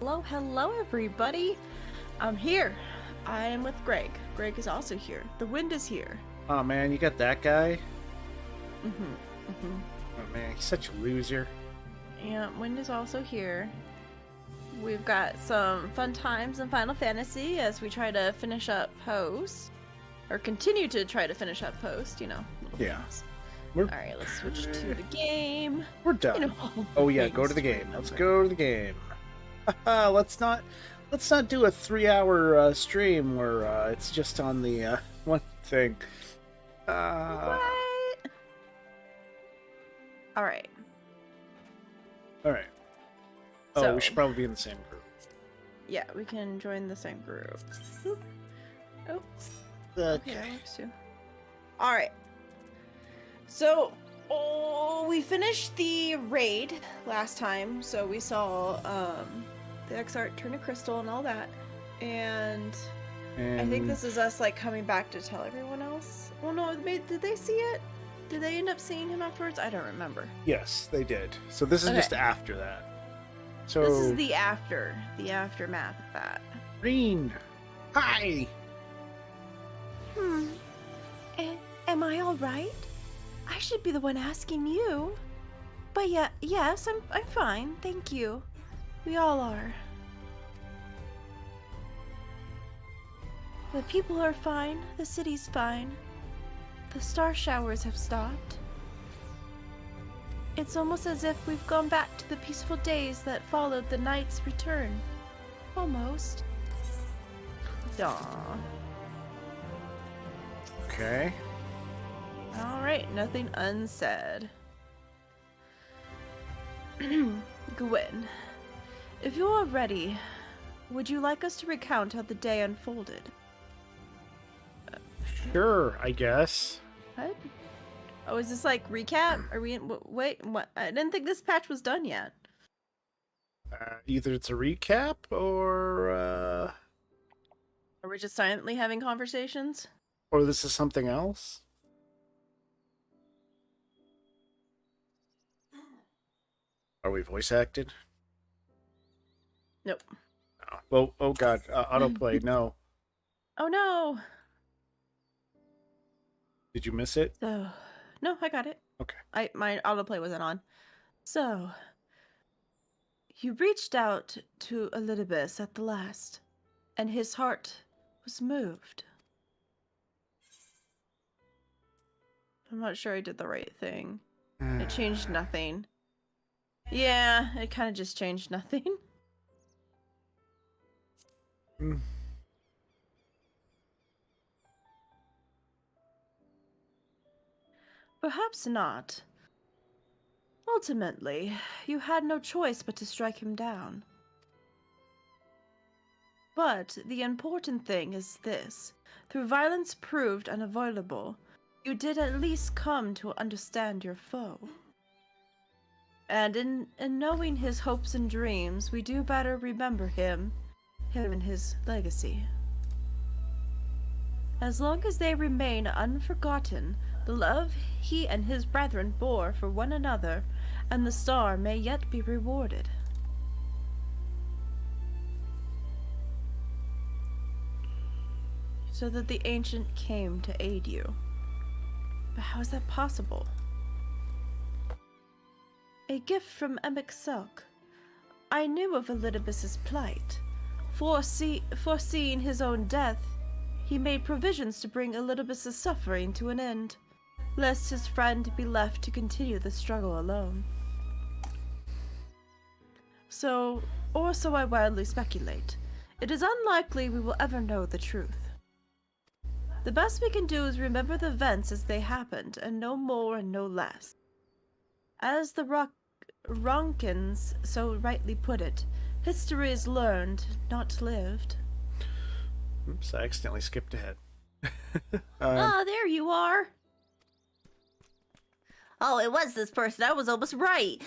Hello, everybody. I'm here. I am with Greg. Greg is also here. The wind is here. Oh man, you got that guy? Oh man, he's such a loser. Yeah, wind is also here. We've got some fun times in Final Fantasy as we try to finish up Post. Or continue to try to finish up Post, you know. Yeah. Alright, let's switch to the game. We're done. You know, oh yeah, go to the game. Let's go to the game. let's not do a 3-hour stream where it's just on the one thing. What? Alright. Alright. Oh, So, we should probably be in the same group. Yeah, we can join the same group. Oop. Oh. Okay. That works too. Alright. So, we finished the raid last time, so we saw the XIV turn to crystal and all that, and I think this is us like coming back to tell everyone else. Well, no, did they see it? Did they end up seeing him afterwards? I don't remember. Yes, they did. So this is just after that. So this is the aftermath of that. Green, hi. Am I all right? I should be the one asking you. But yeah, yes, I'm fine, thank you. We all are. The people are fine, the city's fine. The star showers have stopped. It's almost as if we've gone back to the peaceful days that followed the knight's return. Almost. Aww. Okay. Alright, nothing unsaid. Gwen, if you are ready, would you like us to recount how the day unfolded? Sure, I guess. What? Oh, is this like recap? Are we in... Wait, what? I didn't think this patch was done yet. Either it's a recap or Are we just silently having conversations? or this is something else. Are we voice acted? Nope. Oh, well, oh god, autoplay, no. Oh no! Did you miss it? So, no, I got it. Okay. My autoplay wasn't on. So, you reached out to Elidibus at the last, and his heart was moved. I'm not sure I did the right thing. It changed nothing. Yeah, it kind of just changed nothing. Perhaps not. Ultimately, you had no choice but to strike him down. But the important thing is this. Through violence proved unavoidable, you did at least come to understand your foe. And in knowing his hopes and dreams, we do better remember him and his legacy. As long as they remain unforgotten, the love he and his brethren bore for one another, and the star may yet be rewarded. So that the ancient came to aid you. But how is that possible? A gift from Emexelk. I knew of Elidibus's plight. Foreseeing his own death, he made provisions to bring Elidibus's suffering to an end, lest his friend be left to continue the struggle alone. So I wildly speculate. It is unlikely we will ever know the truth. The best we can do is remember the events as they happened, and no more and no less. As the Ronkins so rightly put it, history is learned, not lived. Oops, I accidentally skipped ahead. There you are! Oh, it was this person. I was almost right.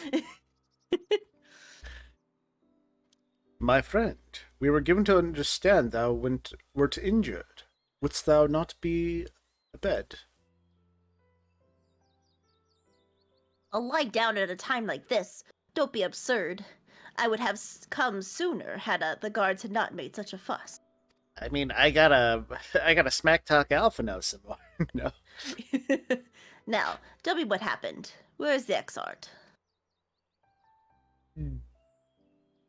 My friend, we were given to understand thou wert injured. Wouldst thou not be abed? I'll lie down at a time like this. Don't be absurd. I would have come sooner had the guards had not made such a fuss. I mean, I gotta smack talk Alpha now some more. No. Now, tell me what happened. Where's the Exart?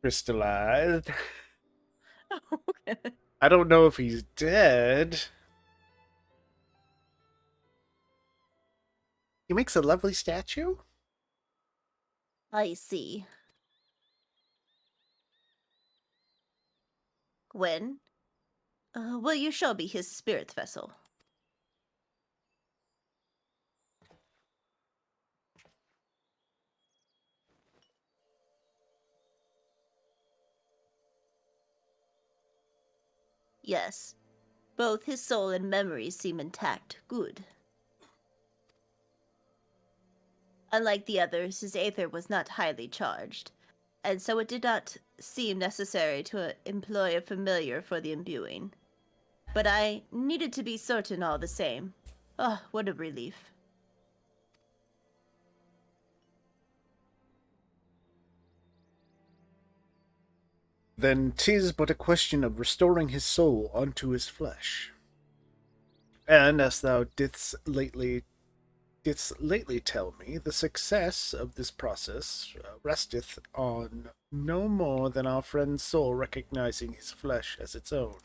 Crystallized. I don't know if he's dead. He makes a lovely statue? I see. When? Will you show me his spirit vessel? Yes. Both his soul and memory seem intact. Good. Unlike the others, his aether was not highly charged, and so it did not seem necessary to employ a familiar for the imbuing. But I needed to be certain all the same. Oh, what a relief. Then 'tis but a question of restoring his soul unto his flesh. And as thou didst lately tell me, the success of this process resteth on no more than our friend's soul recognizing his flesh as its own.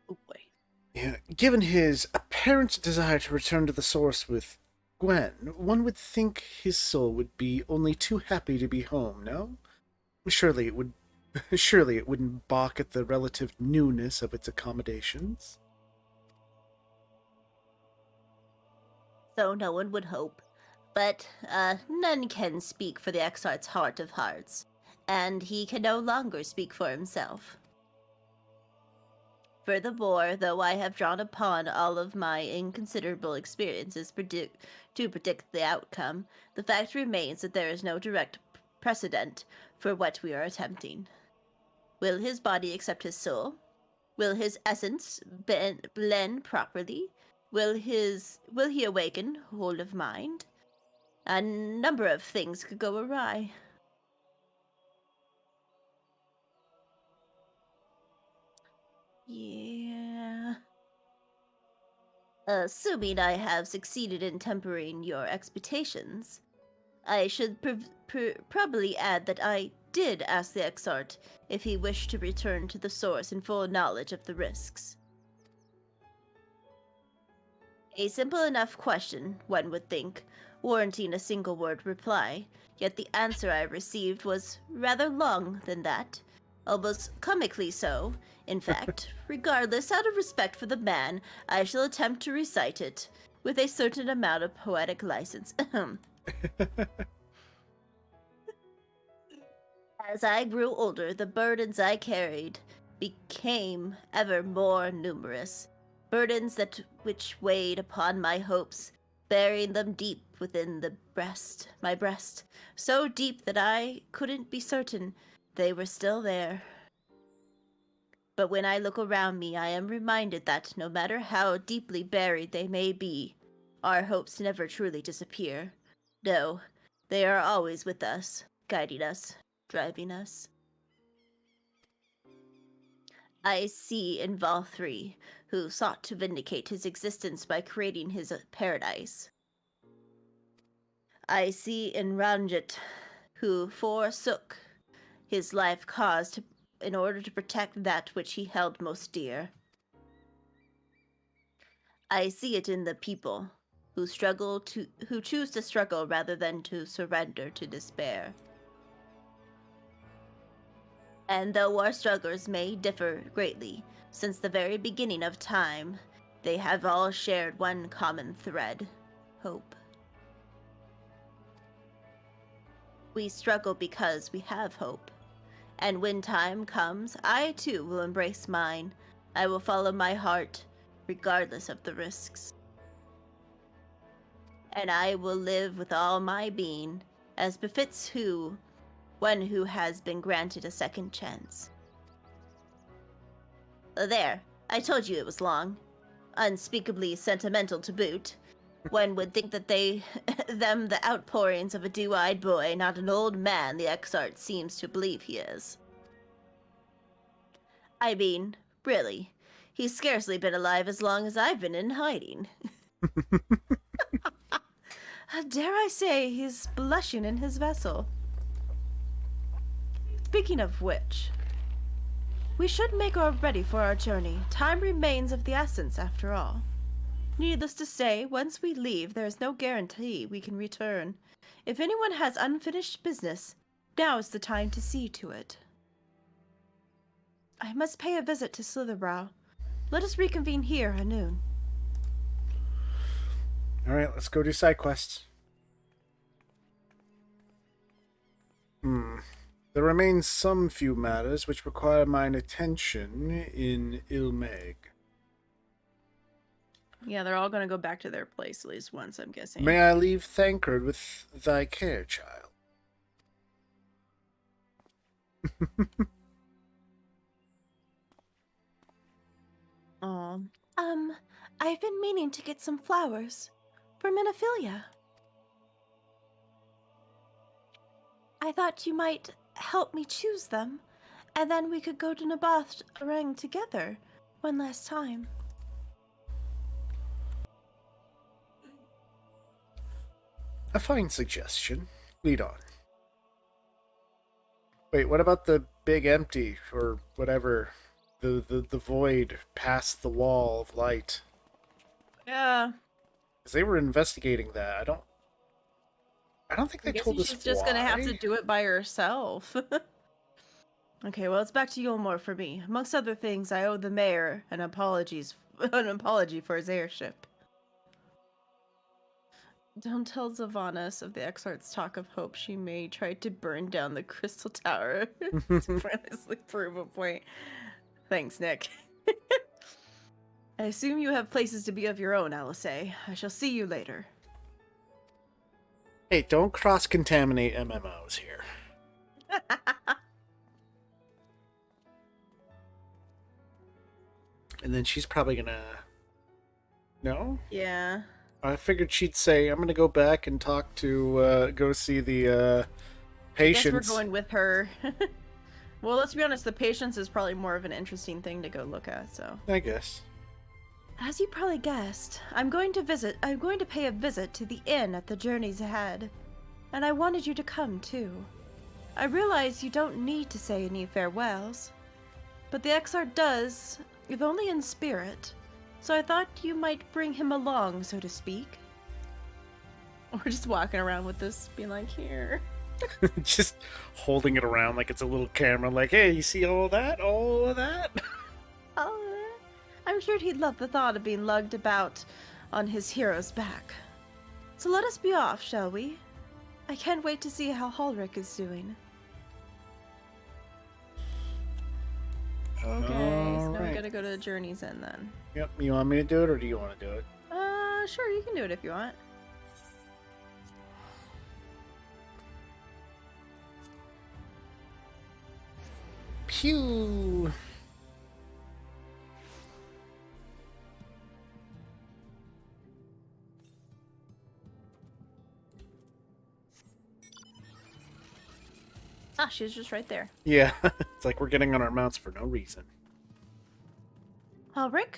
Oh boy. Yeah, given his apparent desire to return to the source with Gwen, one would think his soul would be only too happy to be home, no? Surely it wouldn't balk at the relative newness of its accommodations. So no one would hope. But none can speak for the Exarch's heart of hearts, and he can no longer speak for himself. Furthermore, though I have drawn upon all of my inconsiderable experiences to predict the outcome, the fact remains that there is no direct precedent for what we are attempting. Will his body accept his soul? Will his essence blend properly? Will he awaken whole of mind? A number of things could go awry. Yeah. Assuming I have succeeded in tempering your expectations, I should probably add that I did ask the Exart if he wished to return to the source in full knowledge of the risks. A simple enough question, one would think, warranting a single word reply, yet the answer I received was rather long than that, almost comically so. In fact, regardless, out of respect for the man, I shall attempt to recite it, with a certain amount of poetic license. As I grew older, the burdens I carried became ever more numerous. Burdens which weighed upon my hopes, burying them deep within my breast, so deep that I couldn't be certain they were still there. But when I look around me, I am reminded that no matter how deeply buried they may be, our hopes never truly disappear. No, they are always with us, guiding us, driving us. I see in Valthri, who sought to vindicate his existence by creating his paradise. I see in Ranjit, who forsook his life cause in order to protect that which he held most dear. I see it in the people, who choose to struggle rather than to surrender to despair. And though our struggles may differ greatly, since the very beginning of time, they have all shared one common thread: hope. We struggle because we have hope. And when time comes, I too will embrace mine. I will follow my heart, regardless of the risks. And I will live with all my being, as befits one who has been granted a second chance. There, I told you it was long. Unspeakably sentimental to boot. One would think that them the outpourings of a dew-eyed boy, not an old man the Exart seems to believe he is. I mean, really, he's scarcely been alive as long as I've been in hiding. Dare I say he's blushing in his vessel. Speaking of which, we should make ready for our journey. Time remains of the essence, after all. Needless to say, once we leave, there is no guarantee we can return. If anyone has unfinished business, now is the time to see to it. I must pay a visit to Slitherbrow. Let us reconvene here at noon. Alright, let's go do side quests. There remains some few matters which require mine attention in Ilmeg. Yeah, they're all gonna go back to their place at least once, I'm guessing. May I leave Thancred with thy care, child? Oh, I've been meaning to get some flowers for Minophilia. I thought you might help me choose them, and then we could go to Nabath Arang together one last time. A fine suggestion. Lead on. Wait, what about the big empty, or whatever, the void past the wall of light? Yeah. Because they were investigating that. I don't think they told us she's just why. gonna have to do it by herself. Okay, well, it's back to Yulmore for me. Amongst other things, I owe the mayor an apology for his airship. Don't tell Zavanas of the Exarch's talk of hope she may try to burn down the crystal tower to pointlessly prove a point. Thanks, Nick. I assume you have places to be of your own, Alice. I shall see you later. Hey, don't cross-contaminate MMOs here. And then she's probably gonna... No? Yeah. I figured she'd say, I'm gonna go back and talk to, go see the, patients. I guess we're going with her. Well, let's be honest, the patients is probably more of an interesting thing to go look at, so... I guess. As you probably guessed, I'm going to pay a visit to the inn at the journeys ahead. And I wanted you to come, too. I realize you don't need to say any farewells. But the Exarch does, if only in spirit. So I thought you might bring him along, so to speak. We're just walking around with this, being like, here. Just holding it around like it's a little camera, like, hey, you see all that? All of that? Oh, I'm sure he'd love the thought of being lugged about on his hero's back. So let us be off, shall we? I can't wait to see how Halric is doing. Okay, so now we gotta go to the Journey's End then. Yep, you want me to do it, or do you want to do it? Sure, you can do it if you want. Pew! Ah, she was just right there. Yeah, it's like we're getting on our mounts for no reason. Halric?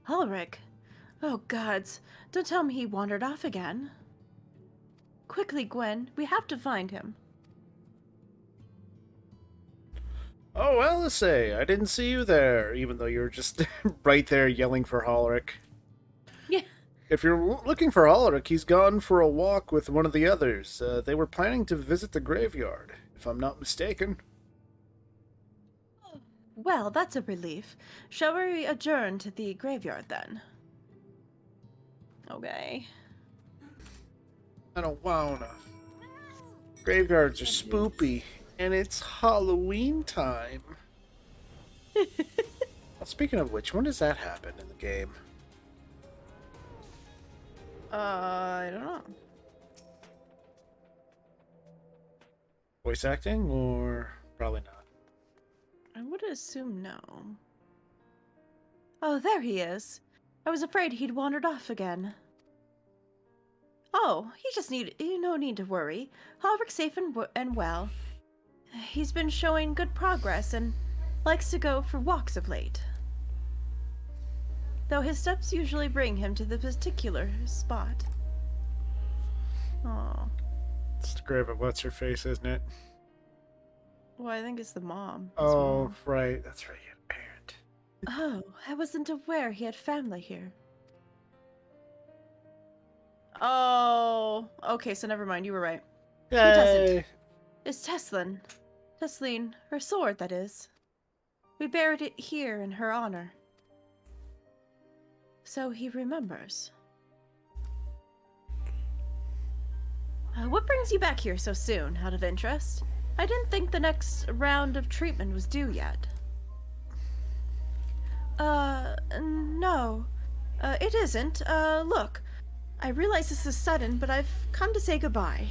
Halric? Oh, gods. Don't tell me he wandered off again. Quickly, Gwen. We have to find him. Oh, Alice, I didn't see you there, even though you were just right there yelling for Halric. Yeah. If you're looking for Halric, he's gone for a walk with one of the others. They were planning to visit the graveyard, if I'm not mistaken. Well, that's a relief. Shall we adjourn to the graveyard then? Okay. I don't wanna. Graveyards are spoopy, and it's Halloween time. Well, speaking of which, when does that happen in the game? I don't know. Voice acting, or probably not? I would assume no. Oh, there he is. I was afraid he'd wandered off again. Oh, no need to worry. Halrick's safe and well. He's been showing good progress and likes to go for walks of late. Though his steps usually bring him to the particular spot. Oh. It's the grave of what's-her-face, isn't it? Well, I think it's the mom. Oh, Mom. right. That's right. He had a parent. Oh, I wasn't aware he had family here. Oh, okay, so never mind. You were right. Yay! He doesn't. It's Teslin. Tesline, her sword, that is. We buried it here in her honor. So he remembers. What brings you back here so soon, out of interest? I didn't think the next round of treatment was due yet. No. It isn't. Look. I realize this is sudden, but I've come to say goodbye.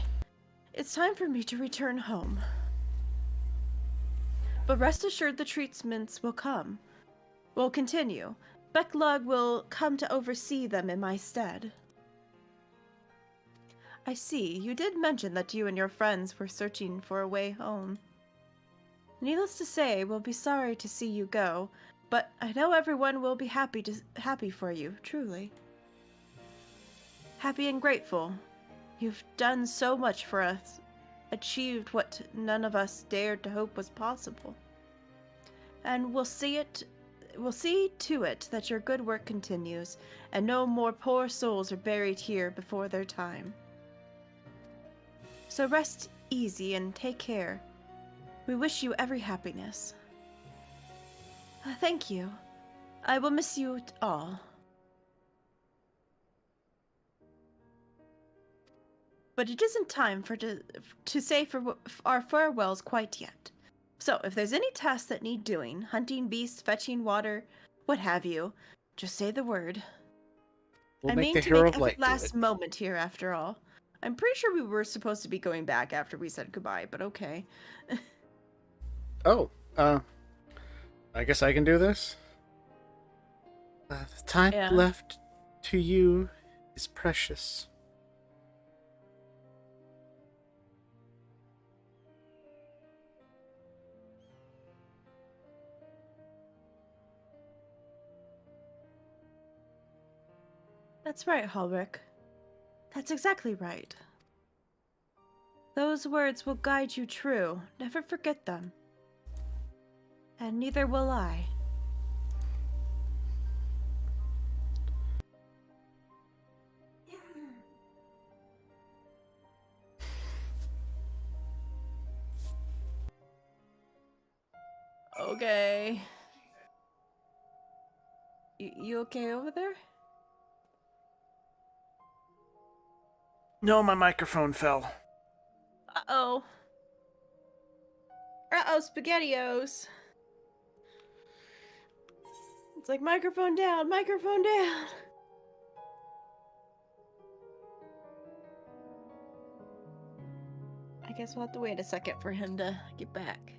It's time for me to return home. But rest assured the treatments will come. Will continue. Becklug will come to oversee them in my stead. I see. You did mention that you and your friends were searching for a way home. Needless to say, we'll be sorry to see you go, but I know everyone will be happy for you, truly. Happy and grateful. You've done so much for us, achieved what none of us dared to hope was possible. And we'll see to it that your good work continues, and no more poor souls are buried here before their time. So rest easy and take care. We wish you every happiness. Thank you. I will miss you all. But it isn't time to say our farewells quite yet. So, if there's any tasks that need doing, hunting beasts, fetching water, what have you, just say the word. We'll I make mean the to Hero make of Light every do last it. moment here, after all. I'm pretty sure we were supposed to be going back after we said goodbye, but okay. Oh, I guess I can do this? The time left to you is precious. That's right, Halric. That's exactly right. Those words will guide you true. Never forget them. And neither will I. Okay. You okay over there? No, my microphone fell. Uh-oh. Uh-oh, SpaghettiOs. It's like microphone down, microphone down. I guess we'll have to wait a second for him to get back.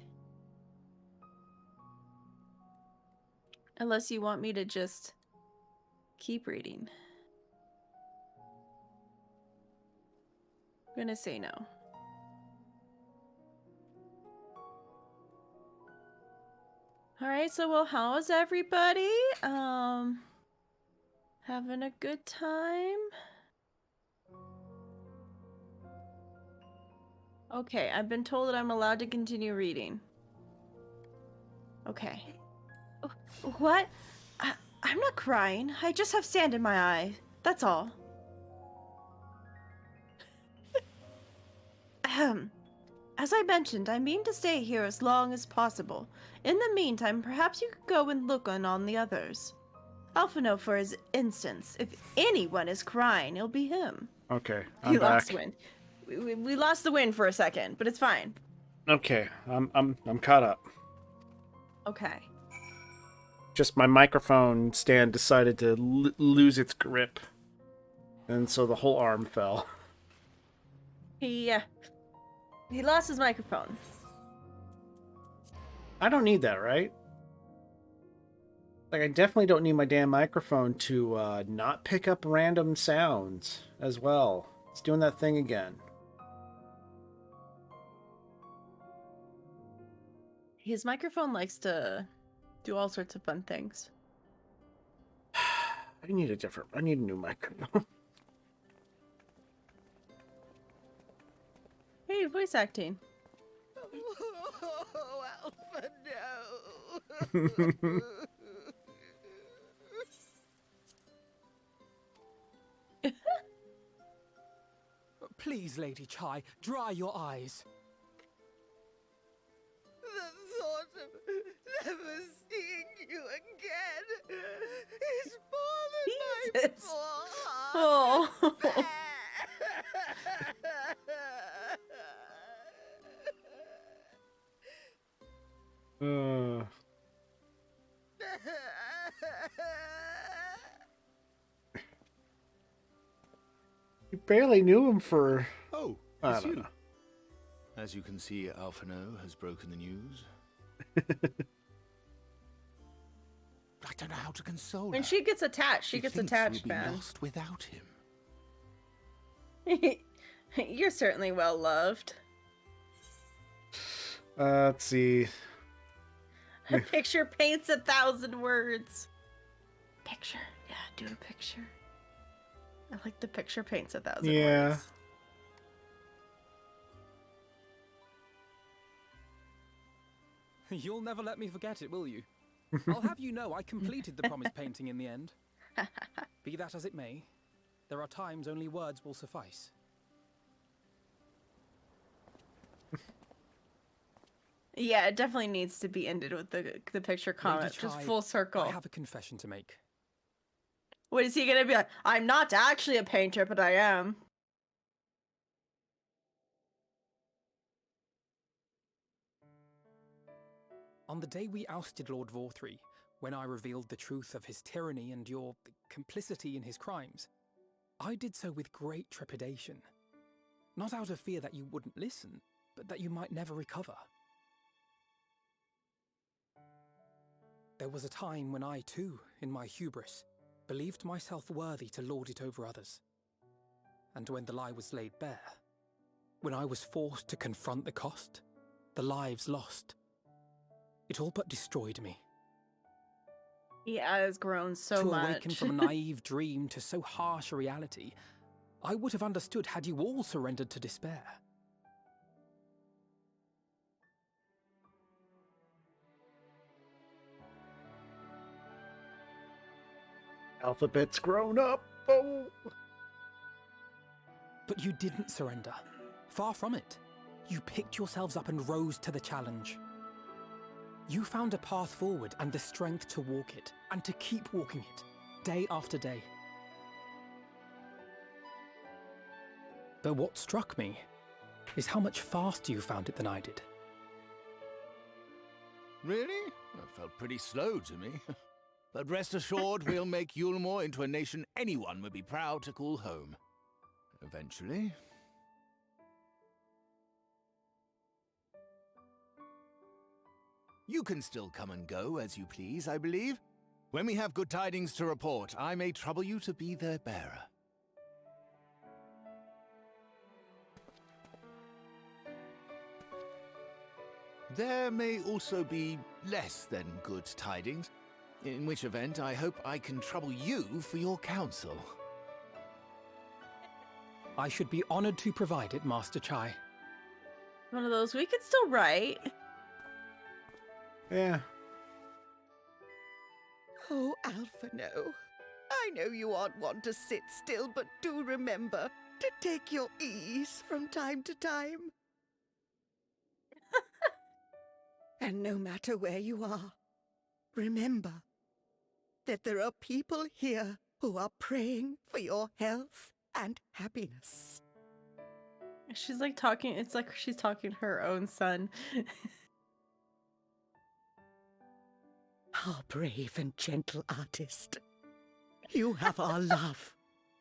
Unless you want me to just keep reading. I'm gonna say no. Alright, so well, how's everybody? Having a good time? Okay, I've been told that I'm allowed to continue reading. Okay. What? I'm not crying. I just have sand in my eye. That's all. As I mentioned, I mean to stay here as long as possible. In the meantime, perhaps you could go and look on the others. Alphino, for his instance. If anyone is crying, it'll be him. Okay, I'm back. Lost the win. We lost the win for a second, but it's fine. Okay, I'm caught up. Okay. Just my microphone stand decided to lose its grip, and so the whole arm fell. He lost his microphone. I don't need that, right? Like, I definitely don't need my damn microphone to not pick up random sounds as well. It's doing that thing again. His microphone likes to do all sorts of fun things. I need a new microphone. Hey, voice acting. Oh, Alpha, no. Please, Lady Chai, dry your eyes. The thought of never seeing you again is more than my Jesus. poor heart Oh. can bear. You barely knew him for... Oh, I it's don't you. know. As you can see, Alphino has broken the news. I don't know how to console When her. she gets attached, she gets thinks attached, we'll be man. lost without him. You're certainly well loved. Let's see. A picture paints 1,000 words. Picture. Yeah, do a picture. I like the picture paints 1,000 words. You'll never let me forget it, will you? I'll have you know I completed the promised painting in the end. Be that as it may, there are times only words will suffice. Yeah, it definitely needs to be ended with the picture comment. Just Chai, full circle. I have a confession to make. What is he gonna be like? I'm not actually a painter, but I am. On the day we ousted Lord Vorthree, when I revealed the truth of his tyranny and your complicity in his crimes, I did so with great trepidation. Not out of fear that you wouldn't listen, but that you might never recover. There was a time when I too, in my hubris, believed myself worthy to lord it over others. And when the lie was laid bare, when I was forced to confront the cost, the lives lost, it all but destroyed me. He has grown so to much. awaken from a naive dream to so harsh a reality, I would have understood had you all surrendered to despair. Alphabet's grown up. Oh. But you didn't surrender. Far from it. You picked yourselves up and rose to the challenge. You found a path forward and the strength to walk it, and to keep walking it, day after day. But what struck me is how much faster you found it than I did. Really? That felt pretty slow to me. But rest assured, we'll make Yulmore into a nation anyone would be proud to call home. Eventually. You can still come and go as you please, I believe. When we have good tidings to report, I may trouble you to be their bearer. There may also be less than good tidings, in which event I hope I can trouble you for your counsel. I should be honored to provide it, Master Chai. One of those we could still write. Yeah. Oh, Alpha, no. I know you aren't one to sit still, but do remember to take your ease from time to time. And no matter where you are, remember that there are people here who are praying for your health and happiness. She's like talking, it's like she's talking to her own son. Our brave and gentle artist. You have our love,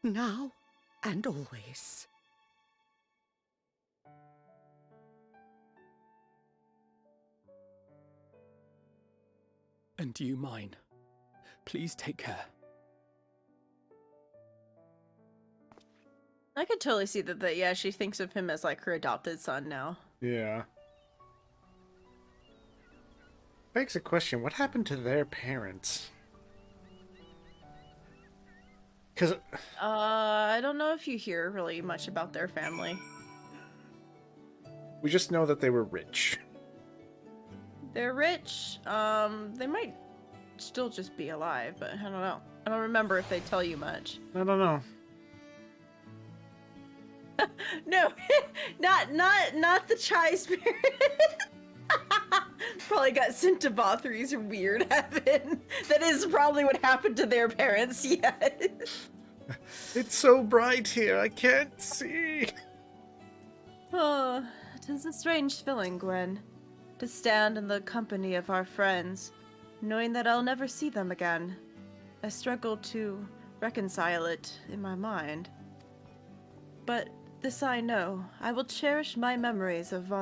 now and always. And you mine. Please take care. I could totally see that, yeah, she thinks of him as like her adopted son now. Yeah. Begs a question, what happened to their parents? Because... I don't know if you hear really much about their family. we just know that they were rich. They're rich. They might still just be alive, but I don't know. I don't remember if they tell you much. I don't know. No, not the Chai spirit. Probably got sent to Bothry's weird heaven. That is probably what happened to their parents, yes. It's so bright here, I can't see. Oh, it is a strange feeling, Gwen, to stand in the company of our friends, knowing that I'll never see them again. I struggle to reconcile it in my mind. But this I know, I will cherish my memories of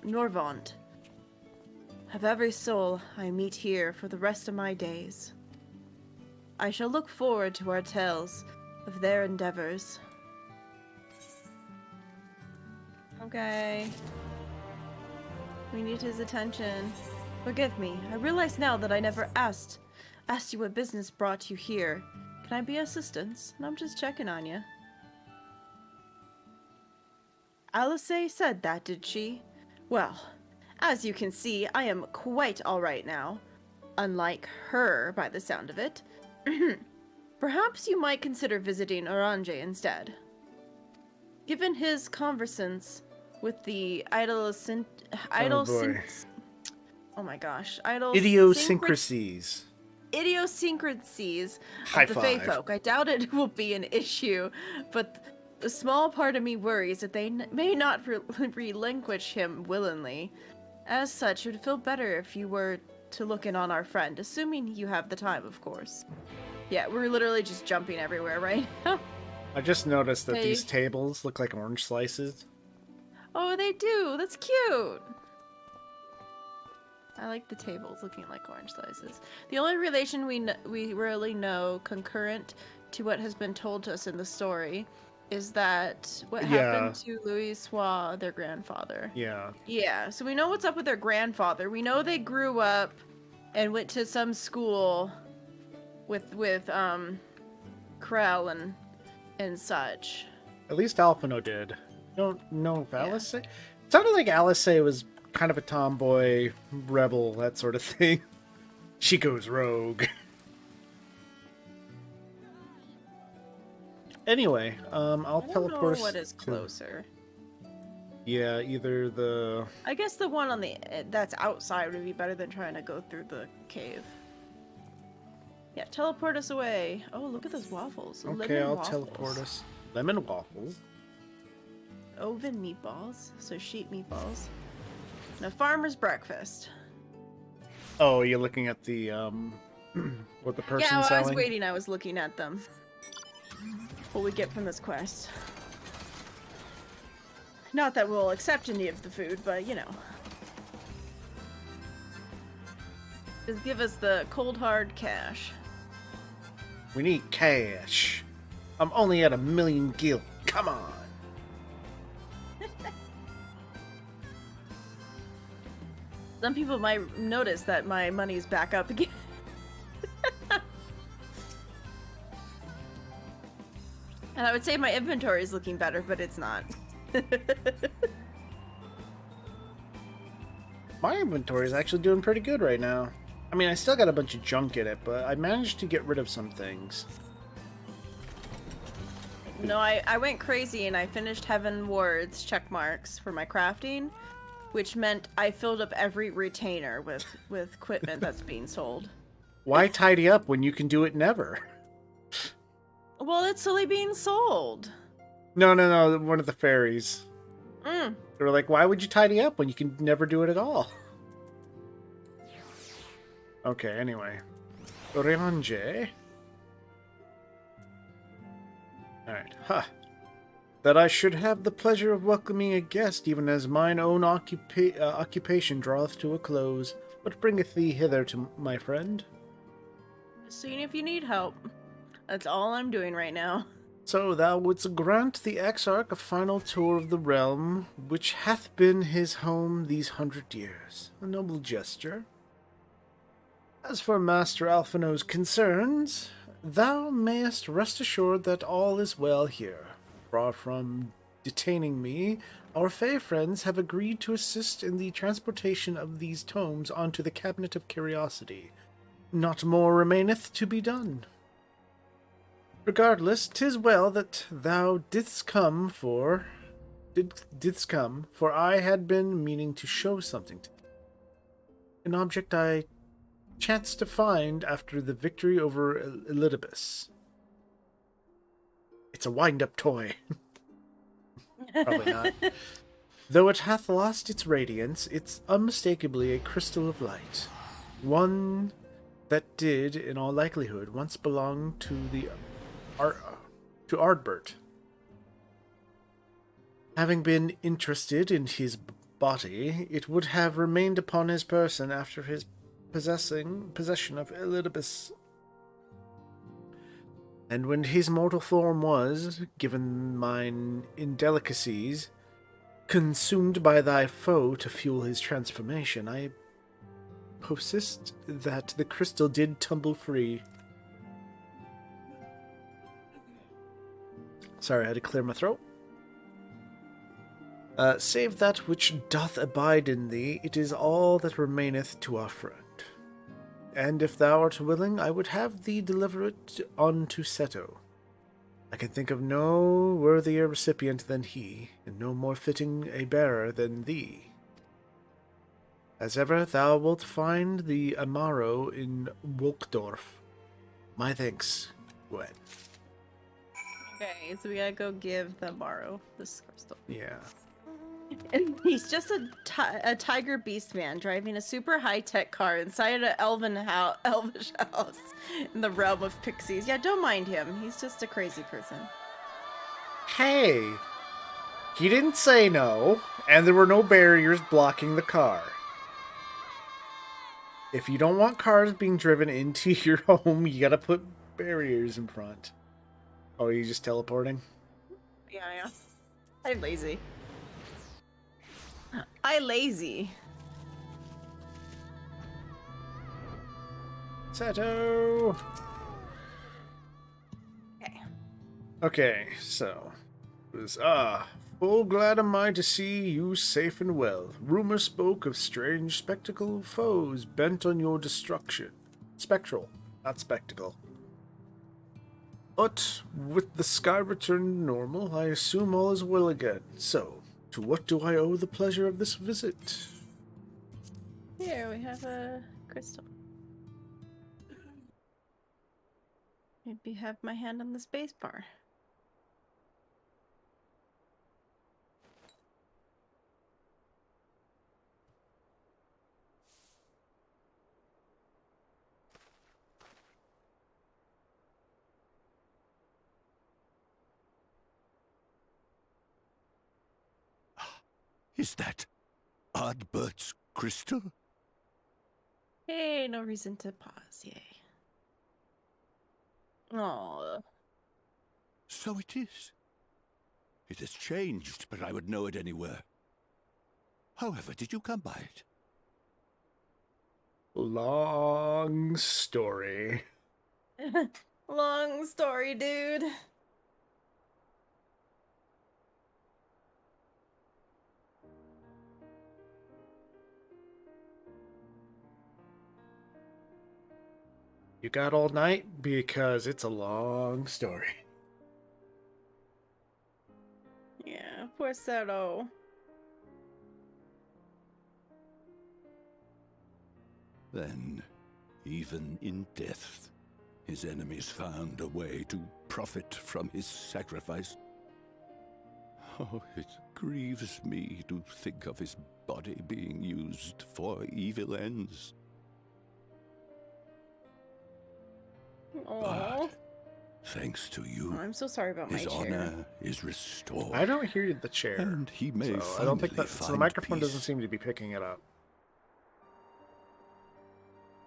Norvant, of every soul I meet here for the rest of my days. I shall look forward to our tales of their endeavors. Okay. We need his attention. Forgive me. I realize now that I never asked you what business brought you here. Can I be assistance? And I'm just checking on you. Alice said that, did she? Well, as you can see, I am quite alright now. Unlike her, by the sound of it. Perhaps you might consider visiting Orange instead. Given his conversance with the idiosyncrasies of the Fae folk, I doubt it will be an issue, but a small part of me worries that they may not relinquish him willingly. As such, it would feel better if you were to look in on our friend, assuming you have the time, of course. Yeah, we're literally just jumping everywhere right now. I just noticed that these tables look like orange slices. Oh, they do. That's cute. I like the tables looking like orange slices. The only relation we really know concurrent to what has been told to us in the story is that what happened to Louis Soir, their grandfather. Yeah. Yeah, so we know what's up with their grandfather. We know they grew up and went to some school with Krell and such. At least Alphino did. Don't know if Alice it sounded like Alice was kind of a tomboy, rebel, that sort of thing. She goes rogue. Anyway, I'll teleport us. What is closer? Yeah, either the. I guess the one on that's outside would be better than trying to go through the cave. Yeah, teleport us away. Oh, look at those waffles. Okay, I'll teleport us. Lemon waffles. Oven meatballs, so sheep meatballs. And a farmer's breakfast. Oh, you're looking at the what the person's selling? Yeah, I was waiting. I was looking at them. What we get from this quest. Not that we'll accept any of the food, but you know. Just give us the cold hard cash. We need cash. I'm only at 1,000,000 gil. Come on. Some people might notice that my money's back up again. And I would say my inventory is looking better, but it's not. My inventory is actually doing pretty good right now. I mean, I still got a bunch of junk in it, but I managed to get rid of some things. No, I went crazy and I finished Heaven Ward's check marks for my crafting, which meant I filled up every retainer with equipment that's being sold. Why tidy up when you can do it never? Well, it's only being sold. No, one of the fairies. They were like, why would you tidy up when you can never do it at all? Okay, anyway. Orange. Alright, that I should have the pleasure of welcoming a guest, even as mine own occupation draweth to a close. What bringeth thee hither, to my friend? Seeing if you need help. That's all I'm doing right now. So thou wouldst grant the Exarch a final tour of the realm, which hath been his home these 100 years. A noble gesture. As for Master Alphino's concerns, thou mayest rest assured that all is well here. Far from detaining me, our fair friends have agreed to assist in the transportation of these tomes onto the Cabinet of Curiosity. Not more remaineth to be done. Regardless, 'tis well that thou didst come, for I had been meaning to show something to thee. An object I chanced to find after the victory over Elidibus. It's a wind-up toy. Probably not. Though it hath lost its radiance, it's unmistakably a crystal of light. One that did, in all likelihood, once belong to Ardbert. Having been interested in his body, it would have remained upon his person after his possession of Elidibus. And when his mortal form was, given mine indelicacies, consumed by thy foe to fuel his transformation, I persist that the crystal did tumble free. Sorry, I had to clear my throat. Save that which doth abide in thee, it is all that remaineth to our friend. And if thou art willing, I would have thee deliver it unto Seto. I can think of no worthier recipient than he, and no more fitting a bearer than thee. As ever, thou wilt find the Amaro in Wolkdorf. My thanks, Gwen. Okay, so we gotta go give the Amaro this crystal. Yeah. And he's just a tiger beast man driving a super high-tech car inside an elvish house in the realm of pixies. Yeah, don't mind him. He's just a crazy person. Hey! He didn't say no, and there were no barriers blocking the car. If you don't want cars being driven into your home, you gotta put barriers in front. Oh, are you just teleporting? Yeah. I'm lazy. I lazy. Seto! Okay. Okay, so. Full glad am I to see you safe and well. Rumor spoke of strange spectacle foes bent on your destruction. Spectral, not spectacle. But with the sky returned to normal, I assume all is well again. So, to what do I owe the pleasure of this visit? Here, we have a crystal. Maybe have my hand on the space bar. Is that Ardbert's crystal? Hey, no reason to pause, yay. Oh. So it is. It has changed, but I would know it anywhere. However, did you come by it? Long story. Long story, dude. You got all night? Because it's a long story. Yeah, poor Seto. Then, even in death, his enemies found a way to profit from his sacrifice. Oh, it grieves me to think of his body being used for evil ends. Oh, thanks to you, I'm so sorry about my his chair. honor is restored. I don't hear the chair. And he may So I don't think finally that. So the find microphone peace. doesn't seem to be picking it up.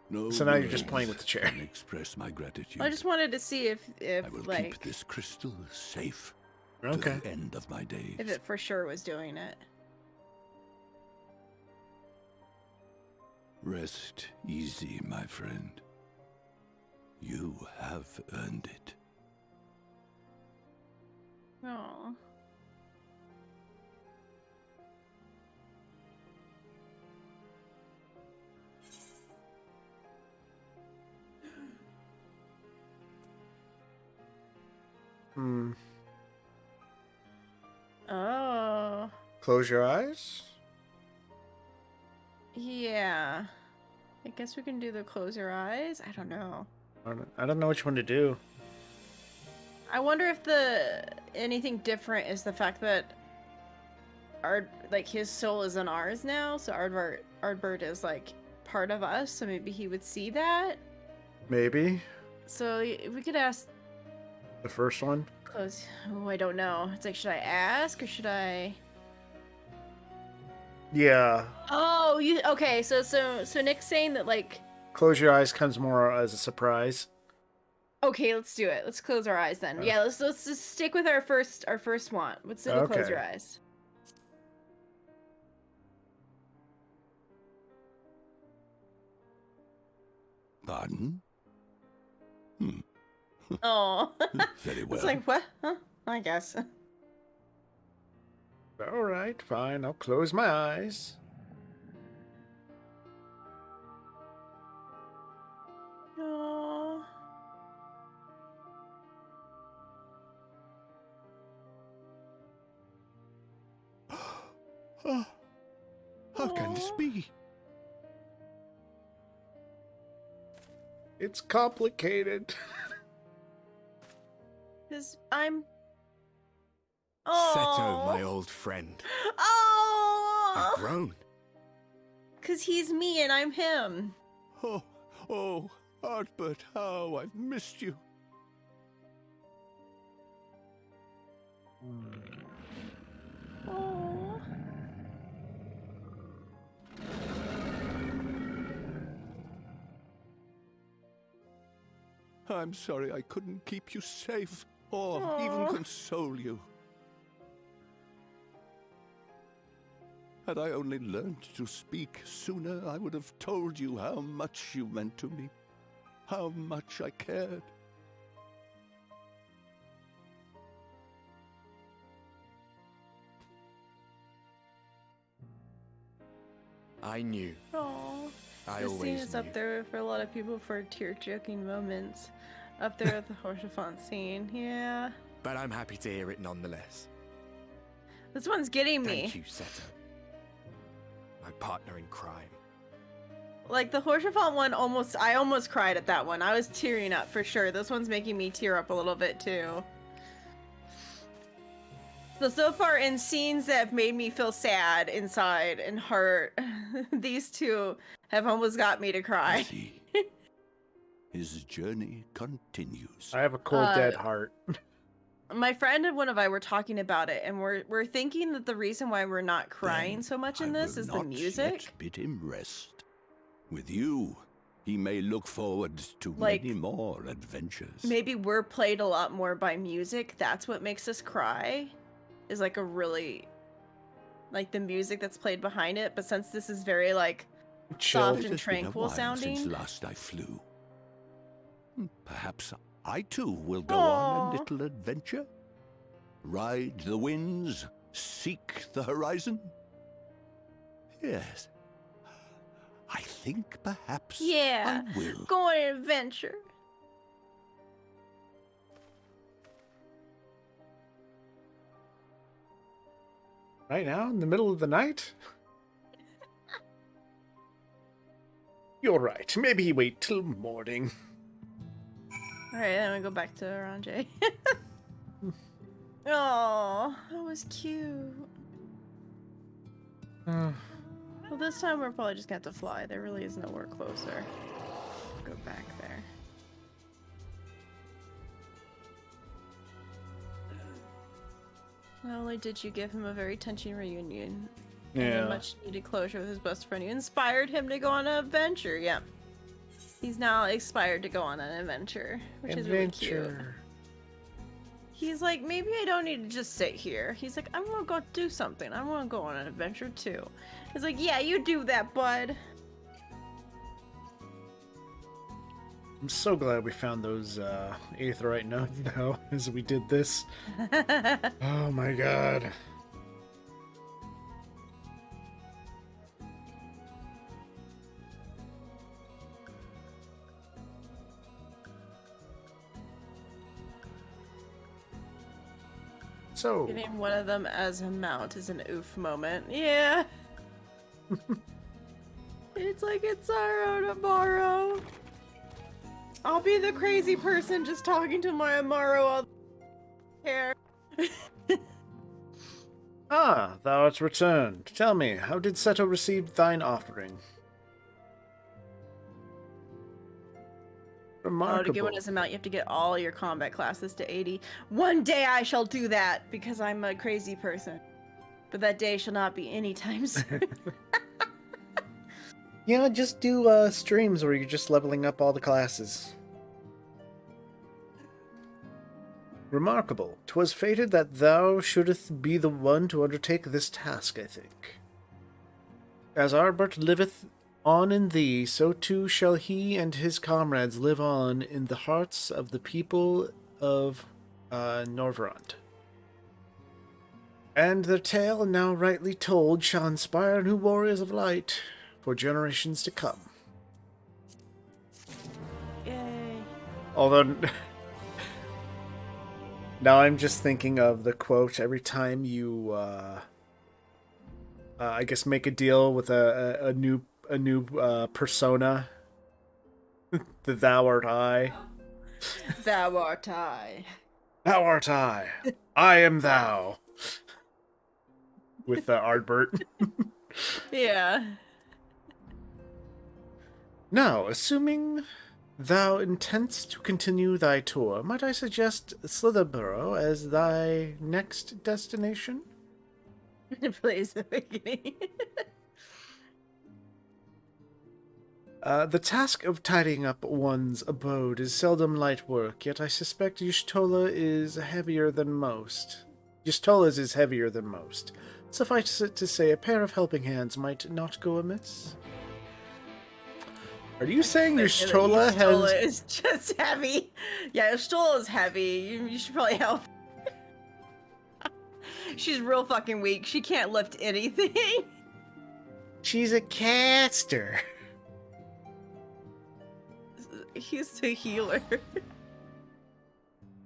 No So now you're just words playing with the chair. can express my gratitude. I just wanted to see if I will like keep this crystal safe Okay. to the end of my days. if it for sure was doing it. Rest easy, my friend. You have earned it. Oh. Hmm. Oh. Close your eyes. Yeah. I guess we can do the close your eyes. I don't know. I don't know which one to do. I wonder if anything different is the fact that his soul is in ours now, so Ardbert is like part of us, so maybe he would see that. Maybe So we could ask the first one. close. Oh, I don't know. It's like, should I ask or should I? Yeah. Oh, you okay? So Nick's saying that like. Close your eyes comes more as a surprise. Okay, let's do it. Let's close our eyes then. Yeah, let's just stick with our first want. Let's do the close your eyes. Pardon? Oh. Very well. It's like what? Huh? I guess. All right, fine. I'll close my eyes. Oh. Oh, how can this be? It's complicated. Cause I'm. Seto, my Oh. old friend. Oh. I've grown. Cause he's me and I'm him. Oh, Ardbert, how I've missed you. Oh. I'm sorry I couldn't keep you safe or even Aw. console you. Had I only learned to speak sooner, I would have told you how much you meant to me, how much I cared. I knew. Oh. I This scene always is knew. up there for a lot of people for tear-jerking moments. Up there at the Horsefant scene, yeah. But I'm happy to hear it nonetheless. This one's getting me. Thank you, Seto. My partner in crime. Like the Horsefant one, I almost cried at that one. I was tearing up for sure. This one's making me tear up a little bit too. So far in scenes that have made me feel sad inside and hurt, these two have almost got me to I cry. see. His journey continues. I have a cold, dead heart. My friend and one of I were talking about it, and we're thinking that the reason why we're not crying Then so much in I this will is the not music. yet bid him rest. With you, he may look forward to Like, many more adventures. Maybe we're played a lot more by music. That's what makes us cry. Is like a really like the music that's played behind it. But since this is very like Chill. soft It and has been a tranquil while sounding. since last I flew. Perhaps I too will go on Aw. a little adventure. Ride the winds, seek the horizon. Yes, I think perhaps Yeah. I will. Go on an adventure. Right now, in the middle of the night? You're right. Maybe wait till morning. Alright, then we go back to Ranjay. Oh, that was cute. Well, this time we're probably just gonna have to fly. There really is nowhere closer. Go back there. Not only did you give him a very touching reunion and a Yeah. much needed closure with his best friend, you inspired him to go on an adventure. Yeah. He's now expired to go on an adventure, which is really cute. He's like, maybe I don't need to just sit here. He's like, I want to go do something. I want to go on an adventure too. He's like, yeah, you do that, bud. I'm so glad we found those aetheryte notes now as we did this. Oh my god. So Getting one of them as a mount is an oof moment. Yeah. It's like it's sorrow tomorrow. I'll be the crazy person just talking to my Amaro all hair. Ah, thou art returned. Tell me, how did Seto receive thine offering? Remarkable. Oh, to get one as a mount, you have to get all your combat classes to 80. One day I shall do that, because I'm a crazy person. But that day shall not be anytime soon. Yeah, just do streams where you're just leveling up all the classes. Remarkable. 'Twas fated that thou shouldst be the one to undertake this task, I think. As Arbert liveth on in thee, so too shall he and his comrades live on in the hearts of the people of Norvrand. And their tale, now rightly told, shall inspire new warriors of light for generations to come. Yay. Although, now I'm just thinking of the quote every time you, I guess, make a deal with a new persona. The thou art I. Thou art I. Thou art I. I am thou. With Ardbert. Yeah. Now, assuming thou intendest to continue thy tour, might I suggest Slitherborough as thy next destination? Please, the beginning. The task of tidying up one's abode is seldom light work, yet I suspect Y'shtola is heavier than most. Y'shtola's is heavier than most. Suffice it to say, a pair of helping hands might not go amiss. Are you saying Y'shtola has... Y'shtola is just heavy. Yeah, Y'shtola is heavy. You should probably help. She's real fucking weak. She can't lift anything. She's a caster. He's the healer.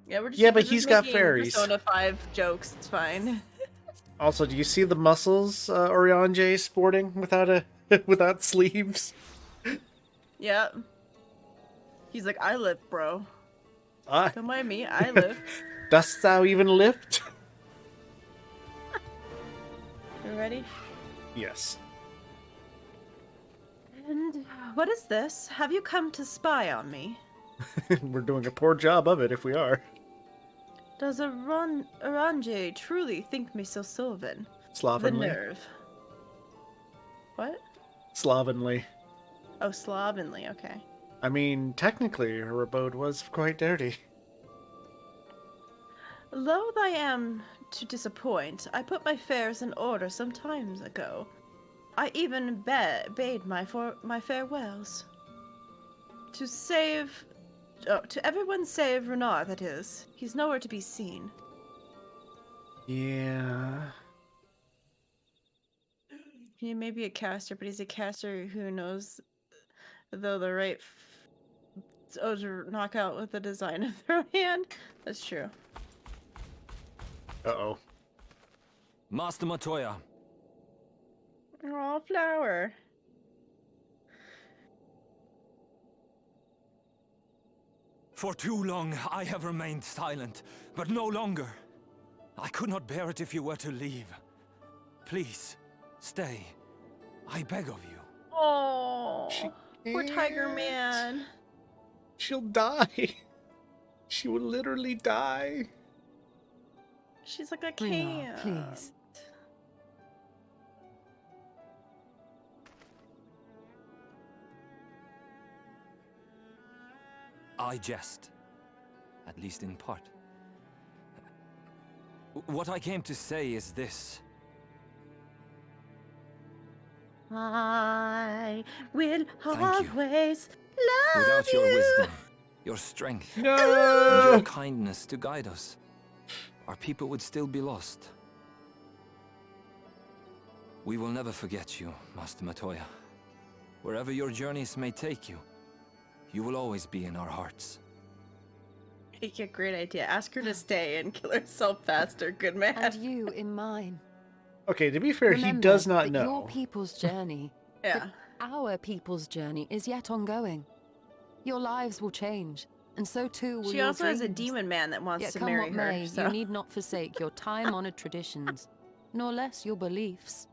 Yeah, we're just, yeah, but we're just he's got making fairies. Persona 5 jokes. It's fine. Also, do you see the muscles Oriange is sporting without sleeves? Yep. He's like, I lift, bro. Don't mind me, I lift. Dost thou even lift? You ready? Yes. And what is this? Have you come to spy on me? We're doing a poor job of it if we are. Does Orange truly think me so Sylvan? Slovenly. The nerve. What? Slovenly. Oh, slovenly, okay. I mean, technically, her abode was quite dirty. Loath I am to disappoint, I put my fares in order some times ago. I even bade my farewells. To everyone save Renar, that is. He's nowhere to be seen. Yeah. He may be a caster, but he's a caster who knows though the right to knock out with the design of their own hand. That's true. Uh-oh. Master Matoya. Aw, flower. For too long I have remained silent, but no longer. I could not bear it if you were to leave. Please, stay. I beg of you. Oh, poor Tiger Man. She'll die. She will literally die. She's like, I can't. Please. I jest. At least in part. What I came to say is this. I will Thank you. always love Without you. your wisdom, your strength, and No! your kindness to guide us, our people would still be lost. We will never forget you, Master Matoya. Wherever your journeys may take you, you will always be in our hearts. Yeah, great idea. Ask her to stay and kill herself faster. Good man. And you in mine. Okay, to be fair, he Remember does not that know. your people's journey, Yeah. our people's journey, is yet ongoing. Your lives will change, and so too will She your also has a dreams. demon man that wants Yet to come marry what her. may, So. you need not forsake your time-honored traditions, nor less your beliefs.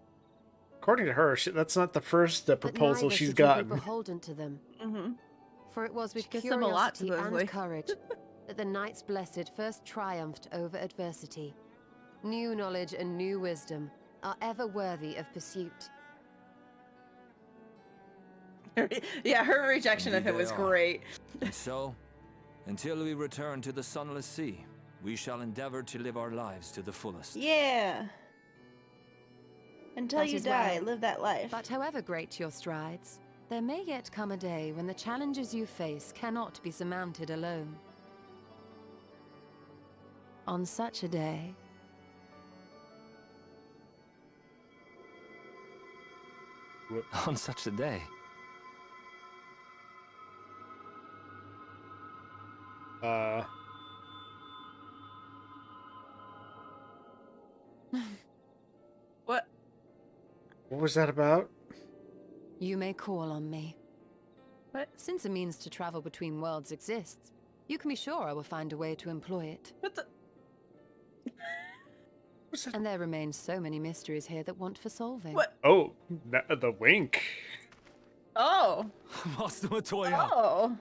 According to her, that's not the first But proposal neither she's should you be gotten. beholden to them. Mm-hmm. For it was with She gives them a lot, curiosity supposedly. and courage that the Knights Blessed first triumphed over adversity. New knowledge and new wisdom are ever worthy of pursuit. Yeah, her rejection of Indeed him they was are. great. And so, until we return to the Sunless Sea, we shall endeavor to live our lives to the fullest. Yeah. Until That you is die, well. live that life. But however great your strides, there may yet come a day when the challenges you face cannot be surmounted alone. On such a day, On such a day. What? What was that about? you may call on me. What? Since a means to travel between worlds exists, you can be sure I will find a way to employ it. What the? What's that? And there remain so many mysteries here that want for solving. What? Oh, the wink. Oh. Master Matoya! Oh.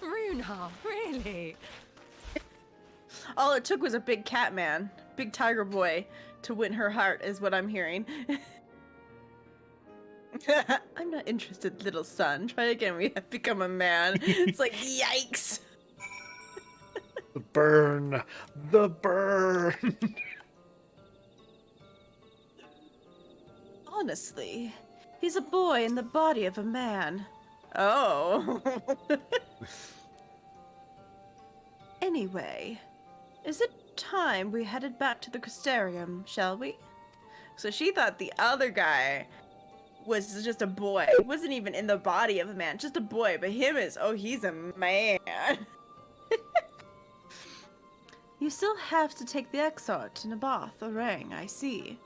Runha, really? All it took was a big cat man, big tiger boy, to win her heart, is what I'm hearing. I'm not interested, little son. Try again. We have become a man. It's like, yikes. The burn. The burn. Honestly, he's a boy in the body of a man. Oh. Anyway, is it time we headed back to the Crystarium, shall we? So she thought the other guy was just a boy. He wasn't even in the body of a man, just a boy. But him is, oh, he's a man. You still have to take the XIV to Naboth Orang, I see.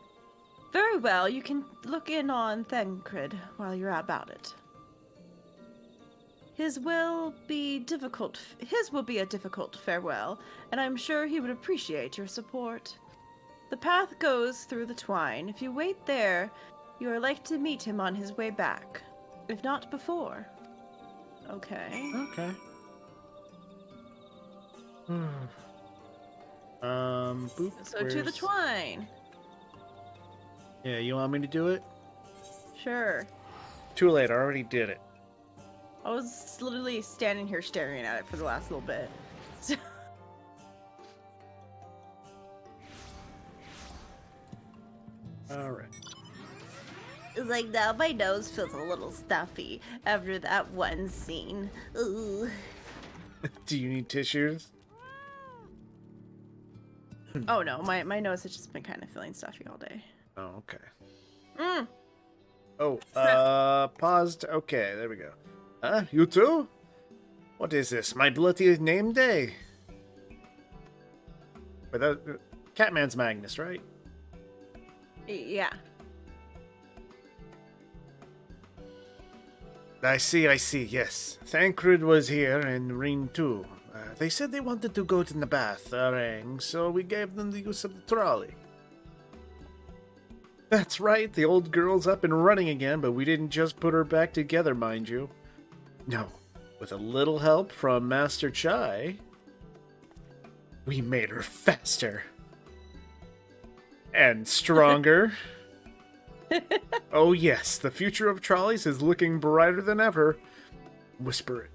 Very well, you can look in on Thancred while you're about it. His will be a difficult farewell, and I'm sure he would appreciate your support. The path goes through the twine. If you wait there, you are likely to meet him on his way back, if not before. Okay. Okay. Boop. So to the where's- twine. Yeah, you want me to do it? Sure. Too late, I already did it. I was literally standing here staring at it for the last little bit. So... Alright. It's like, now my nose feels a little stuffy after that one scene. Ooh. Do you need tissues? Oh no, my nose has just been kind of feeling stuffy all day. Oh, okay. Mm. Oh, paused. Okay, there we go. Huh? You too? What is this? My bloody name day? Without Catman's Magnus, right? Yeah. I see, yes. Thancred was here and Reen too. They said they wanted to go to the bath, Arang, so we gave them the use of the trolley. That's right, the old girl's up and running again, but we didn't just put her back together, mind you. No, with a little help from Master Chai, we made her faster. And stronger. Oh yes, the future of trolleys is looking brighter than ever. Whisper it.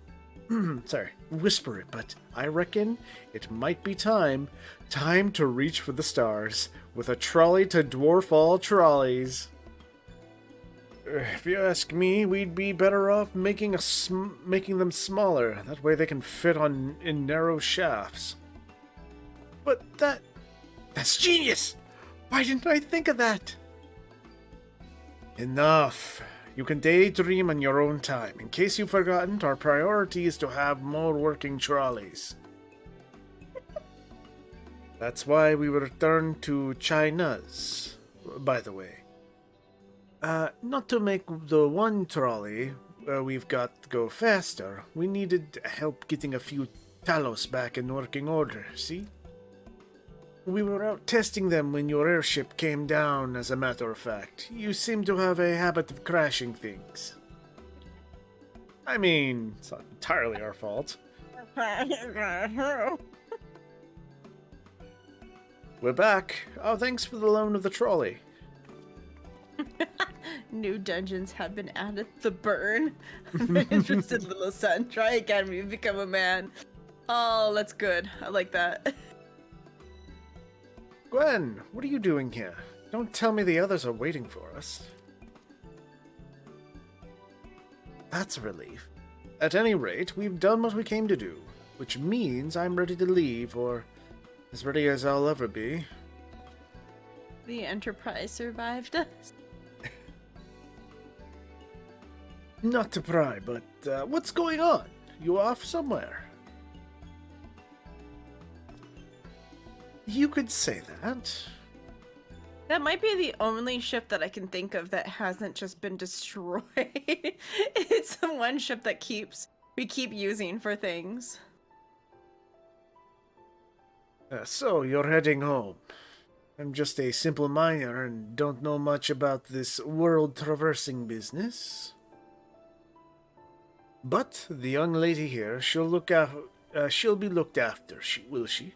Sorry, whisper it, but I reckon it might be time to reach for the stars, with a trolley to dwarf all trolleys. If you ask me, we'd be better off making them smaller. That way they can fit in narrow shafts. But that's genius! Why didn't I think of that? Enough. You can daydream on your own time. In case you've forgotten, our priority is to have more working trolleys. That's why we will return to China's, by the way. Not to make the one trolley we've got to go faster. We needed help getting a few Talos back in working order, see? We were out testing them when your airship came down, as a matter of fact. You seem to have a habit of crashing things. I mean, it's not entirely our fault. We're back. Oh, thanks for the loan of the trolley. New dungeons have been added. The burn. I'm interested, little son. Try again when you become a man. Oh, that's good. I like that. Gwen, what are you doing here? Don't tell me the others are waiting for us. That's a relief. At any rate, we've done what we came to do, which means I'm ready to leave, or as ready as I'll ever be. The Enterprise survived us. Not to pry, but what's going on? You off somewhere? You could say that. That might be the only ship that I can think of that hasn't just been destroyed. It's the one ship that we keep using for things. So you're heading home. I'm just a simple miner and don't know much about this world-traversing business. But the young lady here, she'll be looked after, will she?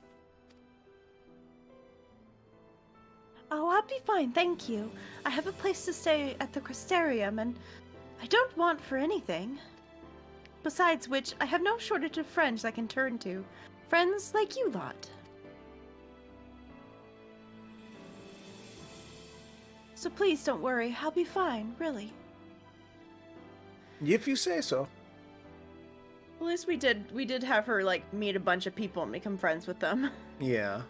Oh, I'll be fine, thank you. I have a place to stay at the Crystarium, and I don't want for anything. Besides which, I have no shortage of friends I can turn to. Friends like you lot. So please don't worry, I'll be fine, really. If you say so. At least we did have her, like, meet a bunch of people and become friends with them. Yeah.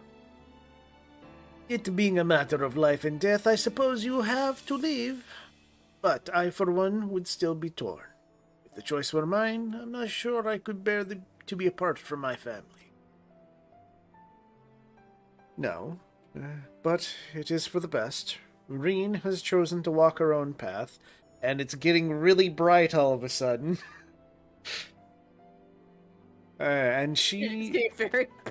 It being a matter of life and death, I suppose you have to leave. But I, for one, would still be torn. If the choice were mine, I'm not sure I could bear to be apart from my family. No, but it is for the best. Reen has chosen to walk her own path, and it's getting really bright all of a sudden. And she...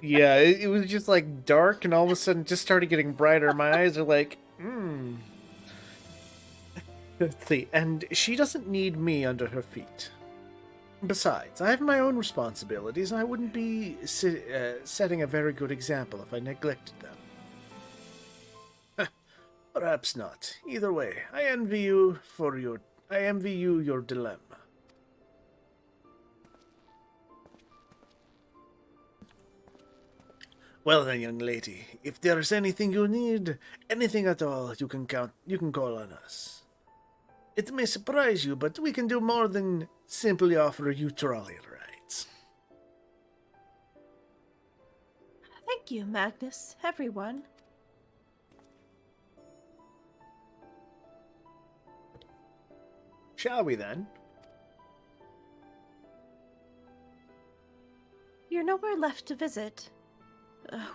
Yeah, it was just like dark, and all of a sudden just started getting brighter. My eyes are like, And she doesn't need me under her feet. Besides, I have my own responsibilities, and I wouldn't be setting a very good example if I neglected them. Perhaps not. Either way, I envy you your dilemma. Well then, young lady, if there is anything you need, anything at all, you can call on us. It may surprise you, but we can do more than simply offer you trolley rides. Thank you, Magnus, everyone. Shall we then? You're nowhere left to visit.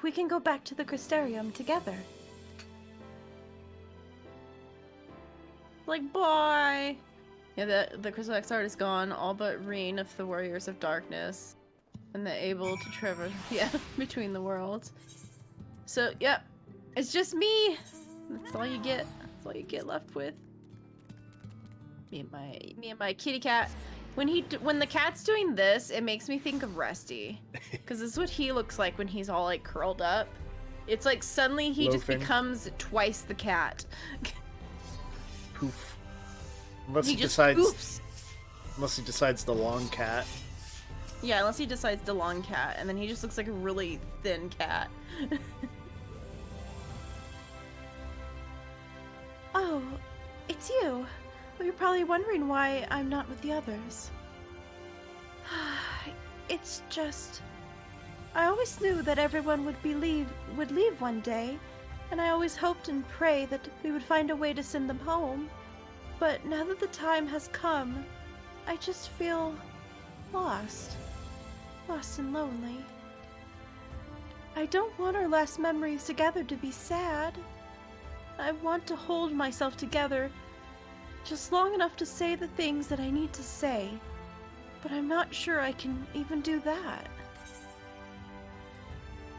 We can go back to the Crystarium together. Like, bye! Yeah, the Crystal XIV is gone, all but Reen of the Warriors of Darkness. And they're able to traverse, between the worlds. So, yep, it's just me! That's all you get. That's all you get left with. Me and my kitty cat. When the cat's doing this, it makes me think of Rusty. Because this is what he looks like when he's all, like, curled up. It's like suddenly he just becomes twice the cat. poof. Unless he he just decides. poofs. Unless he decides the long cat. Yeah, unless he decides the long cat, and then he just looks like a really thin cat. Oh, it's you. Well, you're probably wondering why I'm not with the others. It's just... I always knew that everyone would leave one day, and I always hoped and prayed that we would find a way to send them home. But now that the time has come, I just feel lost. Lost and lonely. I don't want our last memories together to be sad. I want to hold myself together just long enough to say the things that I need to say, but I'm not sure I can even do that.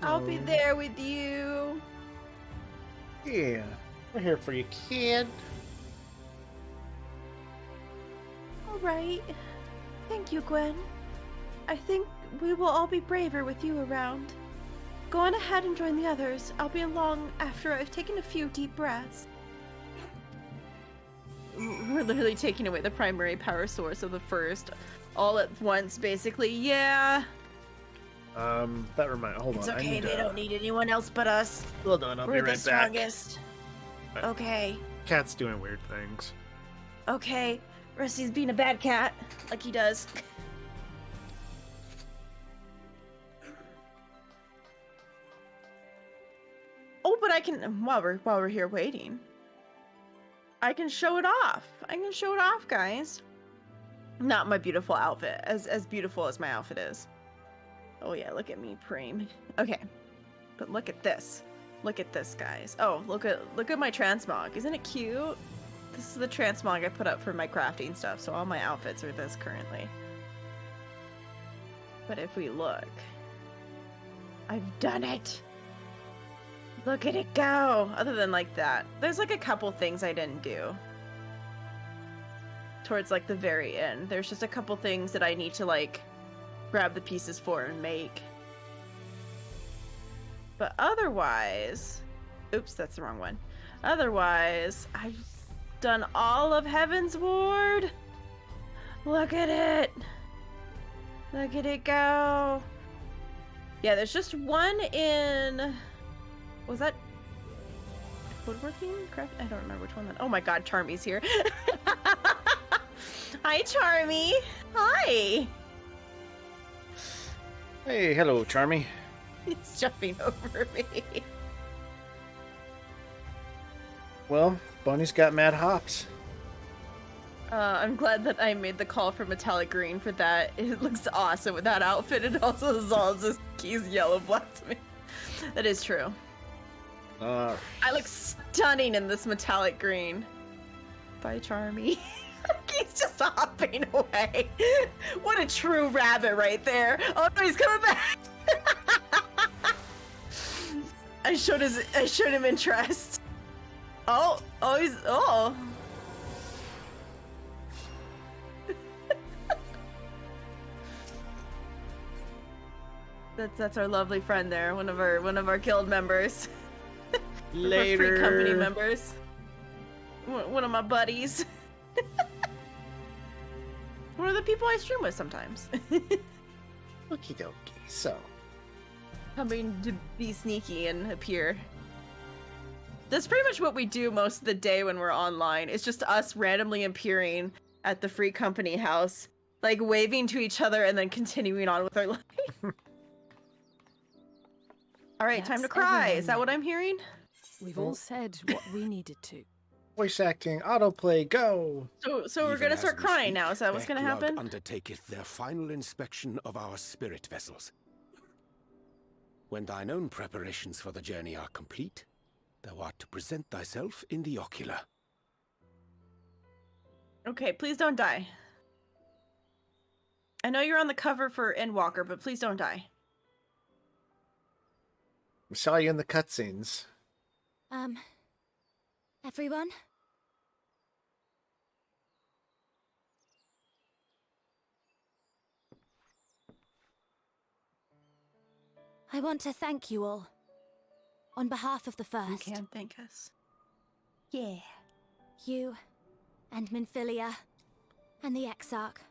I'll be there with you. Yeah, we're here for you, kid. All right. Thank you, Gwen. I think we will all be braver with you around. Go on ahead and join the others. I'll be along after I've taken a few deep breaths. We're literally taking away the primary power source of the first all at once, basically. Yeah. That reminds. Hold It's on. okay, they don't need anyone else but us. Hold on, I'll be We're the right back. strongest. Okay. Cat's doing weird things. Okay. Rusty's being a bad cat, like he does. Oh, but I can, while we're here waiting, I can show it off. I can show it off, guys. Not my beautiful outfit, as beautiful as my outfit is. Oh yeah, look at me, preem. Okay, but look at this. Look at this, guys. Oh, look at my transmog. Isn't it cute? This is the transmog I put up for my crafting stuff, so all my outfits are this currently. But if we look, I've done it. Look at it go. Other than like that, there's like a couple things I didn't do. Towards like the very end, there's just a couple things that I need to like grab the pieces for and make. But otherwise, oops, that's the wrong one. Otherwise, I've done all of Heaven's Ward. Look at it. Look at it go. Yeah, there's just one in... Was that woodworking? Craft? I don't remember which one that... Oh my god, Charmy's here. Hi, Charmy. Hi. Hey, hello, Charmy. He's jumping over me. Well, Bunny's got mad hops. I'm glad that I made the call for metallic green for that. It looks awesome with that outfit. It also dissolves his keys yellow blasphemy. That is true. I look stunning in this metallic green. Bye, Charmy. He's just hopping away. What a true rabbit right there. Oh no, he's coming back. I showed him interest. Oh, he's That's our lovely friend there, one of our guild members. Later. Free company members. One of my buddies. One of the people I stream with sometimes. Okie dokie. So, coming to be sneaky and appear. That's pretty much what we do most of the day when we're online. It's just us randomly appearing at the free company house, like waving to each other and then continuing on with our life. All right, time to cry. Is that what I'm hearing? We've all said what we needed to. voice acting, autoplay, go! So we're gonna start crying now. Is that what's gonna happen? Undertaketh their final inspection of our spirit vessels. When thine own preparations for the journey are complete, thou art to present thyself in the ocular. Okay, please don't die. I know you're on the cover for Endwalker, but please don't die. We saw you in the cutscenes. Everyone? I want to thank you all. On behalf of the First. You can thank us. Yeah. You and Minfilia, and the Exarch.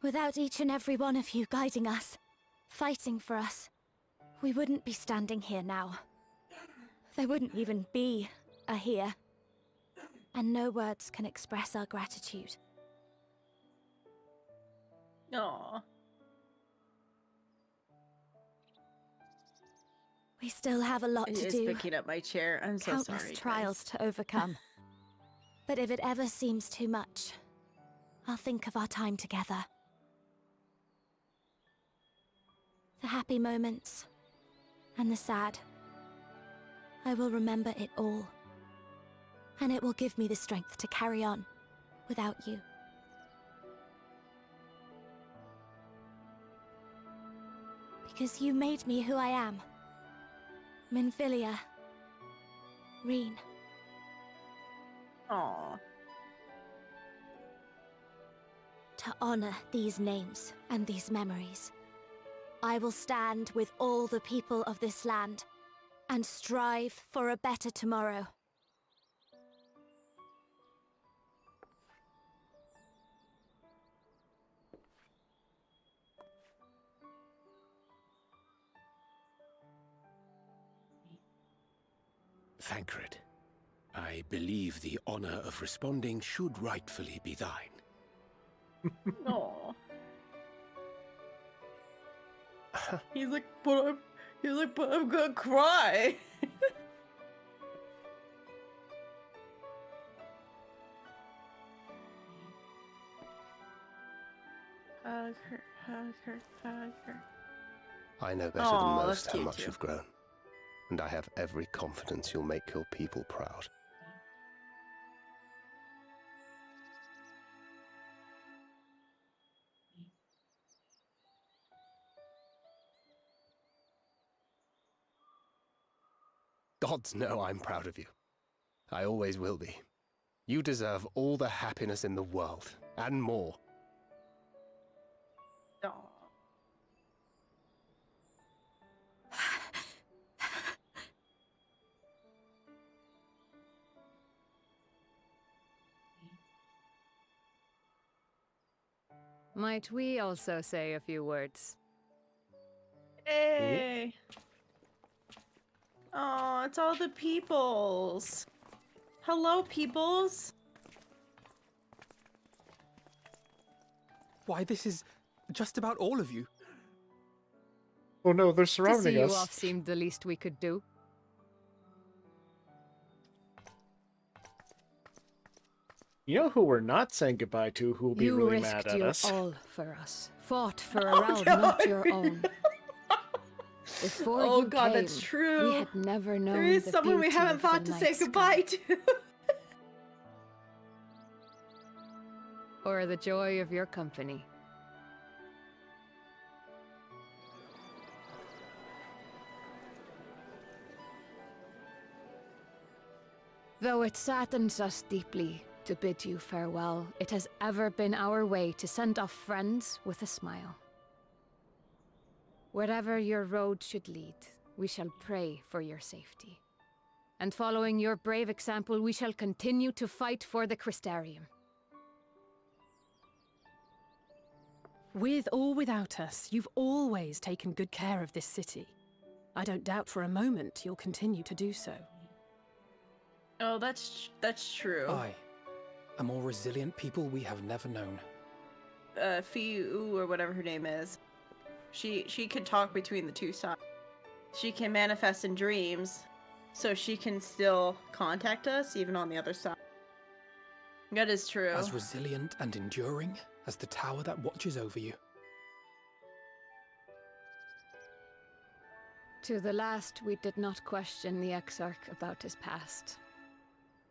Without each and every one of you guiding us, fighting for us, we wouldn't be standing here now. There wouldn't even be a here. And no words can express our gratitude. Aww. We still have a lot It to is do. picking up my chair. I'm so Countless sorry. trials to overcome. But if it ever seems too much, I'll think of our time together. The happy moments and the sad. I will remember it all. And it will give me the strength to carry on without you. Because you made me who I am. Minfilia. Reen. Aww. To honor these names and these memories, I will stand with all the people of this land and strive for a better tomorrow. Thancred, I believe the honor of responding should rightfully be thine. Aww. He's like, but I'm gonna cry. Hug her, hug her, hug her. I know better Aw, than that's most how cute much too. you've grown, and I have every confidence you'll make your people proud. Gods know I'm proud of you. I always will be. You deserve all the happiness in the world, and more. Aww. Might we also say a few words? Hey. Oh, it's all the peoples. Hello, peoples. Why, this is just about all of you. Oh no, they're To see surrounding you us. off seemed the least we could do. You know who we're not saying goodbye to, who will be You really mad risked at your us? all for us. Fought for a Oh, realm God. not your own. Before Oh you God, came, that's true. we had never known There is the someone we beauty haven't of thought the to say night sky. goodbye to. Or the joy of your company. Though it saddens us deeply to bid you farewell, it has ever been our way to send off friends with a smile. Wherever your road should lead, we shall pray for your safety. And following your brave example, we shall continue to fight for the Crystarium. With or without us, you've always taken good care of this city. I don't doubt for a moment you'll continue to do so. Oh, that's true. Aye. A more resilient people we have never known. Fiu or whatever her name is. She could talk between the two sides. She can manifest in dreams, so she can still contact us even on the other side. That is true. As resilient and enduring as the tower that watches over you. To the last, we did not question the Exarch about his past.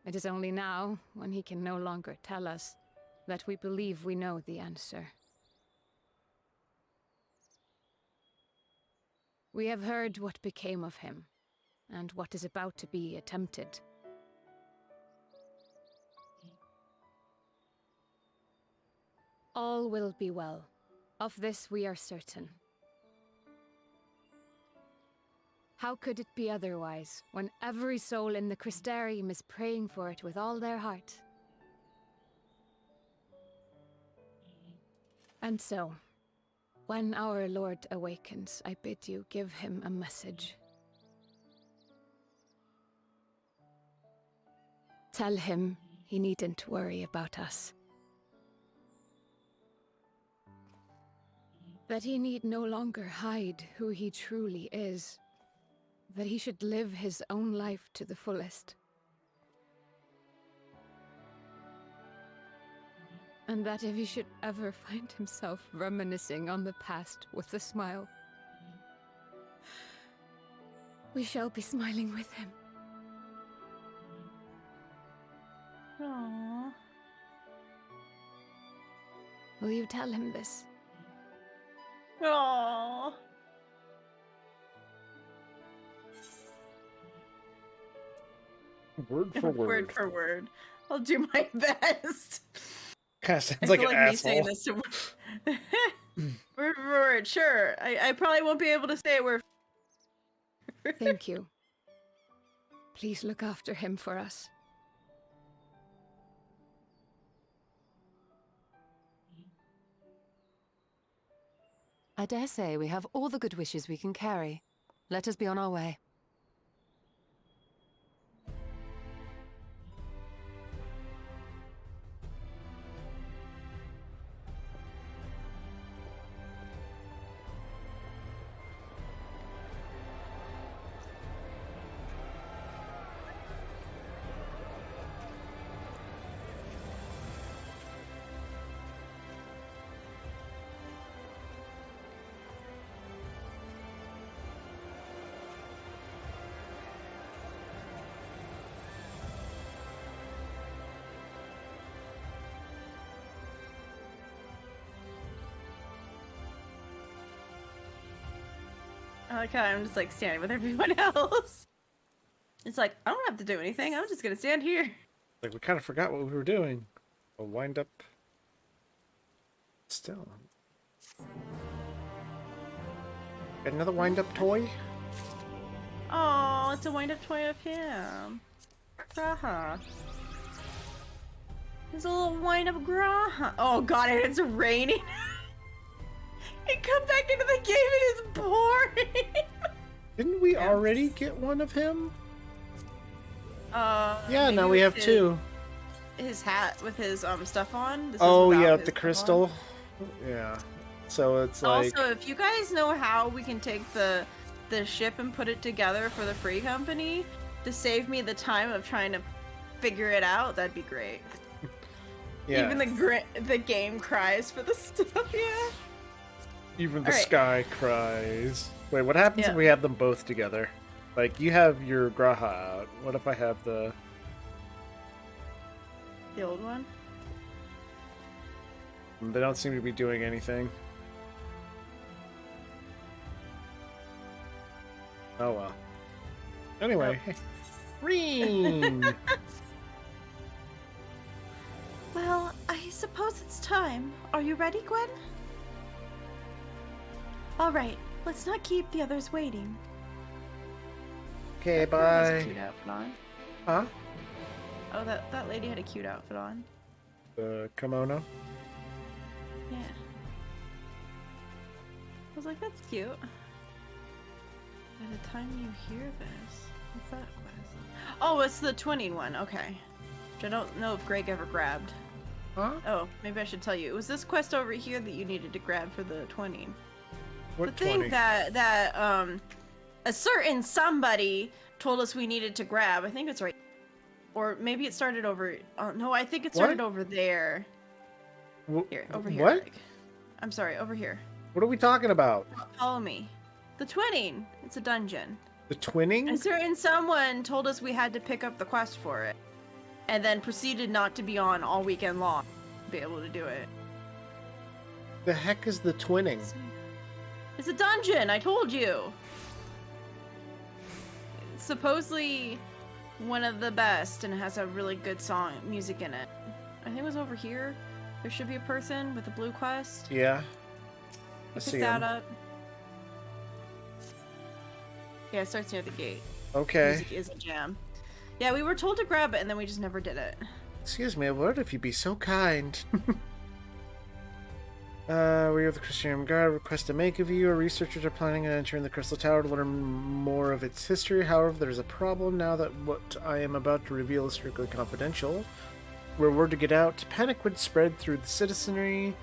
It is only now, when he can no longer tell us, that we believe we know the answer. We have heard what became of him, and what is about to be attempted. All will be well. Of this we are certain. How could it be otherwise, when every soul in the Crystarium is praying for it with all their heart? And so, when our Lord awakens, I bid you give him a message. Tell him he needn't worry about us. That he need no longer hide who he truly is. That he should live his own life to the fullest. And that if he should ever find himself reminiscing on the past with a smile, we shall be smiling with him. Aww. Will you tell him this? Aww. Word for word. Word for word. I'll do my best. Kind of sounds I like feel an like me asshole. saying this to word for word. Sure. I probably won't be able to say it word for word. Thank you. Please look after him for us. I dare say we have all the good wishes we can carry. Let us be on our way. I like how I'm just like standing with everyone else. It's like, I don't have to do anything. I'm just gonna stand here. Like, we kind of forgot what we were doing. A wind up. Still. Got another wind up toy? Oh, it's a wind up toy of him. Graha. There's a little wind up Graha. Oh god, and it's raining. He come back into the game and it's boring. Didn't we already get one of him? Yeah, maybe now we with have his, two. His hat with his stuff on. This Oh, is without yeah, his the stuff crystal. on. Yeah. So it's like... Also, if you guys know how we can take the ship and put it together for the free company to save me the time of trying to figure it out, that'd be great. Yeah. Even the game cries for the stuff, yeah. Even the Alright. sky cries. Wait, what happens Yeah. if we have them both together? Like, you have your Graha out. What if I have the... The old one? They don't seem to be doing anything. Oh well. Anyway. Reen! Well, I suppose it's time. Are you ready, Gwen? Alright, let's not keep the others waiting. Okay, That girl has a bye. cute outfit on. Huh? Oh, that lady had a cute outfit on. The kimono? Yeah. I was like, that's cute. By the time you hear this, what's that quest? Oh, it's the twinning one. Okay. Which I don't know if Greg ever grabbed. Huh? Oh, maybe I should tell you. It was this quest over here that you needed to grab for the twinning. What The thing 20? that a certain somebody told us we needed to grab. I think it's right. Or maybe it started over. Oh, no, I think it started What? over there. Here, over here. What? Greg. I'm sorry, over here. What are we talking about? Follow me. The twinning. It's a dungeon. The twinning? A certain someone told us we had to pick up the quest for it. And then proceeded not to be on all weekend long to be able to do it. The heck is the twinning? It's a dungeon, I told you! It's supposedly one of the best and it has a really good song music in it. I think it was over here. There should be a person with a blue quest. Yeah. I Pick see that him. up. Yeah, it starts near the gate. Okay. Music is a jam. Yeah, we were told to grab it and then we just never did it. Excuse me, what if you be so kind? We of the Christian Guard request to make of you. Our researchers are planning on entering the Crystal Tower to learn more of its history. However, there's a problem now that what I am about to reveal is strictly confidential. Were word to get out, panic would spread through the citizenry.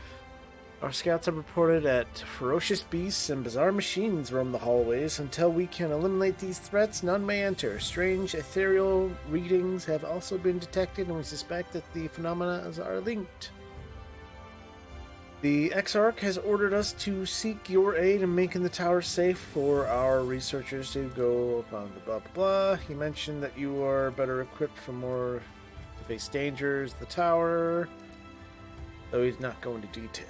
Our scouts have reported that ferocious beasts and bizarre machines roam the hallways. Until we can eliminate these threats, none may enter. Strange ethereal readings have also been detected, and we suspect that the phenomena are linked. The Exarch has ordered us to seek your aid in making the tower safe for our researchers to go upon the blah blah blah. He mentioned that you are better equipped for more to face dangers. The tower, though he's not going to detail.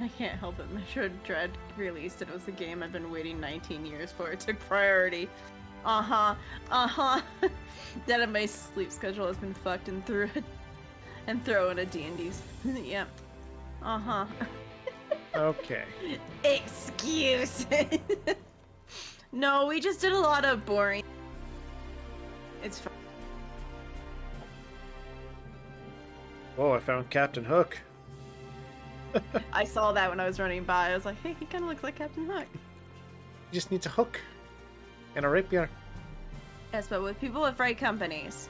I can't help it. Metroid Dread released, and it was the game I've been waiting 19 years for. It took priority. That and my sleep schedule has been fucked and throwing a D&D's. Yep. Okay. Excuse. No, we just did a lot of boring. It's fine. Oh, I found Captain Hook. I saw that when I was running by. I was like, hey, he kind of looks like Captain Hook. He just needs a hook and a rapier. Yes, but with people with right companies,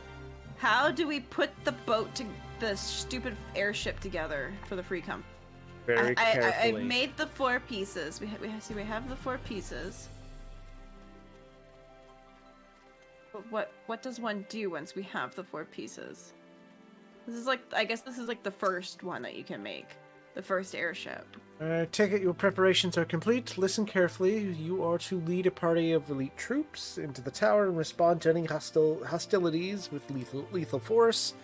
how do we put the stupid airship together for the free company? Very carefully. I've made the 4 pieces. We have the 4 pieces. But what does one do once we have the 4 pieces? This is like, I guess this is like the first one that you can make. The first airship. Take it your preparations are complete. Listen carefully. You are to lead a party of elite troops into the tower and respond to any hostilities with lethal force.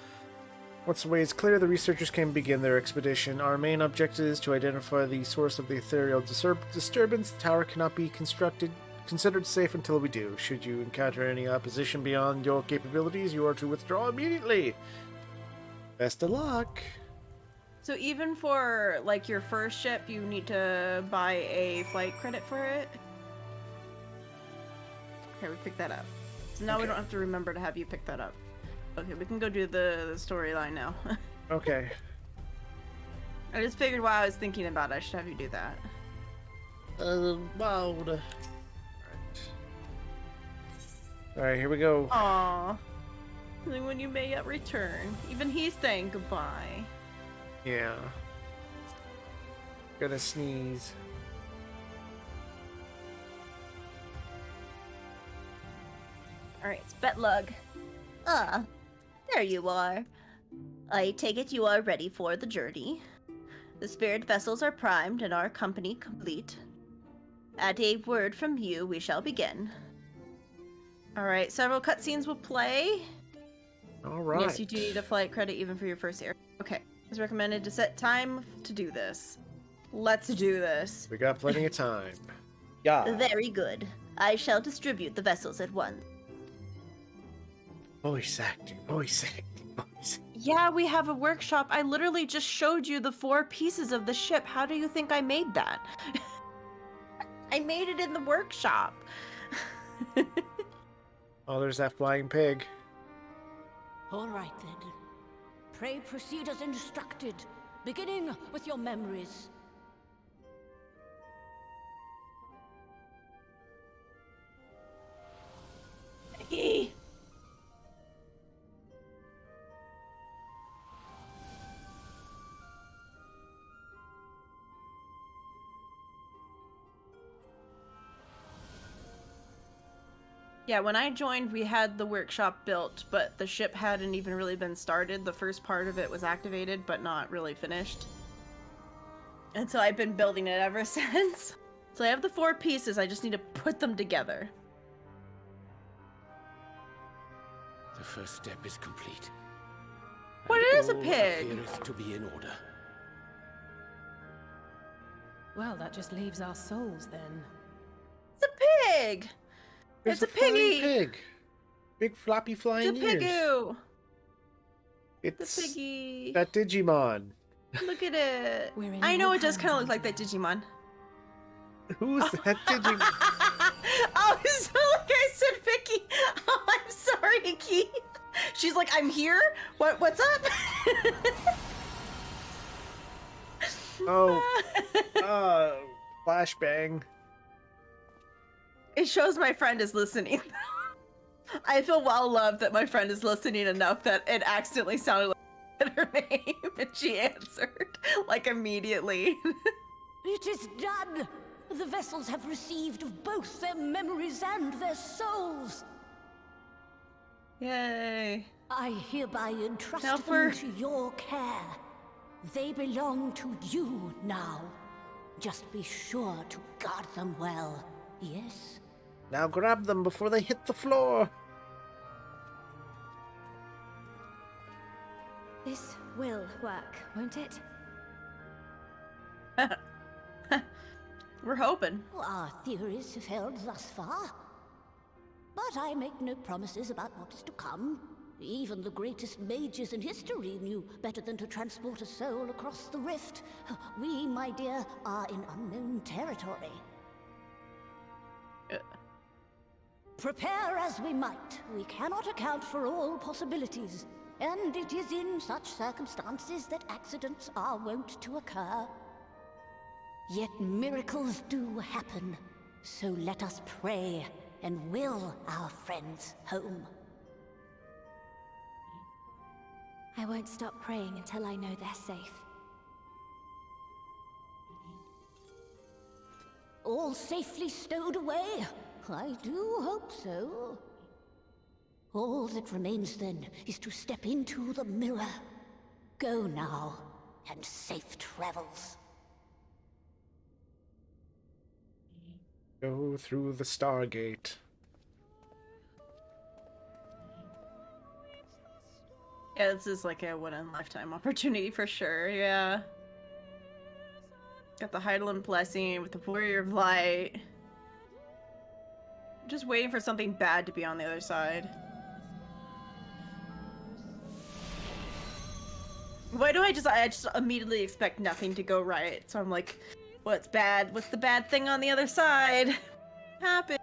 Once the way is clear, the researchers can begin their expedition. Our main objective is to identify the source of the ethereal disturbance. The tower cannot be considered safe until we do. Should you encounter any opposition beyond your capabilities, you are to withdraw immediately. Best of luck. So even for, like, your first ship, you need to buy a flight credit for it? Okay, we picked that up. So now we don't have to remember to have you pick that up. Okay, we can go do the storyline now. Okay. I just figured while I was thinking about it, I should have you do that. Wow. Alright, here we go. Aww. Like when you may return. Even he's saying goodbye. Yeah. Gonna sneeze. Alright, Spetlug. Ah, there you are. I take it you are ready for the journey. The spirit vessels are primed and our company complete. At a word from you, we shall begin. Alright, several cutscenes will play. Alright. Yes, you do need a flight credit even for your first air. Okay. It's recommended to set time to do this. Let's do this. We got plenty of time. Yeah. Very good. I shall distribute the vessels at once. Voice acting. Yeah, we have a workshop. I literally just showed you the 4 pieces of the ship. How do you think I made that? I made it in the workshop. Oh, there's that flying pig. All right, then. Pray proceed as instructed, beginning with your memories. Hey. Yeah, when I joined, we had the workshop built, but the ship hadn't even really been started. The first part of it was activated, but not really finished. And so I've been building it ever since. So I have the 4 pieces, I just need to put them together. The first step is complete. What And is a all pig? appeareth to be in order. Well, that just leaves our souls then. It's a pig! There's It's a flying piggy! Pig. Big floppy flying It's a ears. pigoo! It's The piggy! that Digimon. Look at it! We're in I know your it does kind of hands, look like that Digimon. Who's that Digimon? Oh, so like I said, Vicky. Oh, I'm sorry, Key. She's like, I'm here. What's up? Oh, flashbang. It shows my friend is listening. I feel well loved that my friend is listening enough that it accidentally sounded like her name and she answered like immediately. It is done! The vessels have received both their memories and their souls! Yay. I hereby entrust Now them to your care. They belong to you now. Just be sure to guard them well, yes? Now grab them before they hit the floor. This will work, won't it? We're hoping. Our theories have held thus far. But I make no promises about what is to come. Even the greatest mages in history knew better than to transport a soul across the rift. We, my dear, are in unknown territory. Prepare as we might, we cannot account for all possibilities. And it is in such circumstances that accidents are wont to occur. Yet miracles do happen. So let us pray and will our friends home. I won't stop praying until I know they're safe. All safely stowed away? I do hope so. All that remains then is to step into the mirror. Go now, and safe travels. Go through the Stargate. Yeah, this is like a one-in-a-lifetime opportunity for sure, yeah. Got the Heidelin Blessing with the Warrior of Light. Just waiting for something bad to be on the other side. Why do I just immediately expect nothing to go right? So I'm like, what's bad? What's the bad thing on the other side? Happen.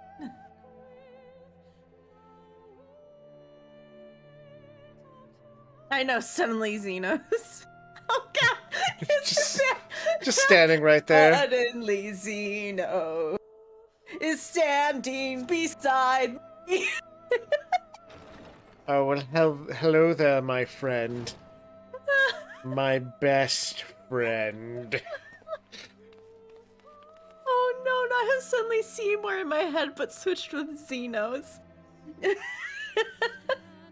I know, suddenly Xenos. Oh god! Just standing right there. Suddenly Xeno is standing beside me. Oh, well, hello there, my friend. My best friend. Oh no, not have suddenly Seymour in my head, but switched with Xenos. You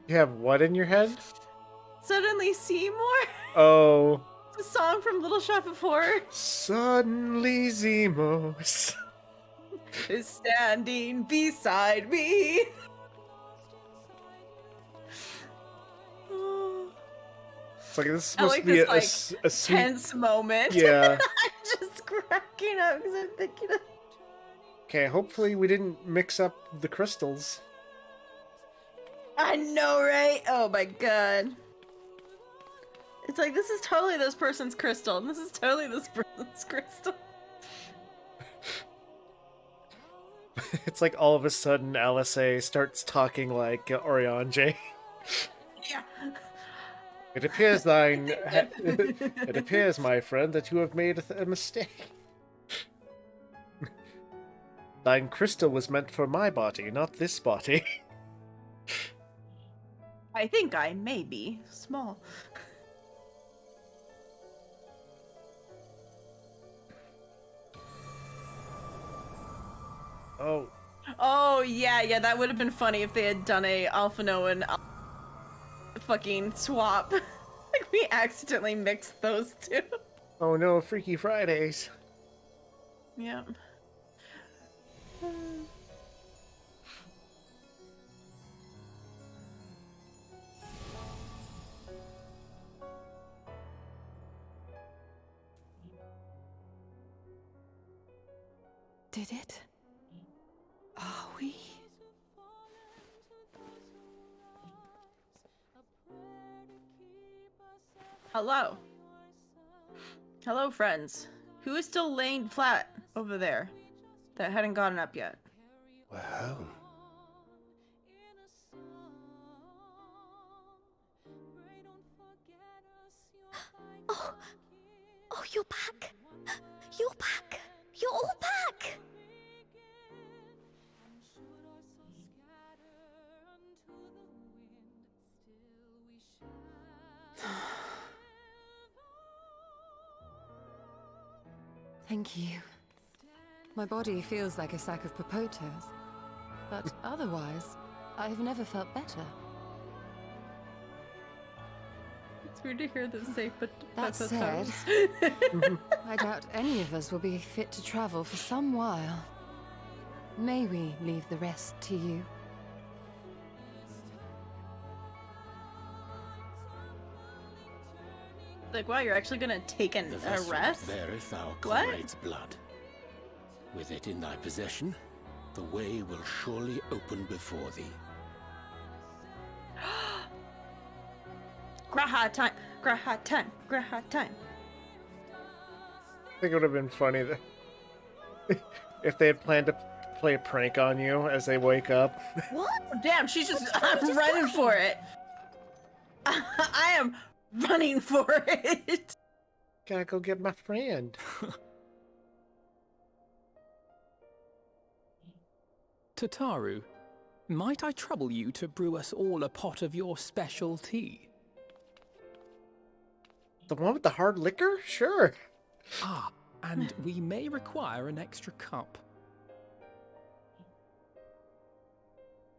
have what in your head? Suddenly Seymour? Oh. The song from Little Shop of Horror. Suddenly Zemos is standing beside me. It's like this is supposed to be a sweet tense moment. Yeah. I'm just cracking up because I'm thinking of... Okay, hopefully we didn't mix up the crystals. I know, right? Oh my god. It's like, this is totally this person's crystal, and this is totally this person's crystal. It's like all of a sudden LSA starts talking like Oriange. Yeah. It appears, it appears, my friend, that you have made a mistake. Thine crystal was meant for my body, not this body. I think I may be small. Oh. Oh, yeah, that would have been funny if they had done a Alphino and fucking swap. Like, we accidentally mixed those two. Oh no, Freaky Fridays. Yep. Did it? Are we? Hello. Hello, friends. Who is still laying flat over there that hadn't gotten up yet? Well... Oh, You're back. You're back. You're all back. Thank you. My body feels like a sack of potatoes, but otherwise, I've never felt better. It's weird to hear them say, but That said, I doubt any of us will be fit to travel for some while. May we leave the rest to you? Like, wow, you're actually gonna take a rest? Beareth our What? comrade's blood. With it in thy possession, the way will surely open before thee. Graha time! Graha time! Graha time! I think it would have been funny that if they had planned to play a prank on you as they wake up. What? Damn, she's just I'm running for it. I am running for it. Gotta go get my friend. Tataru, might I trouble you to brew us all a pot of your special tea? The one with the hard liquor? Sure. Ah, and we may require an extra cup.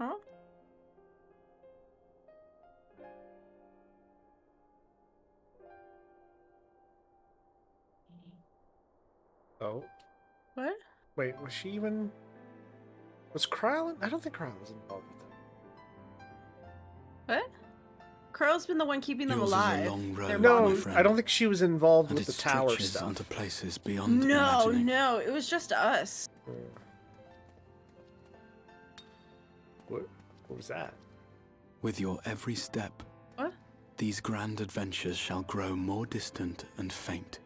Huh? Oh. What? Wait, was she even... Was Krylin? I don't think Krylin was involved with them. What? Carl's been the one keeping them Yours is a alive. long road, Their No, my mom- friend. I don't think she was involved And with the it tower stretches stuff. onto places beyond No, imagining. no, it was just us. What was that? With your every step, What? these grand adventures shall grow more distant and faint.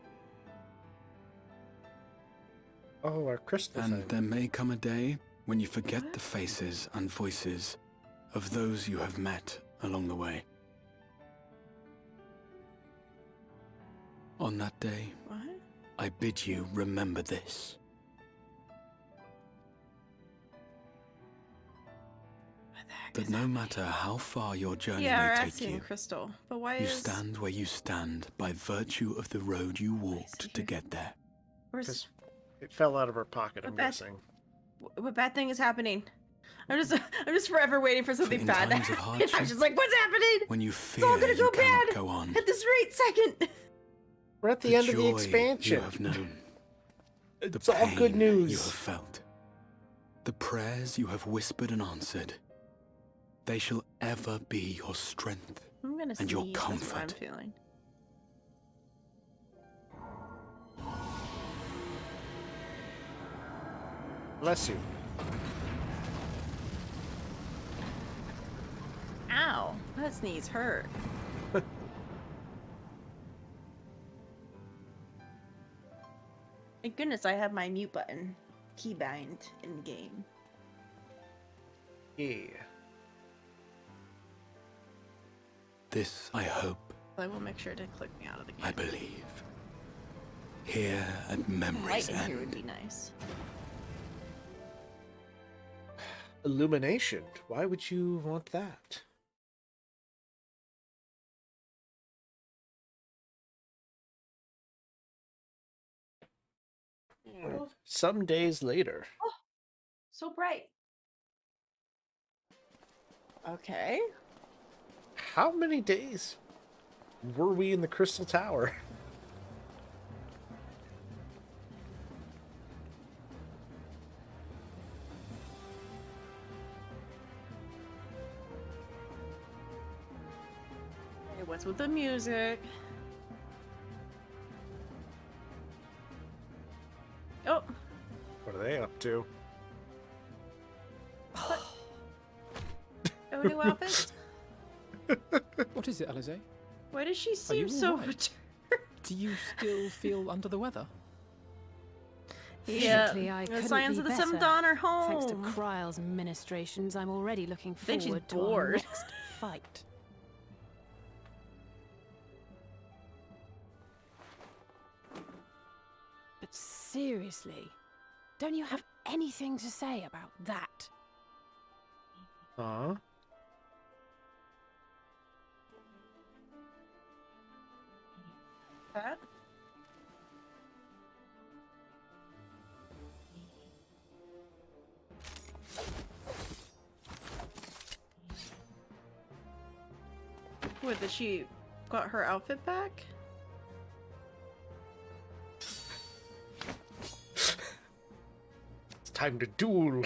Oh, our crystal And thing. there may come a day when you forget the faces and voices of those you have met along the way. On that day, What? I bid you remember this. That no matter how far your journey Yeah, may we're take asking you, Crystal. But why you is stand where you stand by virtue of the road you walked to get there. where's It fell out of her pocket, I'm What bad- guessing. what bad thing is happening? I'm just forever waiting for something in bad to times of happen. I'm hardship, just like, what's happening? When you It's fear all gonna go you cannot bad go on. at this rate second. We're at the end of the joy expansion. You have known. The It's all good pain news. You have felt. The prayers you have whispered and answered. They shall ever be your strength I'm gonna and your sneeze, that's what I'm comfort. feeling. Bless you. Ow, that sneeze hurt. Thank goodness I have my mute button keybind in game. Yeah. This I hope, I will make sure to click me out of the game. I believe. Here at memory's Light in here would end. be nice. Illumination. Why would you want that? Some days later. So bright. Okay. How many days were we in the Crystal Tower? Hey, what's with the music? Oh, What are they up to? no new outfit? What is it, Alize? Why does she Are seem you so alright? perturbed? Do you still feel under the weather? Yeah, Physically, I the couldn't Scions be of the better. Seventh Dawn are Thanks to home. Kryle's ministrations, I'm already looking think she's forward to our bored. next fight. Seriously? Don't you have anything to say about that? Huh? That? What, that she got her outfit back? It's time to duel.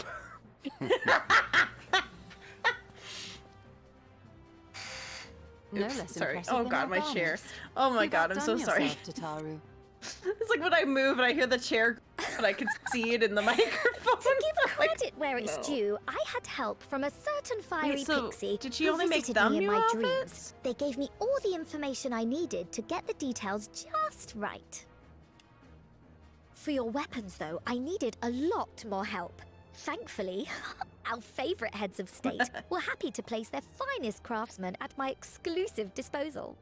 No less Sorry. impressive Oh than god, our my chair. garments. Oh my You've god, I'm so outdone sorry. yourself, Tataru. It's like when I move and I hear the chair, but I can see it in the microphone. To give credit where it's due, I had help from a certain fiery Wait, so pixie did she who only make visited them me in new my outfits? dreams. They gave me all the information I needed to get the details just right. For your weapons, though, I needed a lot more help. Thankfully, our favorite heads of state were happy to place their finest craftsmen at my exclusive disposal.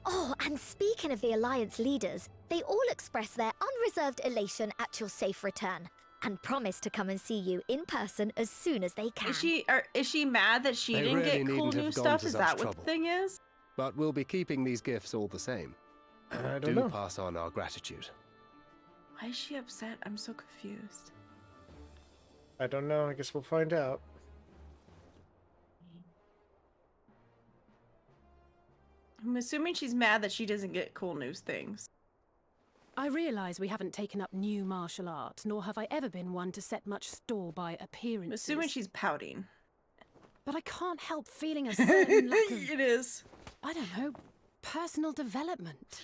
Oh, and speaking of the Alliance leaders, they all expressed their unreserved elation at your safe return and promised to come and see you in person as soon as they can. Is she mad that she They didn't really get cool needn't new have gone stuff? to Is such that what trouble. the thing is? But we'll be keeping these gifts all the same. I don't Do know. pass on our gratitude. Why is she upset? I'm so confused. I don't know. I guess we'll find out. I'm assuming she's mad that she doesn't get cool new things. I realise we haven't taken up new martial art, nor have I ever been one to set much store by appearances. I'm assuming she's pouting. But I can't help feeling a certain lack of... It is. I don't know, personal development.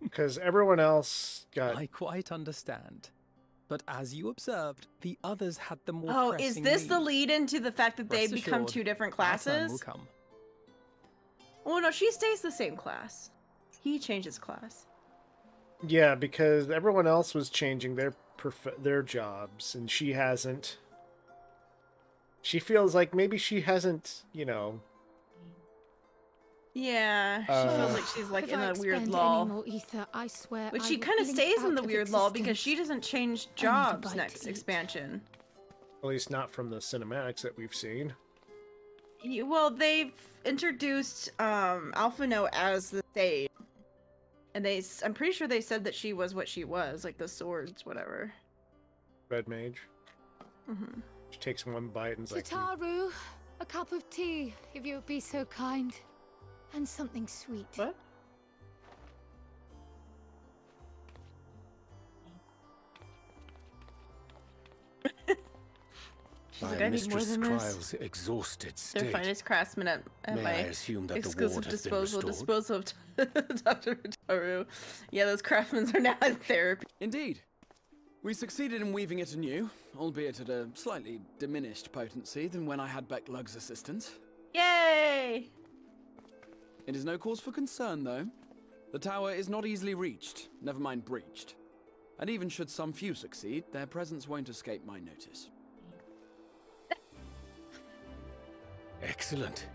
Because everyone else got... I quite understand. But as you observed, the others had the more Oh, is pressing this the need. lead into the fact that they Rest become assured, two different our time classes? will come. Oh no, she stays the same class. He changes class. Yeah, because everyone else was changing their jobs, and she hasn't. She feels like maybe she hasn't, you know... Yeah, she feels like she's like If in I a weird expend lull. any more ether, I swear But I she will kind of blink stays in out the of weird lull because existence. she doesn't change I need a jobs bite next to eat. expansion. At least not from the cinematics that we've seen. Well, they've introduced Alphino as the sage, and I'm pretty sure they said that she was what she was, like the swords, whatever. Red Mage. Mm-hmm. She takes one bite and is like... Tataru, a cup of tea, if you would be so kind. And something sweet. What? My like, I need more mistress than this. Kryle's exhausted Their state. finest craftsmen at May my I assume that the exclusive ward has been disposal. restored? Disposal of Dr. Taru. Yeah, those craftsmen are now in therapy. Indeed. We succeeded in weaving it anew, albeit at a slightly diminished potency than when I had Becklug's assistance. Yay! It is no cause for concern, though. The tower is not easily reached, never mind breached. And even should some few succeed, their presence won't escape my notice. Excellent.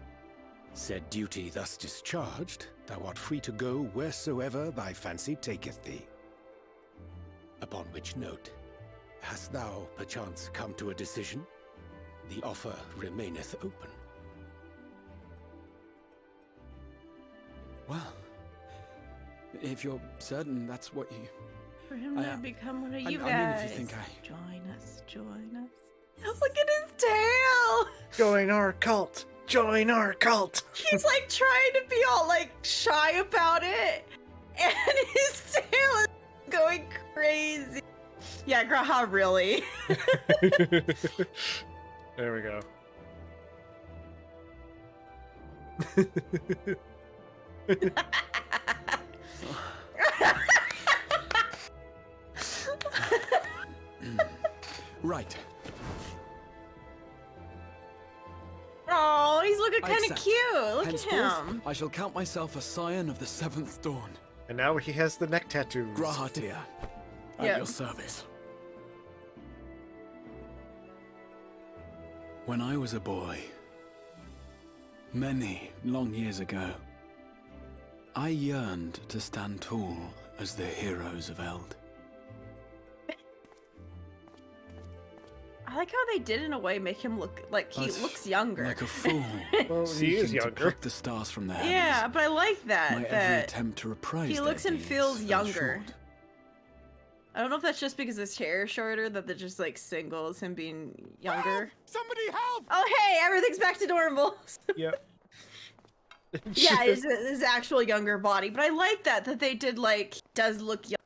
Said duty thus discharged, thou art free to go wheresoever thy fancy taketh thee. Upon which note, hast thou perchance come to a decision? The offer remaineth open. Well, if you're certain that's what you... For him to become one of you I mean, guys. if you think Join us, join us. Look at his tail! Join our cult! Join our cult! He's like trying to be all like shy about it, and his tail is going crazy. Yeah, Graha, really. There we go. Right. Oh, he's looking I kind of accept. cute. Look Henceforth, at him. I shall count myself a scion of the seventh dawn. And now he has the neck tattoos. Grahatia, at Yeah. your service. When I was a boy, many long years ago, I yearned to stand tall as the heroes of Eld. I like how they did in a way make him look like he looks younger. Like a fool. Well, he is younger. To pluck the stars from their heavens. Yeah, but I like that. My every attempt to reprise he looks and feels fell younger. short. I don't know if that's just because his hair is shorter that that just like singles him being younger. Somebody help! Oh hey, everything's back to normal. Yep. Yeah, his actual younger body, but I like that they did like does look young.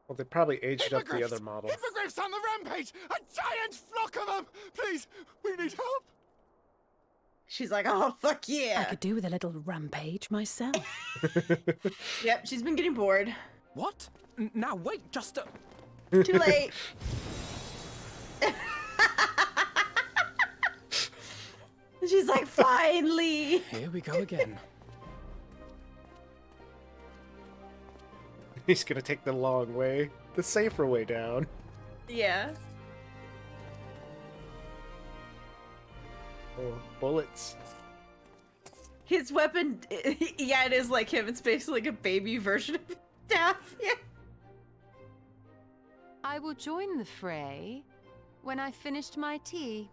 Well, they probably aged up the other model. Hippogriffs on the rampage! A giant flock of them! Please, we need help! She's like, oh, fuck yeah. I could do with a little rampage myself. Yep, she's been getting bored. What? Now wait, just Too late. She's like, finally. Here we go again. He's gonna take the long way, the safer way down. Yeah. Oh, bullets. His weapon, yeah, it is like him. It's basically like a baby version of his staff. Yeah. I will join the fray when I finished my tea.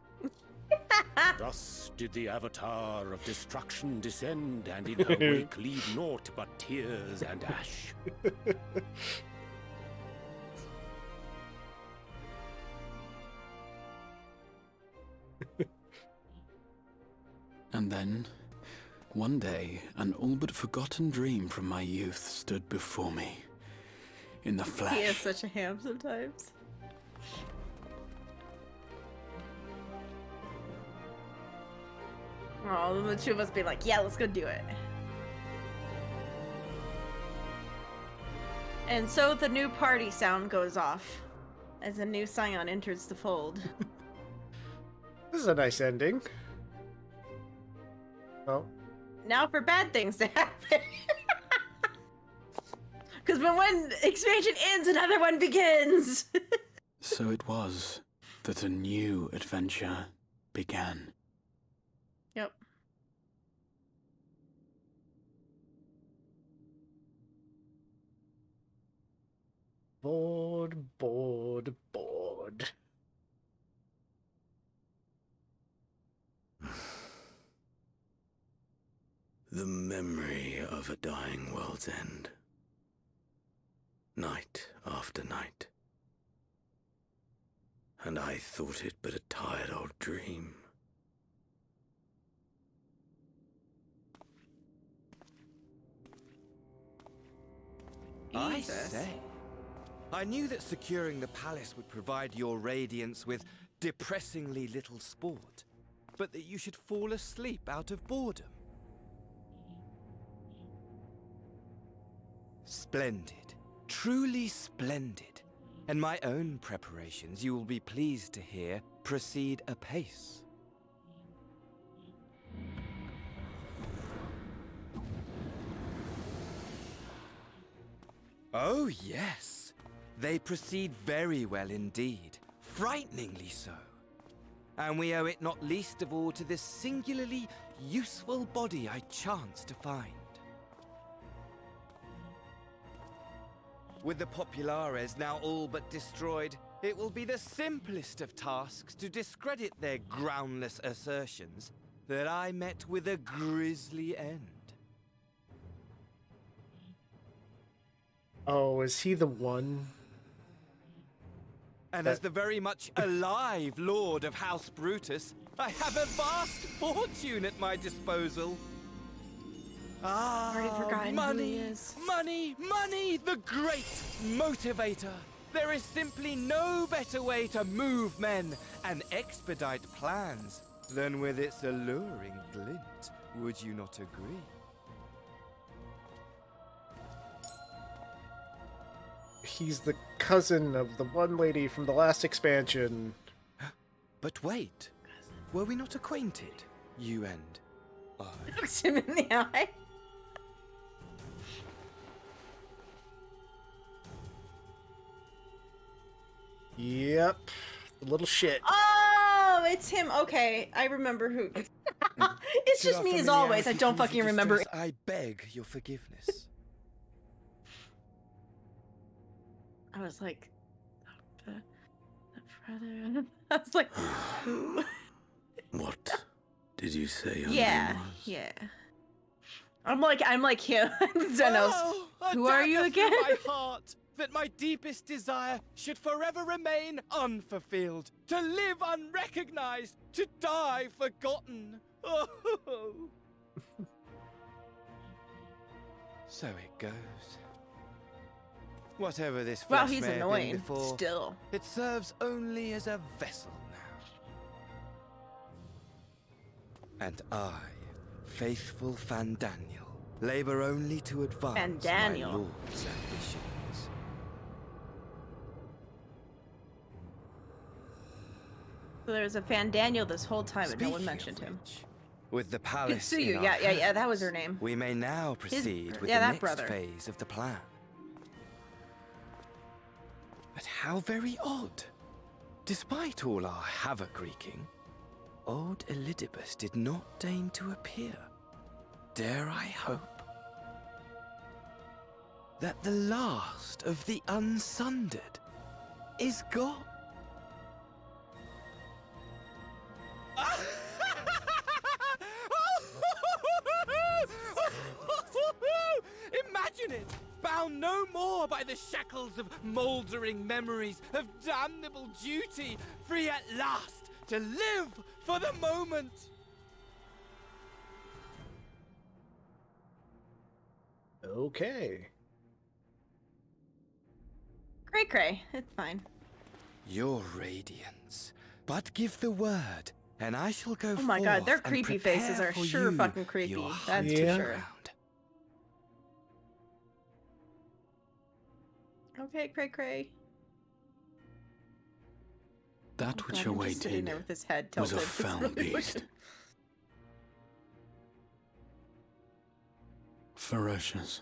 Thus did the Avatar of Destruction descend, and in her wake leave naught but tears and ash. And then, one day, an all but forgotten dream from my youth stood before me. In the flesh. He is such a ham sometimes. Oh, the two of us be like, yeah, let's go do it. And so the new party sound goes off as a new scion enters the fold. This is a nice ending. Oh. Now for bad things to happen. Because when one expansion ends, another one begins. So it was that a new adventure began. Yep. Bored, bored, bored. The memory of a dying world's end. Night after night. And I thought it but a tired old dream. I say, I knew that securing the palace would provide your radiance with depressingly little sport, but that you should fall asleep out of boredom. Splendid, truly splendid. And my own preparations, you will be pleased to hear, proceed apace. Oh, yes. They proceed very well indeed. Frighteningly so. And we owe it not least of all to this singularly useful body I chance to find. With the Populares now all but destroyed, it will be the simplest of tasks to discredit their groundless assertions that I met with a grisly end. Oh, is he the one? And as the very much alive Lord of House Brutus, I have a vast fortune at my disposal. Already forgotten money, who he is. money, money, the great motivator. There is simply no better way to move men and expedite plans than with its alluring glint. Would you not agree? He's the cousin of the one lady from the last expansion. But wait, were we not acquainted, you and I? Looks him in the eye. Yep. The little shit. Oh, it's him. Okay, I remember who. It's just me as always. I don't fucking remember. I beg your forgiveness. I was like, the brother. I was like, who? What did you say your Yeah, name was? yeah. I'm like him. Xenos. Oh, a Who are you dagger through again? my heart, that my deepest desire should forever remain unfulfilled, to live unrecognized, to die forgotten. Oh. So it goes. Whatever this Wow, flesh he's may have been annoying. before, Still. it serves only as a vessel now. And I, faithful Fandaniel, labor only to advance my Fandaniel. lord's ambitions. So there was a Fandaniel this whole time, and no one Speaking mentioned of him. With the palace Kitsuyu, in yeah, our yeah, that was hands, her name. we may now proceed with yeah, the that next brother. phase of the plan. But how very odd. Despite all our havoc wreaking, old Elidibus did not deign to appear. Dare I hope that the last of the unsundered is gone? Imagine it! Bound no more by the shackles of mouldering memories of damnable duty, free at last to live for the moment! Okay. Cray cray. It's fine. Your radiance. But give the word, and I shall go Oh my god, their forth and creepy faces prepare are for sure you fucking creepy. your That's for Yeah. sure. Okay, cray cray. That Oh which god, him just sitting awaited there with his head was tilted. a It's foul really beast. looking- Ferocious,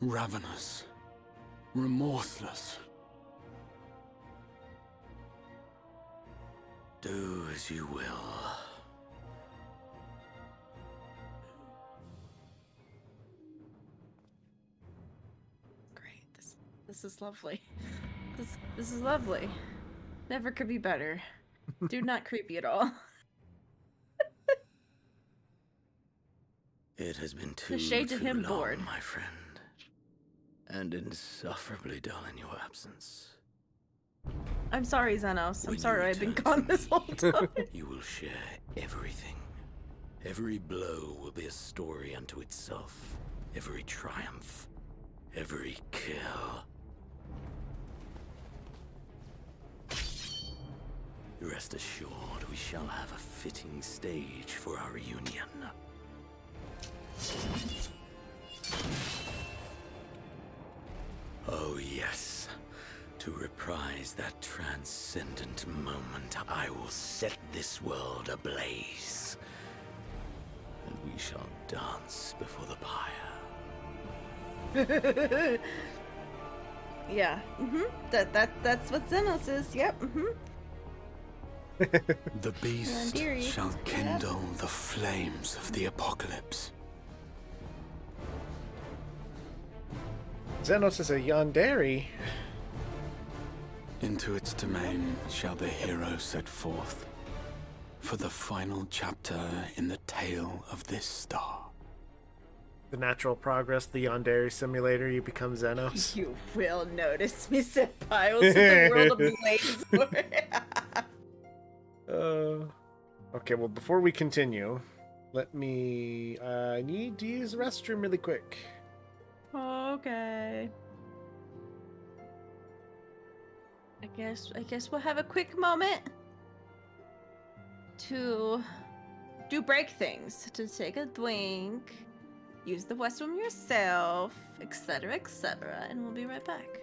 ravenous, remorseless. Do as you will. Great. This is lovely. This is lovely. Never could be better. Dude, not creepy at all. It has been too, shade to too him long, bored. my friend, and insufferably dull in your absence. I'm sorry, Xenos. I'm When you sorry I've been return gone to this whole me, time. You will share everything. Every blow will be a story unto itself. Every triumph, every kill. Rest assured, we shall have a fitting stage for our reunion. Oh yes, to reprise that transcendent moment, I will set this world ablaze. And we shall dance before the pyre. Yeah. That's what Xenos is. Yep. The beast Yandere. shall kindle the flames of the apocalypse. Xenos is a yandere. Into its domain shall the hero set forth for the final chapter in the tale of this star. The natural progress, the yandere simulator, you become Xenos. You will notice me, senpai. We'll set the world ablaze for Okay, well, before we continue, let me... I need to use the restroom really quick. Okay. I guess we'll have a quick moment to do break things, to take a drink, use the restroom yourself, etc., etc., and we'll be right back.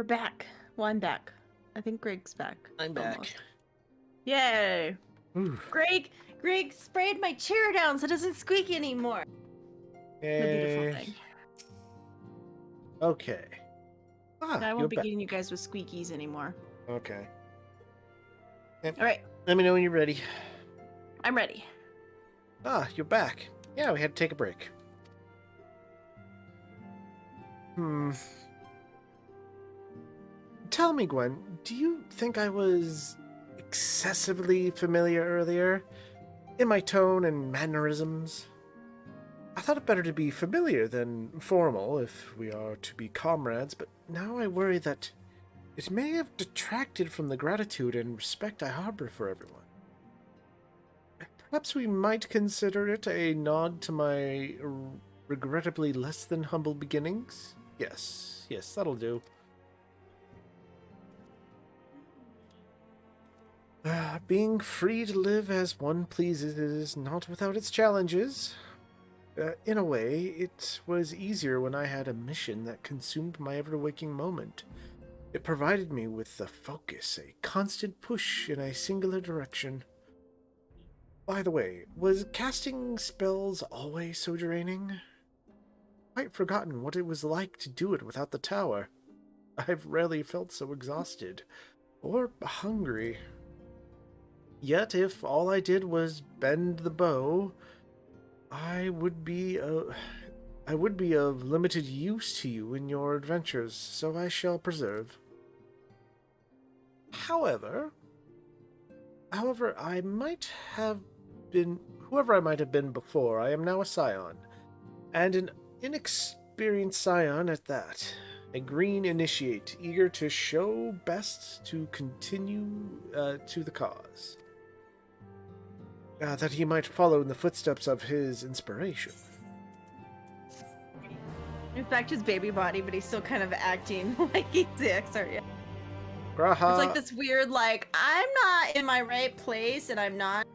We're back. Well, I'm back. I think Greg's back. I'm back. Almost. Yay! Ooh. Greg sprayed my chair down so it doesn't squeak anymore. The beautiful thing. Okay. I won't be getting you guys with squeakies anymore. Okay. All right. Let me know when you're ready. I'm ready. You're back. Yeah, we had to take a break. Tell me, Gwen, do you think I was excessively familiar earlier? In my tone and mannerisms? I thought it better to be familiar than formal if we are to be comrades, but now I worry that it may have detracted from the gratitude and respect I harbor for everyone. Perhaps we might consider it a nod to my regrettably less than humble beginnings? Yes, that'll do. Being free to live as one pleases is not without its challenges. In a way, it was easier when I had a mission that consumed my ever-waking moment. It provided me with a focus, a constant push in a singular direction. By the way, was casting spells always so draining? Quite forgotten what it was like to do it without the tower. I've rarely felt so exhausted, or hungry. Yet if all I did was bend the bow, I would be of limited use to you in your adventures, so I shall preserve. However, I might have been whoever I might have been before. I am now a scion, and an inexperienced scion at that. A green initiate, eager to show best to continue to the cause. That he might follow in the footsteps of his inspiration. In fact, his baby body, but he's still kind of acting like he's the XR. Yeah. Graha. It's like this weird, like, I'm not in my right place, and I'm not.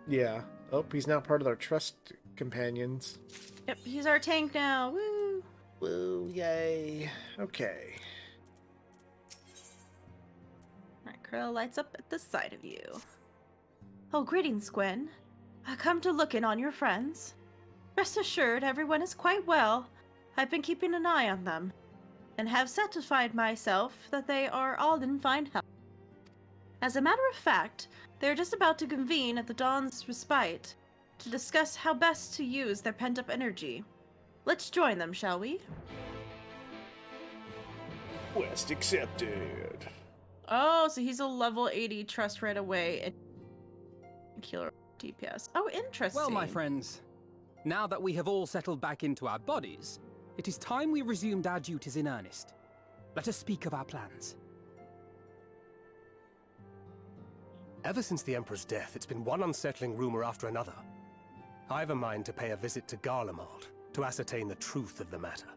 Yeah. Oh, he's now part of our trust companions. Yep, he's our tank now. Woo! Woo, yay. Okay. Alright, Krill lights up at the side of you. Oh, greetings, Gwen. I come to look in on your friends. Rest assured, everyone is quite well. I've been keeping an eye on them, and have satisfied myself that they are all in fine health. As a matter of fact, they are just about to convene at the Dawn's Respite to discuss how best to use their pent-up energy. Let's join them, shall we? Quest accepted. Oh, so he's a level 80 trust right away and killer DPS. Oh, interesting. Well, my friends, now that we have all settled back into our bodies, it is time we resumed our duties in earnest. Let us speak of our plans. Ever since the Emperor's death, it's been one unsettling rumor after another. I have a mind to pay a visit to Garlemald to ascertain the truth of the matter.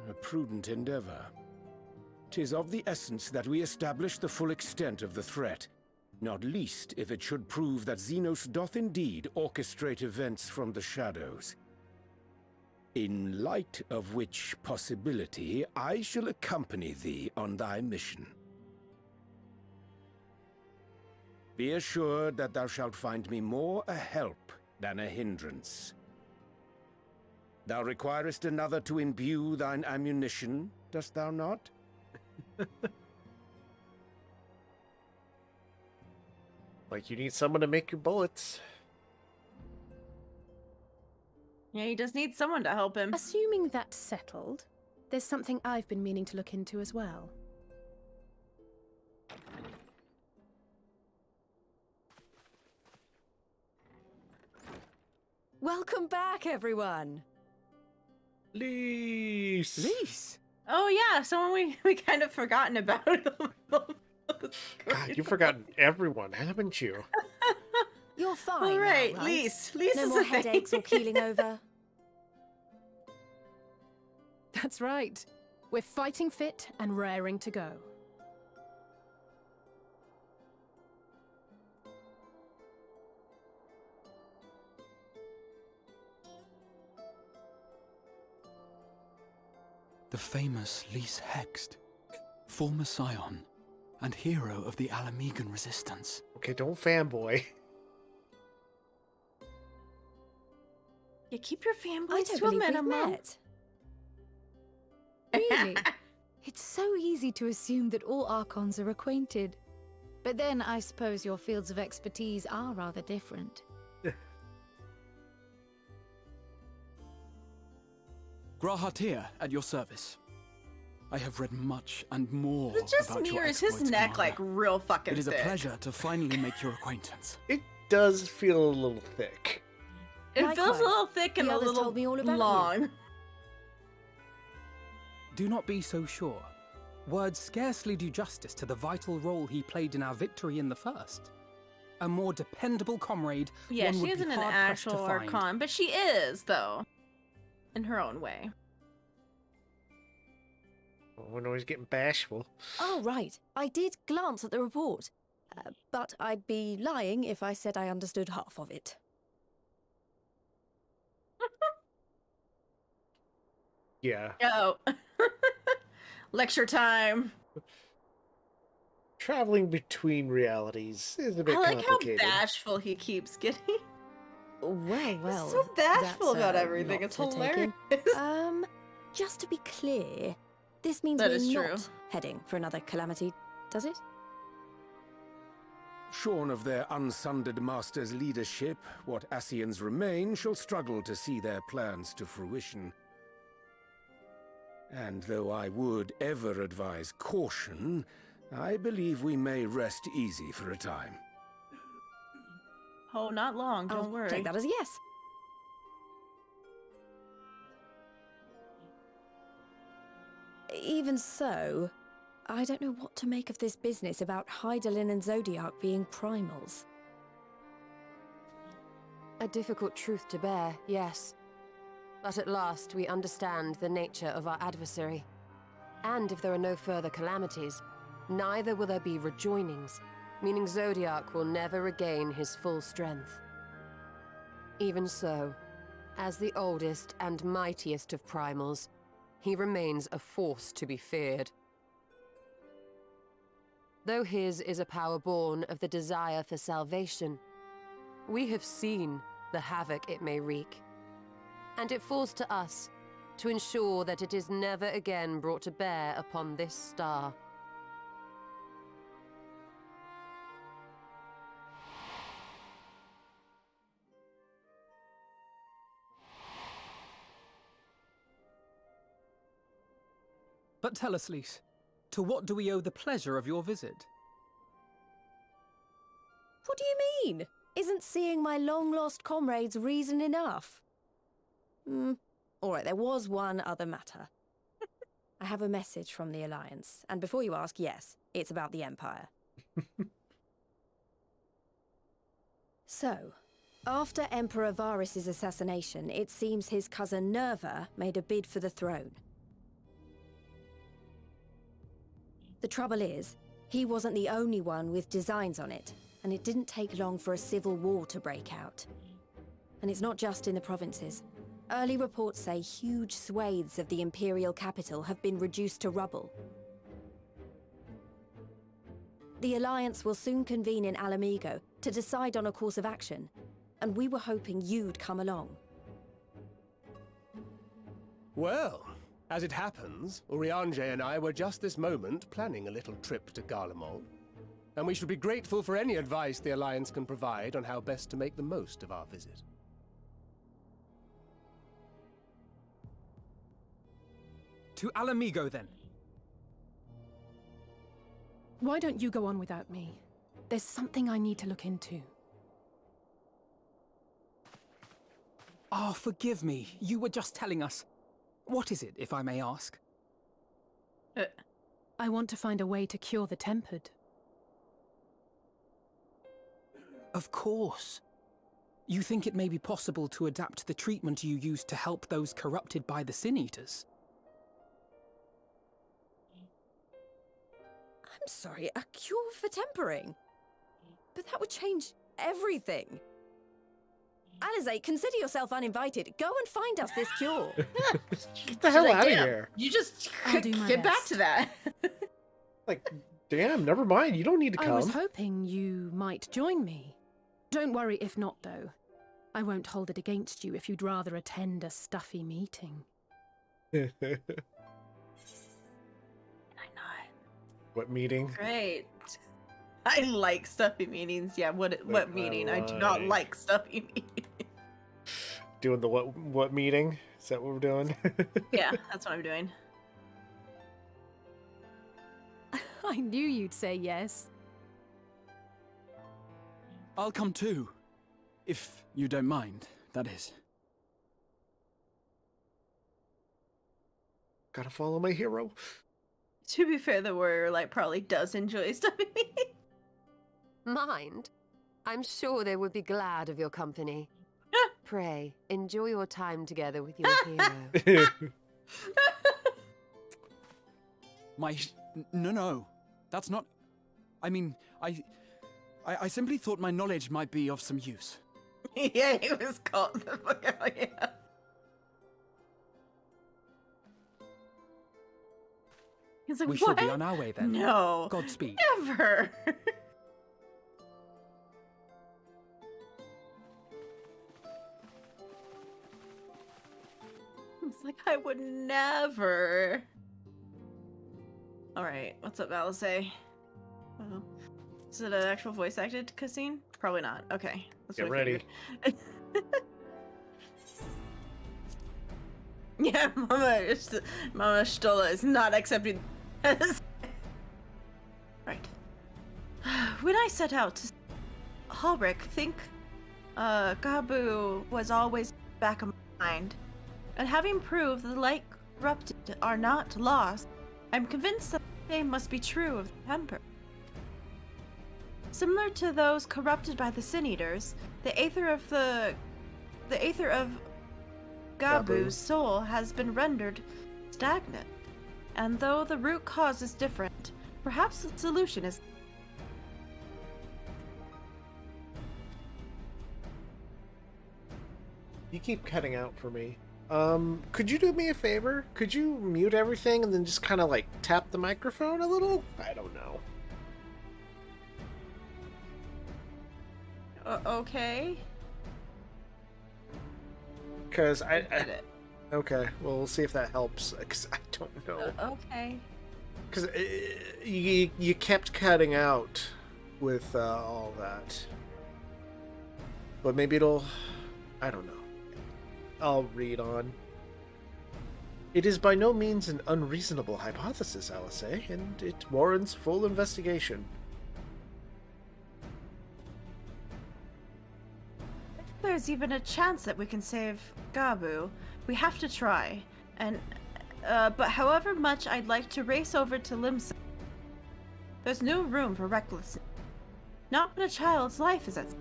A prudent endeavor. 'Tis of the essence that we establish the full extent of the threat, not least if it should prove that Xenos doth indeed orchestrate events from the shadows. In light of which possibility, I shall accompany thee on thy mission. Be assured that thou shalt find me more a help than a hindrance. Thou requirest another to imbue thine ammunition, dost thou not? Like you need someone to make your bullets. Yeah, he just needs someone to help him. Assuming that's settled, there's something I've been meaning to look into as well. Welcome back, everyone! Lise! Lise? Oh yeah, someone we kind of forgotten about. God, you've forgotten everyone, haven't you? You're fine. All right, now, right? Lise No is more a thing. headaches or keeling over. That's right. We're fighting fit and raring to go. The famous Lys Hext, former scion and hero of the Alamegan resistance. Okay, don't fanboy. You keep your I fanboys don't to a believe we've minimum. met. Really? It's so easy to assume that all Archons are acquainted. But then I suppose your fields of expertise are rather different. Grahatir, at your service. I have read much and more It just about your mirrors his exploits, neck Commander. like real fucking It is thick. a pleasure to finally make your acquaintance. It does feel a little thick. It feels a Likewise. little thick and The a others little told me all about you. long. Do not be so sure. Words scarcely do justice to the vital role he played in our victory in the first. A more dependable comrade, Yeah, one she would be isn't an hard-pressed to actual find. Archon, but she is, though. In her own way. Oh, no, he's getting bashful. Oh, right. I did glance at the report. But I'd be lying if I said I understood half of it. Yeah. Oh. Lecture time. Traveling between realities is a bit I like how complicated. bashful he keeps getting. Well, well. so bashful that's, about everything. lot It's to take hilarious. in. Just to be clear, this means That we're is not true. heading for another calamity, does it? Shorn of their unsundered master's leadership, what Ascians remain shall struggle to see their plans to fruition. And though I would ever advise caution, I believe we may rest easy for a time. Oh, not long. Don't I'll worry. take that as a yes. Even so, I don't know what to make of this business about Hydaelyn and Zodiac being primals. A difficult truth to bear, yes. But at last we understand the nature of our adversary. And if there are no further calamities, neither will there be rejoinings, meaning Zodiac will never regain his full strength. Even so, as the oldest and mightiest of primals, he remains a force to be feared. Though his is a power born of the desire for salvation, we have seen the havoc it may wreak. And it falls to us to ensure that it is never again brought to bear upon this star. But tell us, Lys, to what do we owe the pleasure of your visit? What do you mean? Isn't seeing my long-lost comrades reason enough? All right, there was one other matter. I have a message from the Alliance, and before you ask, yes, it's about the Empire. So, after Emperor Varys' assassination, it seems his cousin Nerva made a bid for the throne. The trouble is, he wasn't the only one with designs on it, and it didn't take long for a civil war to break out. And it's not just in the provinces. Early reports say huge swathes of the Imperial capital have been reduced to rubble. The Alliance will soon convene in Alamigo to decide on a course of action, and we were hoping you'd come along. Well, as it happens, Urianger and I were just this moment planning a little trip to Garlemald, and we should be grateful for any advice the Alliance can provide on how best to make the most of our visit. To Alamigo, then. Why don't you go on without me? There's something I need to look into. Oh, forgive me. You were just telling us. What is it, if I may ask? I want to find a way to cure the Tempered. Of course. You think it may be possible to adapt the treatment you used to help those corrupted by the Sin Eaters? I'm sorry, a cure for tempering? But that would change everything. Alizé, consider yourself uninvited. Go and find us this cure. Get the hell out of Damn, here. You just I'll do my get back best. to that. Like, damn, never mind. You don't need to come. I was hoping you might join me. Don't worry if not, though. I won't hold it against you if you'd rather attend a stuffy meeting. What meeting? Great. I like stuffy meetings. Yeah, what meeting? I do not like stuffy meetings. Doing the what meeting? Is that what we're doing? Yeah, that's what I'm doing. I knew you'd say yes. I'll come too. If you don't mind, that is. Gotta follow my hero. To be fair, the warrior like probably does enjoy stuffy meetings. Mind? I'm sure they would be glad of your company. Pray, enjoy your time together with your hero. No. That's not... I mean, I simply thought my knowledge might be of some use. Yeah, he was caught the fuck out, yeah. He's like, We what? shall be on our way then. No. Godspeed. Never. It's like, I would never. Alright, what's up, Alizé? Oh. Is it an actual voice acted cutscene? Probably not. Okay. That's Get what I ready. figured. Yeah, Mama Stola is not accepting this. Right. When I set out to Hulric, think Gabu was always back of my mind. And having proved the light corrupted are not lost, I'm convinced that the same must be true of the Emperor. Similar to those corrupted by the Sin Eaters, the aether of Gabu's soul has been rendered stagnant. And though the root cause is different, perhaps the solution is... You keep cutting out for me. Could you do me a favor? Could you mute everything and then just kind of like tap the microphone a little? I don't know. Okay. Because I okay, well, we'll see if that helps. Because I don't know. Okay. Because you kept cutting out with all that. But maybe it'll... I don't know. I'll read on. It is by no means an unreasonable hypothesis, Alizé, and it warrants full investigation. If there's even a chance that we can save Gabu, we have to try. And, but however much I'd like to race over to Limsa, there's no room for recklessness. Not when a child's life is at stake.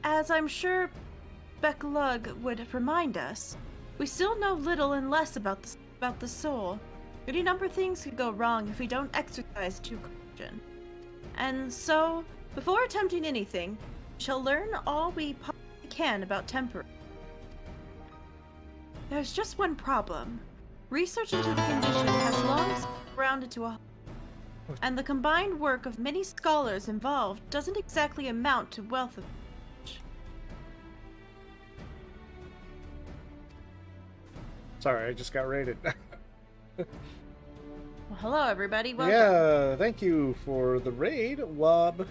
As I'm sure Beklug would remind us, we still know little and less about the soul. Any number of things could go wrong if we don't exercise due caution. And so, before attempting anything, we shall learn all we possibly can about temperance. There's just one problem. Research into the condition has long grounded to a... And the combined work of many scholars involved doesn't exactly amount to wealth of... Sorry, I just got raided. Well, hello, everybody. Welcome. Yeah, thank you for the raid, Wob.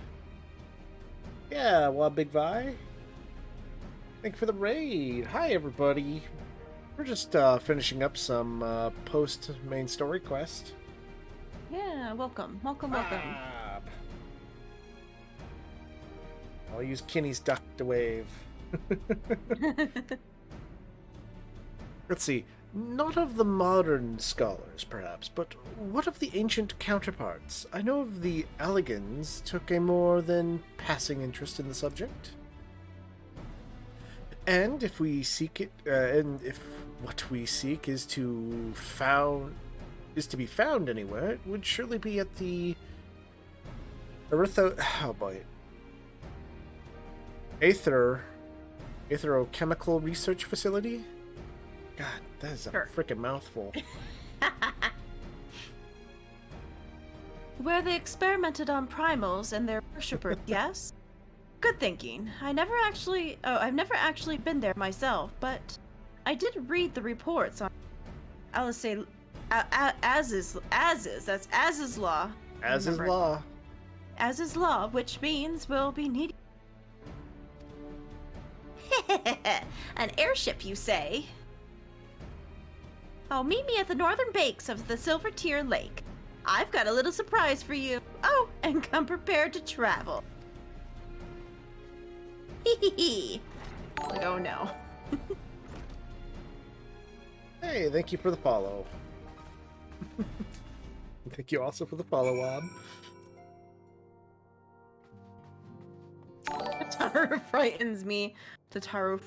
Yeah, Wob Big Vi. Thank you for the raid. Hi, everybody. We're just finishing up some post-main story quest. Yeah, welcome. Welcome. I'll use Kinney's duck to wave. Let's see. Not of the modern scholars, perhaps, but what of the ancient counterparts? I know of the Alligans took a more than passing interest in the subject. And if we seek it, and if what we seek is to be found anywhere, it would surely be at the Aetherochemical Research Facility? God, that is a freaking mouthful. Where they experimented on primals and their worshippers, yes? Good thinking. I've never actually been there myself, but I did read the reports on Az's law. Az's law. Az's law, which means we'll be needing An airship, you say? Oh, meet me at the northern banks of the Silver Tear Lake. I've got a little surprise for you. Oh, and come prepared to travel. Hee. Oh no. Hey, thank you for the follow. Thank you also for the follow on. Tataru frightens me. Tataru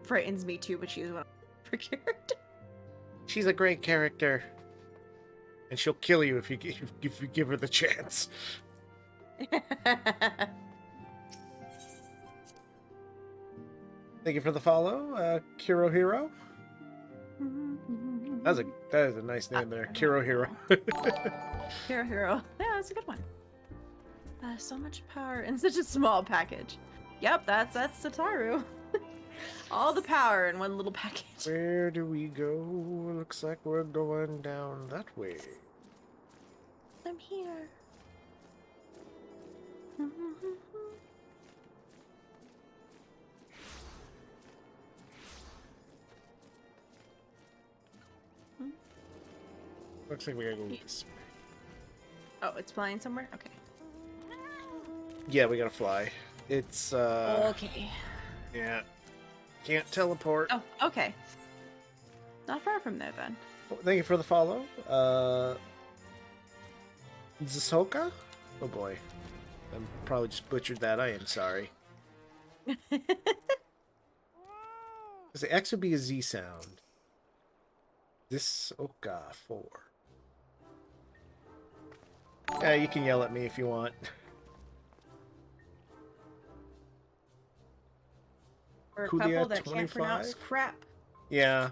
frightens me too, but she's one of my favorite characters. She's a great character. And she'll kill you if you give her the chance. Thank you for the follow, Kirohiro. That is a nice name there, Kirohiro. Kirohiro. Yeah, that's a good one. So much power in such a small package. Yep, that's Tataru. All the power in one little package. Where do we go? Looks like we're going down that way. I'm here. Looks like we gotta go this way. Oh, it's flying somewhere? Okay. Yeah, we gotta fly. It's Okay. Yeah. Can't teleport. Oh, okay. Not far from there then. Thank you for the follow. Zisoka? Oh boy. I probably just butchered that. I am sorry. The X would be a Z sound. Zisoka 4. Yeah, you can yell at me if you want. For a Kulia couple that 25? can't pronounce crap. Yeah.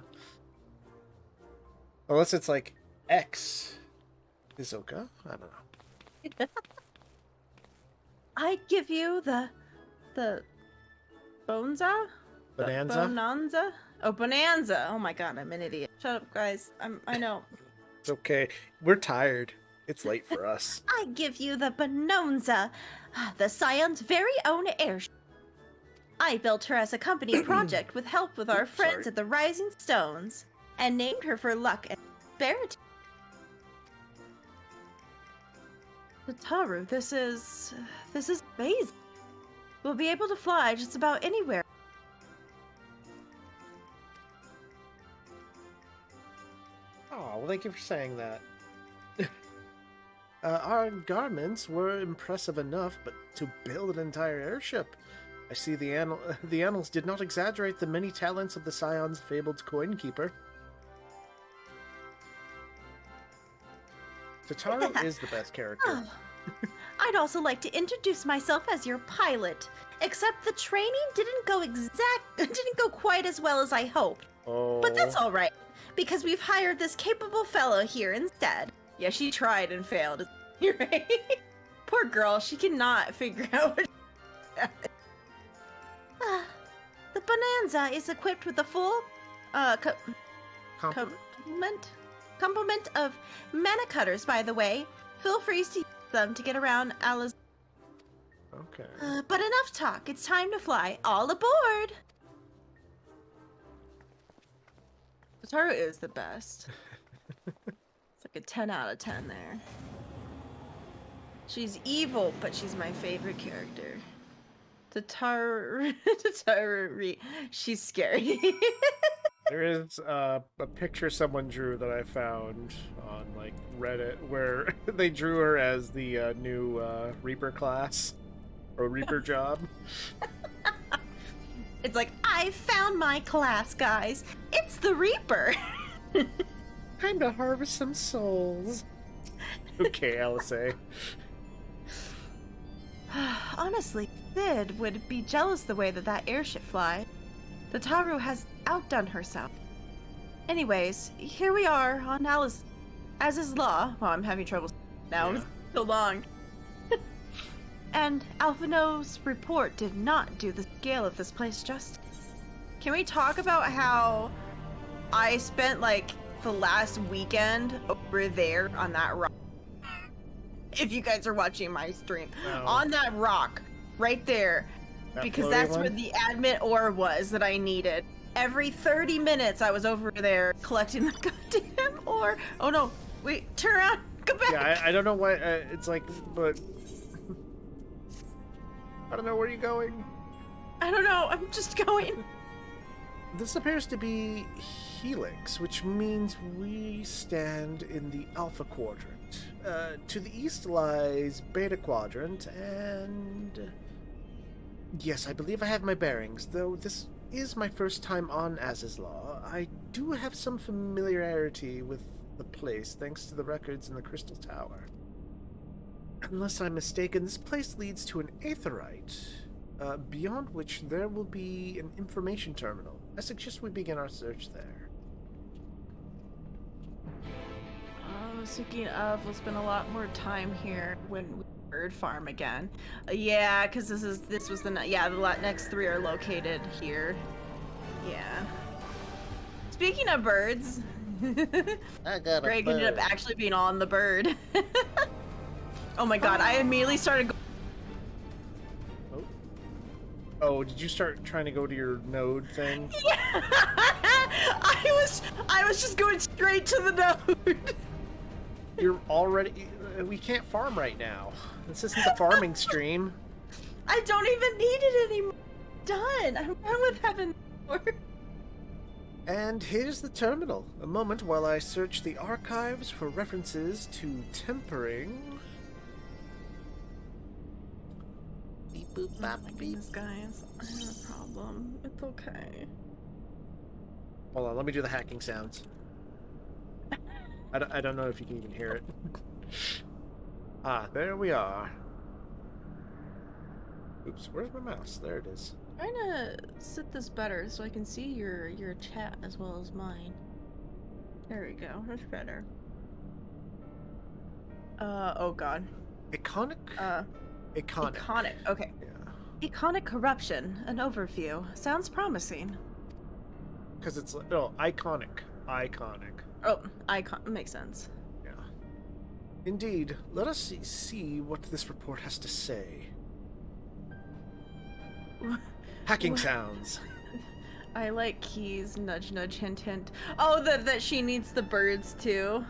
Unless it's like X Zisoka. I don't know. I give you the Bonza? Bonanza? Bonanza? Oh, Bonanza. Oh my god, I'm an idiot. Shut up, guys. I know. It's okay. We're tired. It's late for us. I give you the Bonanza, the Scion's very own airship. I built her as a company project with help with our friends at the Rising Stones, and named her for luck and prosperity. Tataru, this is amazing. We'll be able to fly just about anywhere. Oh, well, thank you for saying that. Our garments were impressive enough, but to build an entire airship, I see the annals did not exaggerate the many talents of the Scion's fabled coin keeper. Tataru is the best character. Oh. I'd also like to introduce myself as your pilot, except the training didn't go quite as well as I hoped. Oh. But that's all right, because we've hired this capable fellow here instead. Yeah, she tried and failed. You're right. Poor girl, she cannot figure out what The Bonanza is equipped with a full complement of mana cutters, by the way. Feel free to use them to get around Alice. Okay. But enough talk. It's time to fly. All aboard! Tataru is the best. It's like a 10 out of 10 there. She's evil, but she's my favorite character. Tataru, she's scary. There is a picture someone drew that I found on like Reddit where they drew her as the new Reaper class or Reaper job. It's like, I found my class, guys. It's the Reaper. Time to harvest some souls. Okay, LSA. Honestly, Sid would be jealous the way that airship flies. The Taru has outdone herself. Anyways, here we are on as is law. Well, I'm having trouble now. Yeah. It's so long. And Alphino's report did not do the scale of this place justice. Can we talk about how I spent like the last weekend over there on that rock? If you guys are watching my stream, on that rock right there, because that's where the admit ore was that I needed. Every 30 minutes I was over there collecting the goddamn ore. Oh no, wait, turn around, come back. Yeah, I don't know why, it's like, but... I don't know where you're going. I don't know, I'm just going. This appears to be Helix, which means we stand in the Alpha Quadrant. To the east lies Beta Quadrant, and... Yes, I believe I have my bearings, though this is my first time on Az's Law. I do have some familiarity with the place, thanks to the records in the Crystal Tower. Unless I'm mistaken, this place leads to an aetherite, beyond which there will be an information terminal. I suggest we begin our search there. I was thinking of, we'll spend a lot more time here when we bird farm again. Yeah, because this was the next 3 are located here. Yeah. Speaking of birds, I got a Greg bird. ended up actually being on the bird. Oh my god, I immediately started Oh, did you start trying to go to your node thing? Yeah. I was just going straight to the node. You're already... We can't farm right now. This isn't the farming stream. I don't even need it anymore. Done. I'm done with having more. And here's the terminal. A moment while I search the archives for references to tempering. Beep boop bop beep. Guys, I have a problem. It's okay. Hold on, let me do the hacking sounds. I don't know if you can even hear it. Ah, there we are. Oops, where's my mouse? There it is. I'm trying to sit this better so I can see your chat as well as mine. There we go. That's better. Oh god. Iconic? Iconic. Iconic. Okay. Yeah. Iconic corruption. An overview. Sounds promising. Because it's no iconic. Iconic. Oh, icon makes sense. Yeah. Indeed. Let us see what this report has to say. Hacking sounds. I like keys. Nudge, nudge, hint, hint. Oh, that she needs the birds too.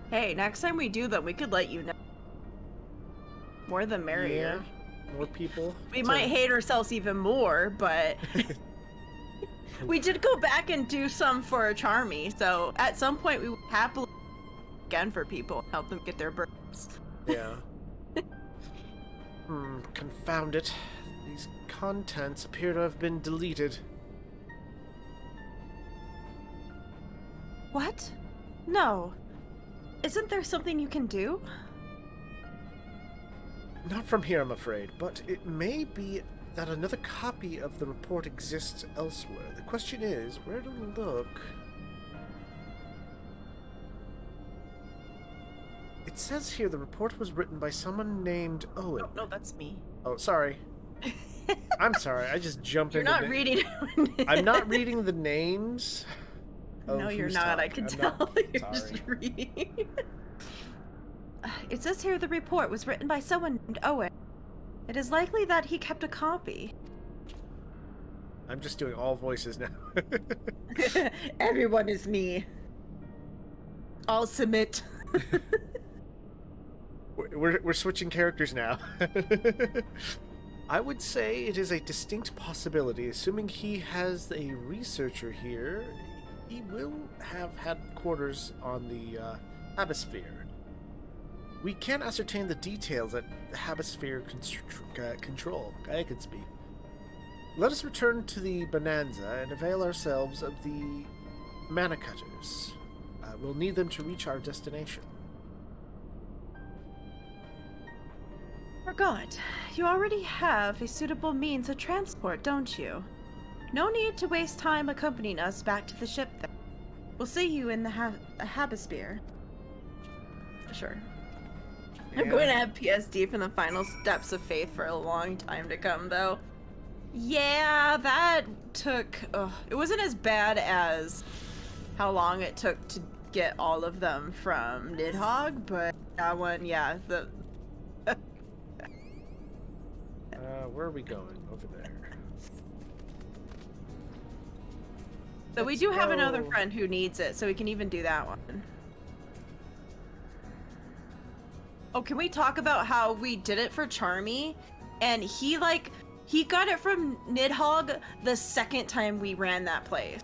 Hey, next time we do them, we could let you know. More the merrier. Yeah, more people. We might hate ourselves even more, but we did go back and do some for Charmy, so at some point we would happily again for people, help them get their birds. Yeah. Confound it. These contents appear to have been deleted. What? No. Isn't there something you can do? Not from here, I'm afraid, but it may be that another copy of the report exists elsewhere. The question is, where do we look? It says here the report was written by someone named Owen. No, that's me. Oh, sorry. I'm sorry, I just jumped You're into not reading. I'm not reading the names. No, you're who's not. talking. I can I'm tell. not- You're sorry. just reading. It says here the report was written by someone named Owen. It is likely that he kept a copy. I'm just doing all voices now. Everyone is me. I'll submit. We're switching characters now. I would say it is a distinct possibility, assuming he has a researcher here, he will have had quarters on the Habisphere. We can't ascertain the details that Habisphere control. I can speak. Let us return to the Bonanza and avail ourselves of the Mana Cutters. We'll need them to reach our destination. Forgot. You already have a suitable means of transport, don't you? No need to waste time accompanying us back to the ship then. We'll see you in the Habisphere. Sure. Yeah. I'm going to have PSD from the final steps of faith for a long time to come, though. Yeah, that took... it wasn't as bad as how long it took to get all of them from Nidhogg, but that one, yeah, the... Where are we going? Over there. So we do have another friend who needs it, so we can even do that one. Oh, can we talk about how we did it for Charmy? And he got it from Nidhogg the second time we ran that place.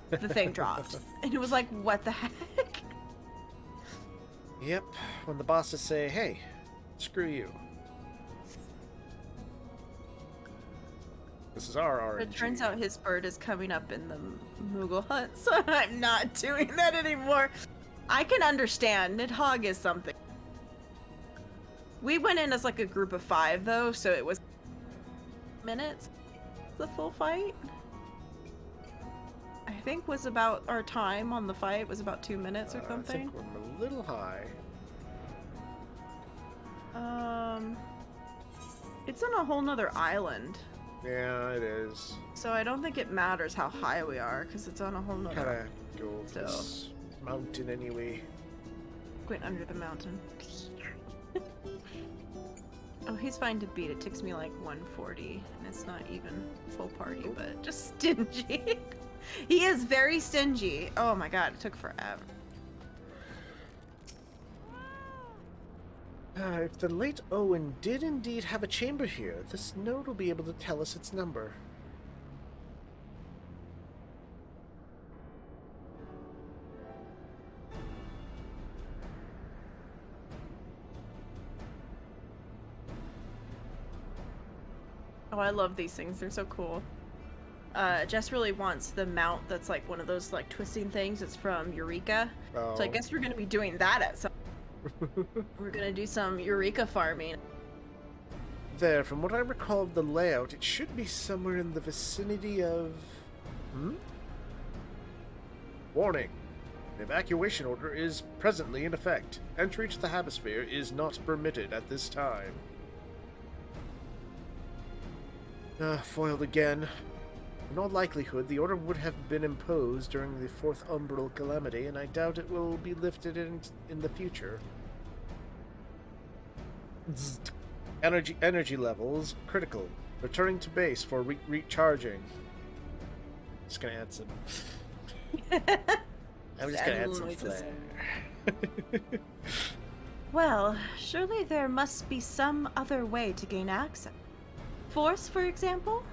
The thing dropped. And it was like, what the heck? Yep, when the bosses say, hey, screw you. This is our RNG. It turns out his bird is coming up in the Moogle hut, so I'm not doing that anymore. I can understand. Nidhogg is something. We went in as like a group of 5, though, so it was minutes. The full fight, I think, was about our time on the fight was about 2 minutes or something. I think we're a little high. It's on a whole nother island. Yeah, it is. So I don't think it matters how high we are, because it's on a whole nother... Gotta go up this mountain anyway. Went under the mountain. Oh, he's fine to beat. It takes me like 140, and it's not even full party, but just stingy. He is very stingy. Oh my god, it took forever. If the late Owen did indeed have a chamber here, this note will be able to tell us its number. Oh, I love these things. They're so cool. Jess really wants the mount that's like one of those like twisting things. It's from Eureka. Oh. So I guess we're going to be doing that at some... We're going to do some Eureka farming. There, from what I recall of the layout, it should be somewhere in the vicinity of... Warning. An evacuation order is presently in effect. Entry to the Habisphere is not permitted at this time. Foiled again. In all likelihood, the order would have been imposed during the Fourth Umbral Calamity, and I doubt it will be lifted in the future. Energy levels critical. Returning to base for recharging. Just gonna add some. I'm just gonna add some flair. Well, surely there must be some other way to gain access. Force, for example?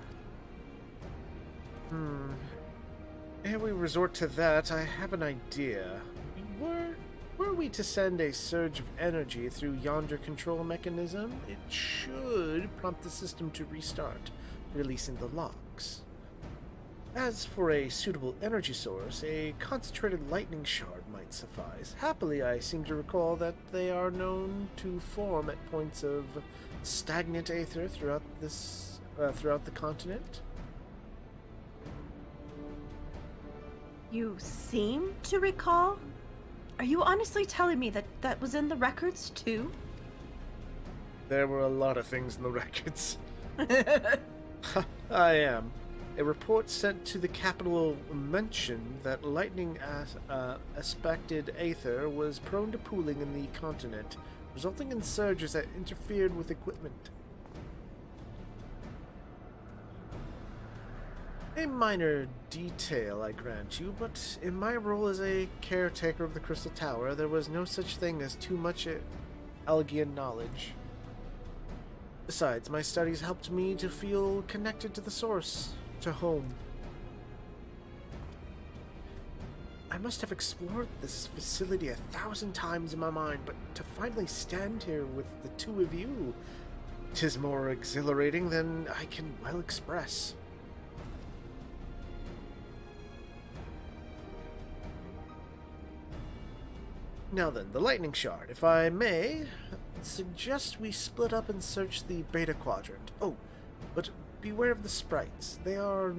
Ere we resort to that, I have an idea. Were we to send a surge of energy through yonder control mechanism, it should prompt the system to restart, releasing the locks. As for a suitable energy source, a concentrated lightning shard might suffice. Happily, I seem to recall that they are known to form at points of stagnant aether throughout the continent. You seem to recall? Are you honestly telling me that that was in the records too? There were a lot of things in the records. I am. A report sent to the capital mentioned that lightning aspected aether was prone to pooling in the continent, resulting in surges that interfered with equipment. A minor detail, I grant you, but in my role as a caretaker of the Crystal Tower, there was no such thing as too much Algian knowledge. Besides, my studies helped me to feel connected to the source, to home. I must have explored this facility 1,000 times in my mind, but to finally stand here with the two of you, 'tis more exhilarating than I can well express. Now then, the lightning shard. If I may, suggest we split up and search the Beta Quadrant. Oh, but beware of the sprites. They are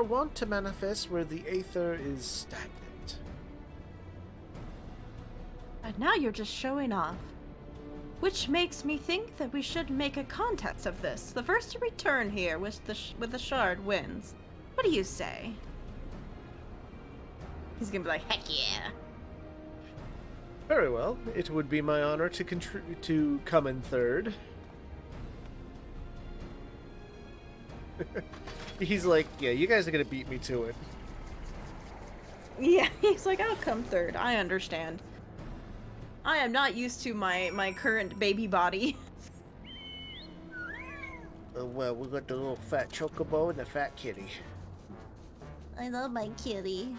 wont to manifest where the aether is stagnant. And now you're just showing off. Which makes me think that we should make a contest of this. The first to return here with the shard wins. What do you say? He's gonna be like, heck yeah. Very well. It would be my honor to come in third. He's like, yeah, you guys are gonna beat me to it. Yeah, he's like, I'll come third. I understand. I am not used to my current baby body. Well, we got the little fat chocobo and the fat kitty. I love my kitty.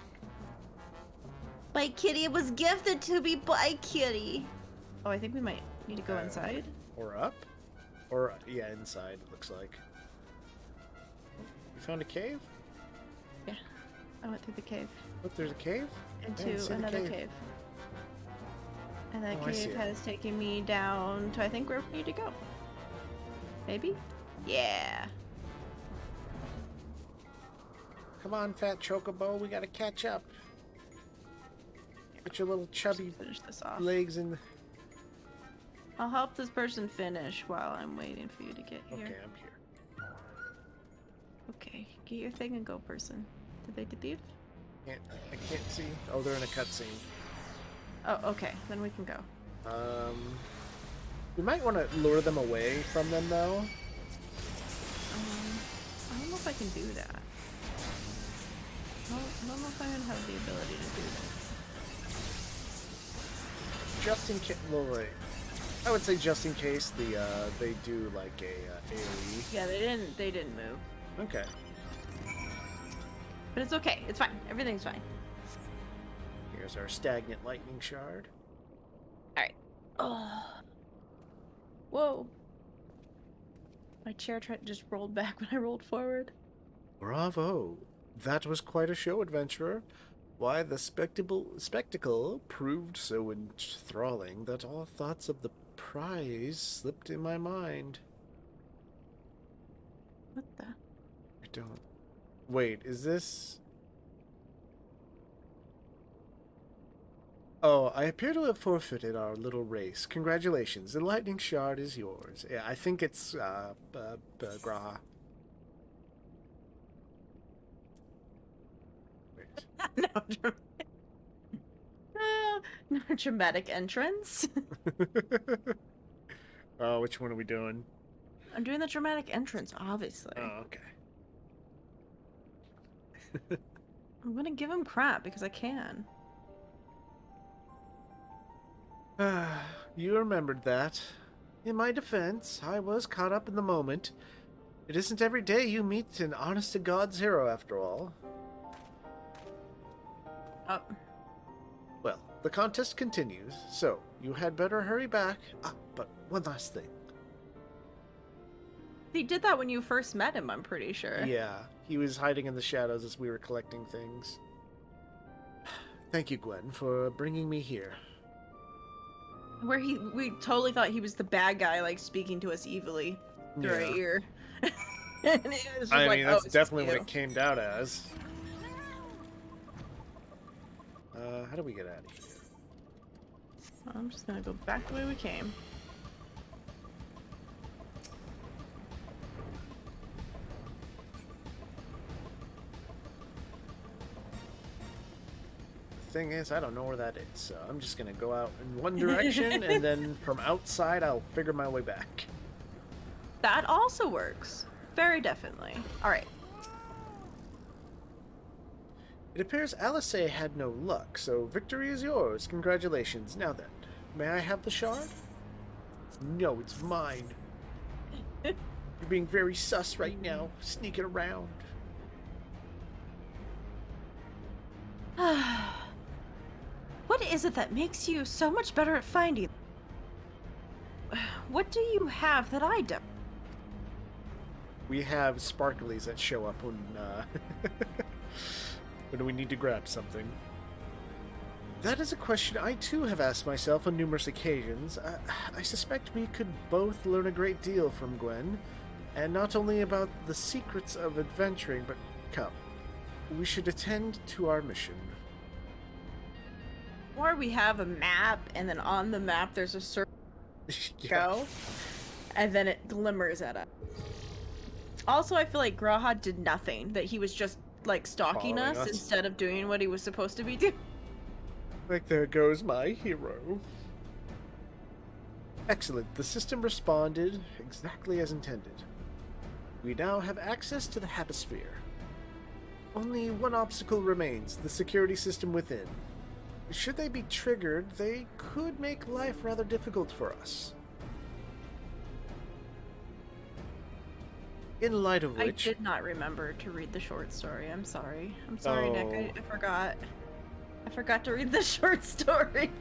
My kitty was gifted to me by Kitty. Oh, I think we might need to go inside. Or up? Or, yeah, inside, it looks like. You found a cave? Yeah, I went through the cave. Look, there's a cave? Into another cave. And that cave has taken me down to, I think, where we need to go. Maybe? Yeah. Come on, fat chocobo, we gotta catch up. Get your little chubby finish this off. Legs in. I'll help this person finish while I'm waiting for you to get here. Okay, I'm here. Okay, get your thing and go, person. Did they leave? I can't see. Oh, they're in a cutscene. Oh, okay. Then we can go. We might want to lure them away from them, though. I don't know if I can do that. I don't know if I'm gonna have the ability to do that. Just in case, well, wait. I would say just in case they do like a AoE. Yeah, they didn't move. Okay. But it's okay. It's fine. Everything's fine. Here's our stagnant lightning shard. All right. Oh. Whoa. My chair just rolled back when I rolled forward. Bravo. That was quite a show, adventurer. Why, the spectacle proved so enthralling that all thoughts of the prize slipped in my mind. What the? I don't... Wait, is this... Oh, I appear to have forfeited our little race. Congratulations, the lightning shard is yours. Yeah, I think it's, Graha. No dramatic entrance. Oh, which one are we doing? I'm doing the dramatic entrance, obviously. Oh, okay. I'm gonna give him crap because I can. You remembered that. In my defense, I was caught up in the moment. It isn't every day you meet an honest-to-God's hero, after all. Oh. Well, the contest continues, so you had better hurry back. Ah, but one last thing. He did that when you first met him, I'm pretty sure. Yeah, he was hiding in the shadows as we were collecting things. Thank you, Gwen, for bringing me here. Where we totally thought he was the bad guy, like, speaking to us evilly through our ear. And it was just I like, mean, that's definitely you. what it came out as. How do we get out of here? I'm just gonna go back the way we came. The thing is, I don't know where that is, so I'm just gonna go out in one direction, and then from outside, I'll figure my way back. That also works. Very definitely. Alright. It appears Alice had no luck, so victory is yours. Congratulations. Now then, may I have the shard? No, it's mine. You're being very sus right now, sneaking around. What is it that makes you so much better at finding? What do you have that I don't? We have sparklies that show up when we need to grab something. That is a question I too have asked myself on numerous occasions. I suspect we could both learn a great deal from Gwen, and not only about the secrets of adventuring, but come, we should attend to our mission. Or we have a map, and then on the map there's a certain go, and then it glimmers at us. Also, I feel like Graha did nothing, that he was just, like, stalking Following us us. instead of doing what he was supposed to be doing. Like, there goes my hero. Excellent. The system responded exactly as intended. We now have access to the Hemisphere. Only one obstacle remains, the security system within. Should they be triggered, they could make life rather difficult for us. In light of which... I did not remember to read the short story. I'm sorry. I'm sorry, Nick. I forgot. I forgot to read the short story.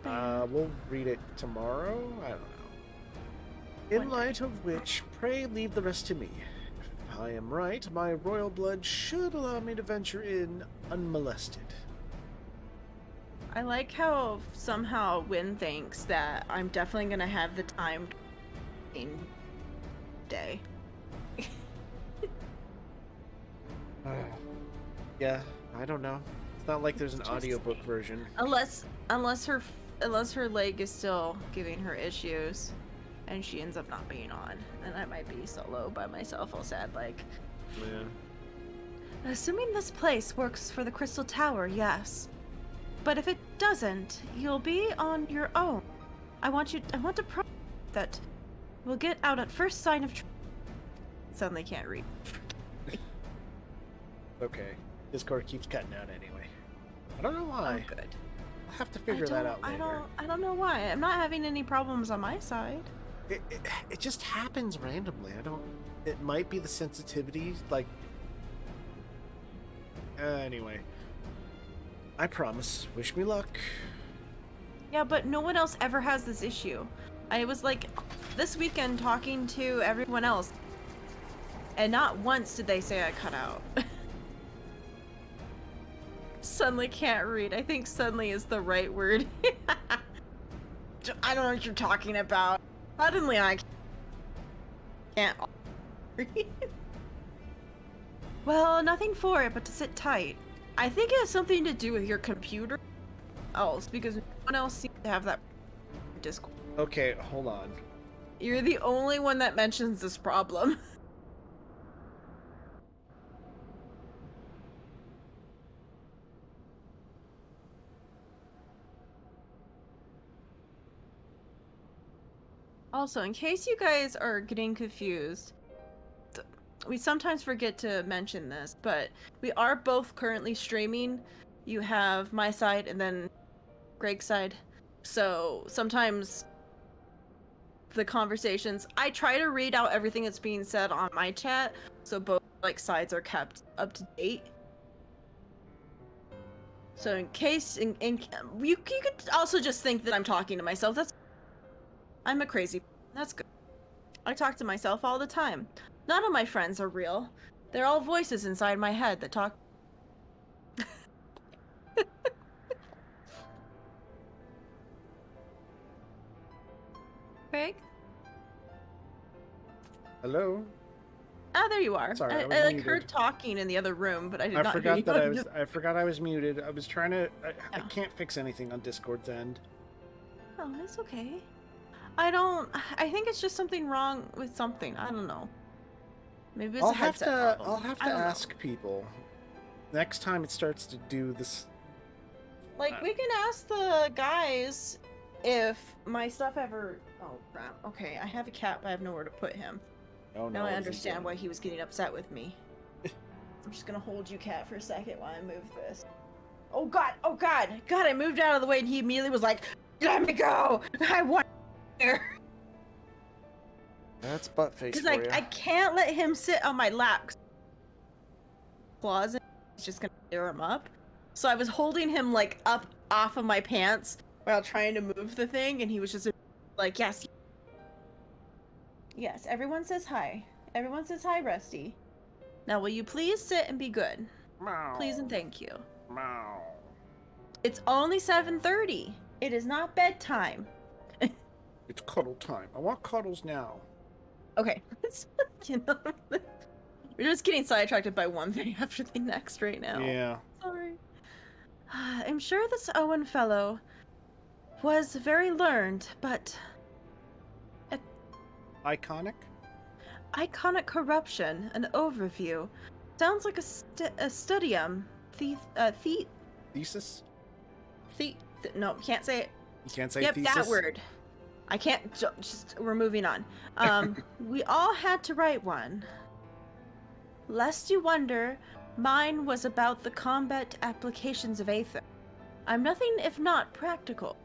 We'll read it tomorrow? I don't know. In light of which, pray leave the rest to me. If I am right, my royal blood should allow me to venture in unmolested. I like how somehow Wynn thinks that I'm definitely gonna have the time in day. Yeah, I don't know. It's not like there's an audiobook version. Unless her leg is still giving her issues, and she ends up not being on, then I might be solo by myself, all sad like. Yeah. Assuming this place works for the Crystal Tower, yes. But if it doesn't, you'll be on your own. I want to promise that we'll get out at first sign of suddenly can't read. Okay. Discord keeps cutting out anyway. I don't know why. Oh, good. I'll have to figure that out later. I don't know why. I'm not having any problems on my side. It just happens randomly. It might be the sensitivity, like... Anyway. I promise. Wish me luck. Yeah, but no one else ever has this issue. I was like, this weekend talking to everyone else, and not once did they say I cut out. Suddenly can't read. I think suddenly is the right word. I don't know what you're talking about. Suddenly I can't read. Well, nothing for it but to sit tight. I think it has something to do with your computer else, because no one else seems to have that Discord. Okay, hold on. You're the only one that mentions this problem. Also, in case you guys are getting confused, we sometimes forget to mention this, but we are both currently streaming. You have my side and then Greg's side. So sometimes the conversations, I try to read out everything that's being said on my chat, so both like sides are kept up to date. So in case, you could also just think that I'm talking to myself. I'm a crazy. That's good. I talk to myself all the time. None of my friends are real. They're all voices inside my head that talk. Craig? Hello? Ah, there you are. Sorry, I was I like muted. heard talking in the other room, but I did I not forgot hear that you. I forgot I was muted. I was trying to... I can't fix anything on Discord's end. Oh, it's okay. I think it's just something wrong with something. I don't know. Maybe it's a headset problem. I'll have to ask people. Next time it starts to do this... Like, we can ask the guys if my stuff ever... Oh, crap. Okay, I have a cat, but I have nowhere to put him. Oh, no, Now I what is he understand doing? why he was getting upset with me. I'm just gonna hold you, cat, for a second while I move this. Oh, God! Oh, God! God, I moved out of the way and he immediately was like, let me go! I want here! That's butt face Because for you. I can't let him sit on my lap. Claws, he's just gonna tear him up. So I was holding him like up off of my pants while trying to move the thing, and he was just like, yes. Yes, everyone says hi. Everyone says hi, Rusty. Now will you please sit and be good? Please and thank you. Meow. It's only 7:30. It is not bedtime. It's cuddle time. I want cuddles now. Okay. You know, we're just getting sidetracked by one thing after the next right now. Yeah. Sorry. I'm sure this Owen fellow was very learned, but Iconic? iconic corruption, an overview. Sounds like a studium. Thesis? No, can't say it. You can't say yep, thesis? that word. I can't. Just we're moving on. We all had to write one. Lest you wonder, mine was about the combat applications of Aether. I'm nothing if not practical.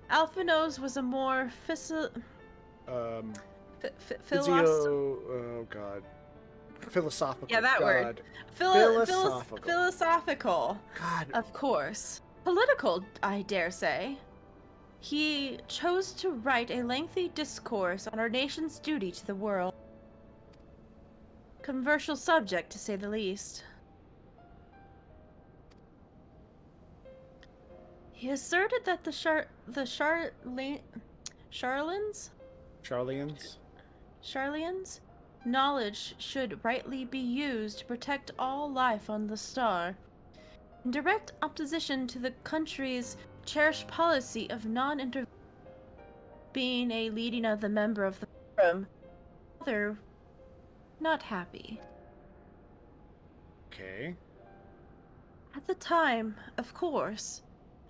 Alphino's was a more Oh god. Philosophical. Yeah, that god. word. Philosophical. God. Of course. Political, I dare say. He chose to write a lengthy discourse on our nation's duty to the world. Controversial subject, to say the least. He asserted that the Charlians' knowledge should rightly be used to protect all life on the star. In direct opposition to the country's cherished policy of non-intervention, being a leading of the member of the forum, they're not happy. Okay. At the time, of course,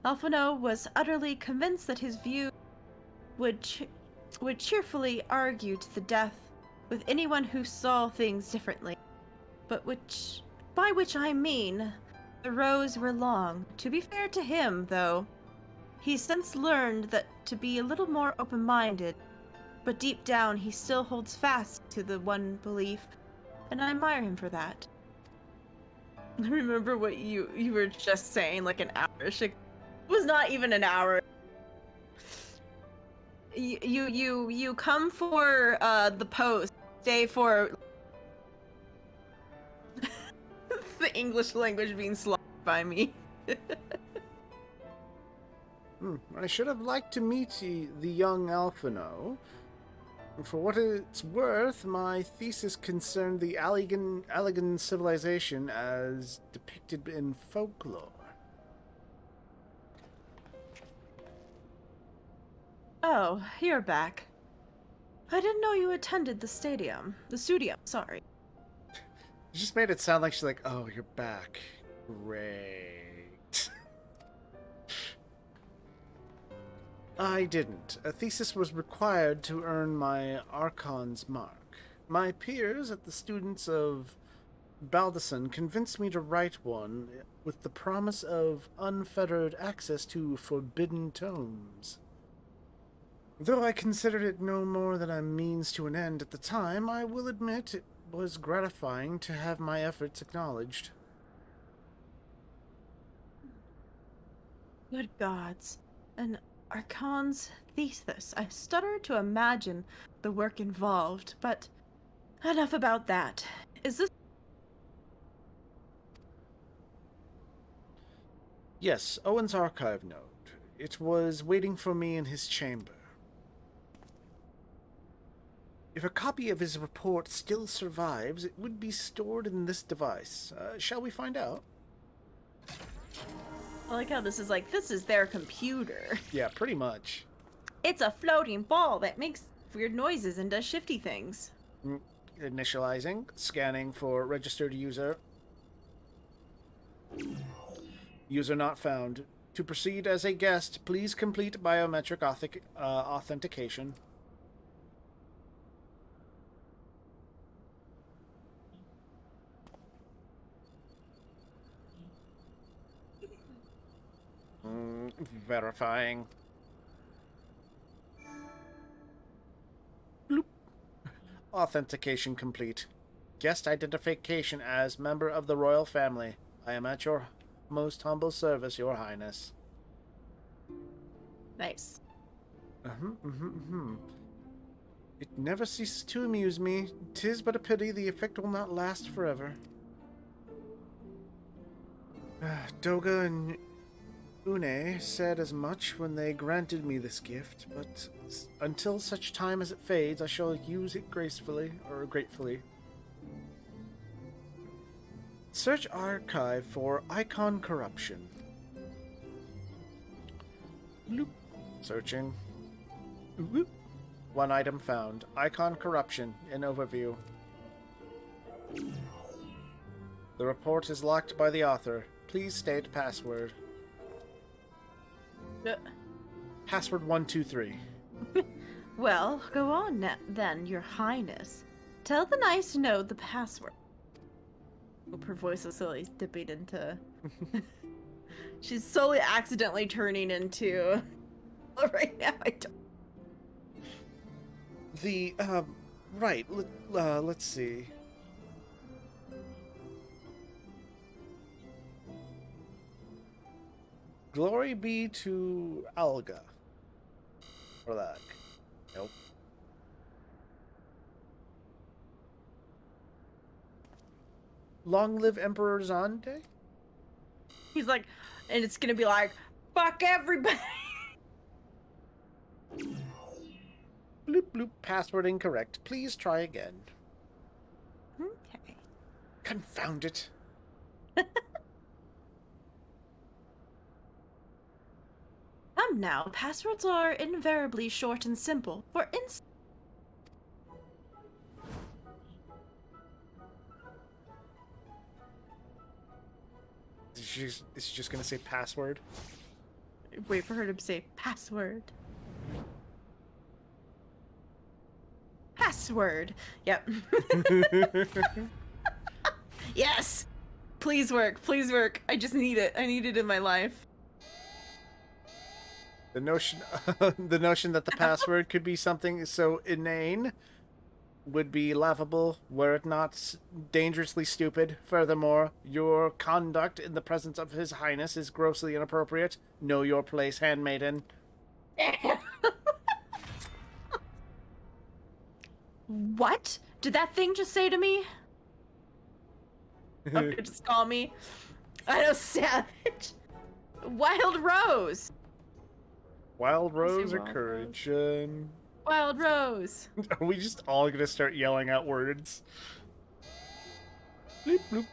Alphino was utterly convinced that his view would cheerfully argue to the death with anyone who saw things differently. But by which I mean, the rows were long. To be fair to him, though, he's since learned that to be a little more open-minded, but deep down he still holds fast to the one belief, and I admire him for that. Remember what you were just saying, like an hour. It was not even an hour. You come for the post, stay for the English language being slaughtered by me. I should have liked to meet the young Alphino. For what it's worth, my thesis concerned the Allegan civilization as depicted in folklore. Oh, you're back. I didn't know you attended the studium, sorry. You just made it sound like she's like, oh, you're back. Great. I didn't. A thesis was required to earn my Archon's mark. My peers at the Students of Baldasson convinced me to write one with the promise of unfettered access to forbidden tomes. Though I considered it no more than a means to an end at the time, I will admit it was gratifying to have my efforts acknowledged. Good gods. An Archon's thesis. I stutter to imagine the work involved, but enough about that. Is this... Yes, Owen's archive note. It was waiting for me in his chamber. If a copy of his report still survives, it would be stored in this device. Shall we find out? I like how this is their computer. Yeah, pretty much. It's a floating ball that makes weird noises and does shifty things. Initializing, scanning for registered user. User not found. To proceed as a guest, please complete biometric authentication. Verifying. Bloop. Authentication complete. Guest identification as member of the royal family. I am at your most humble service, your highness. Nice. It never ceases to amuse me. 'Tis but a pity the effect will not last forever. Doga and Une said as much when they granted me this gift, but until such time as it fades, I shall use it gracefully, or gratefully. Search archive for icon corruption. Bloop. Searching. Ooh. One item found. Icon corruption in overview. The report is locked by the author. Please state password. Password 123. Well, go on then, Your Highness. Tell the Nice Node the password. Oop, her voice is slowly dipping into... She's slowly accidentally turning into... right now, I don't... The, right, let's see. Glory be to Alga. Or that. Nope. Long live Emperor Zonde? He's like, and it's gonna be like, fuck everybody! Bloop bloop, password incorrect. Please try again. Okay. Confound it. Come now, passwords are invariably short and simple. For instance... Is she just gonna say password? Wait for her to say password. Password. Yep. Yes! Please work. Please work. I just need it. I need it in my life. The notion that the password could be something so inane would be laughable were it not dangerously stupid. Furthermore, your conduct in the presence of His Highness is grossly inappropriate. Know your place, handmaiden. What? Did that thing just say to me? Okay, just call me. I know, savage. Wild Rose. Wild Rose or Courage? Wild Rose. Are we just all gonna start yelling out words? Bloop, bloop.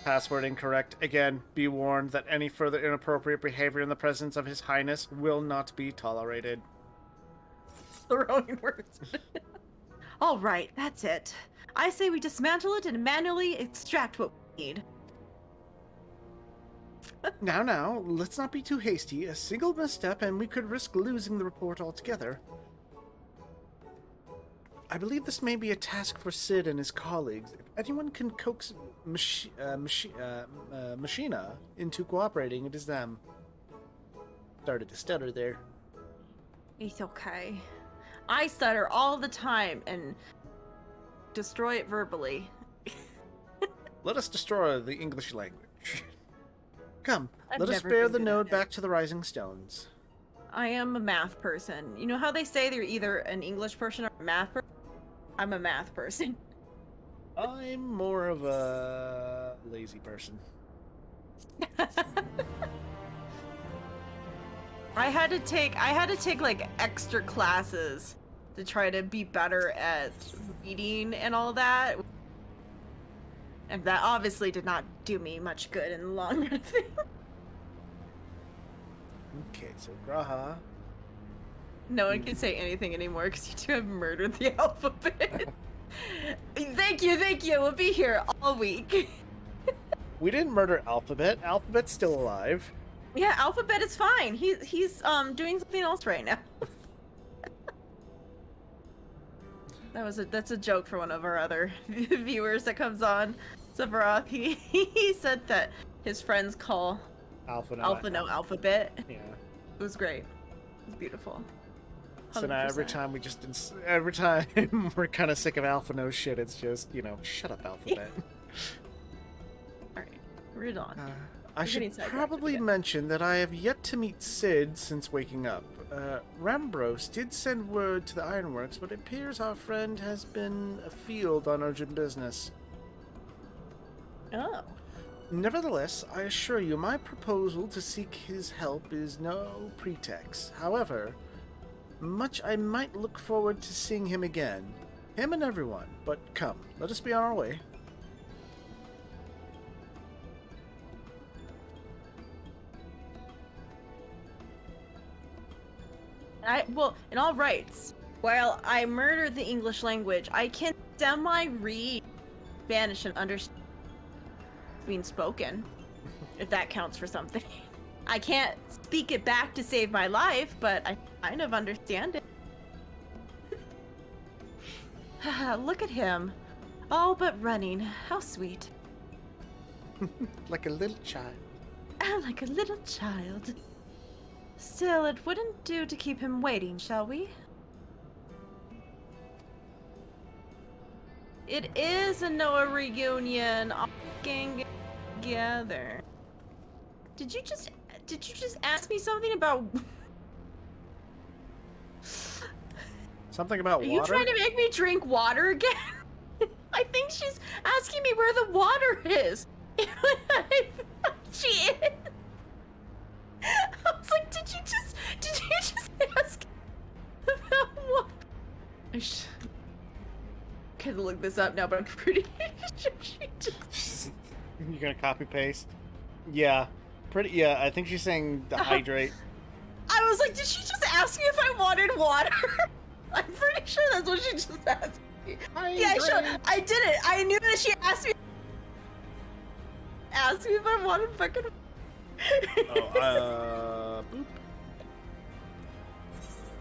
Password incorrect. Again, be warned that any further inappropriate behavior in the presence of His Highness will not be tolerated. Throwing words. All right, that's it. I say we dismantle it and manually extract what we need. Now, let's not be too hasty. A single misstep and we could risk losing the report altogether. I believe this may be a task for Sid and his colleagues. If anyone can coax Machina into cooperating, it is them. Started to stutter there. It's okay. I stutter all the time and destroy it verbally. Let us destroy the English language. Come, I've let us never bear been the good at node it. back to the Rising Stones. I am a math person. You know how they say they're either an English person or a math person? I'm a math person. I'm more of a lazy person. I had to take like extra classes to try to be better at reading and all that. And that obviously did not do me much good in the long run. Okay, so Graha. No one can say anything anymore because you two have murdered the alphabet. Thank you. We'll be here all week. We didn't murder Alphabet. Alphabet's still alive. Yeah, Alphabet is fine. He's doing something else right now. That's a joke for one of our other viewers that comes on. Sephiroth, he said that his friends call Alpha no Alphabet. Yeah. It was great. It was beautiful. 100%. So now every time we're kind of sick of Alpha no shit, it's just, shut up, Alphabet. Alright, read on. I should probably mention that I have yet to meet Sid since waking up. Rambros did send word to the Ironworks, but it appears our friend has been afield on urgent business. Oh. Nevertheless, I assure you my proposal to seek his help is no pretext. However, much I might look forward to seeing him again. Him and everyone. But come, let us be on our way. Well, in all rights, while I murdered the English language, I can semi-read Spanish and understand being spoken, if that counts for something. I can't speak it back to save my life, but I kind of understand it. Look at him. All but running. How sweet. Like a little child. Like a little child. Still, it wouldn't do to keep him waiting, shall we? It is a Noah reunion. All gang together. Did you just ask me something about? Something about water? Are you trying to make me drink water again? I think she's asking me where the water is. She is. I was like, did you just ask about what? I could look this up now, but I'm pretty sure she just. You're gonna copy paste? Yeah. Yeah, I think she's saying dehydrate. I was like, did she just ask me if I wanted water? I'm pretty sure that's what she just asked me. Yeah, sure. I did it. I knew that she asked me if I wanted fucking. Boop.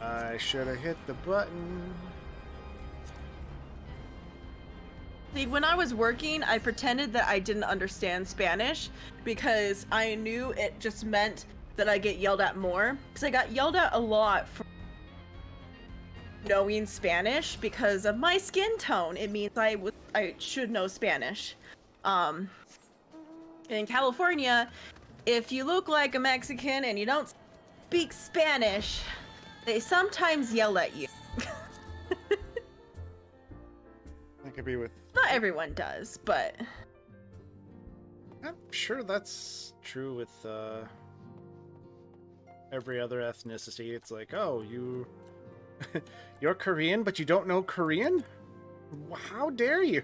I should have hit the button. See, when I was working, I pretended that I didn't understand Spanish because I knew it just meant that I get yelled at more. Because I got yelled at a lot for knowing Spanish because of my skin tone. It means I should know Spanish. In California, if you look like a Mexican and you don't speak Spanish, they sometimes yell at you. That could be with... Not everyone does, but... I'm sure that's true with every other ethnicity. It's like, oh, you're Korean, but you don't know Korean? How dare you?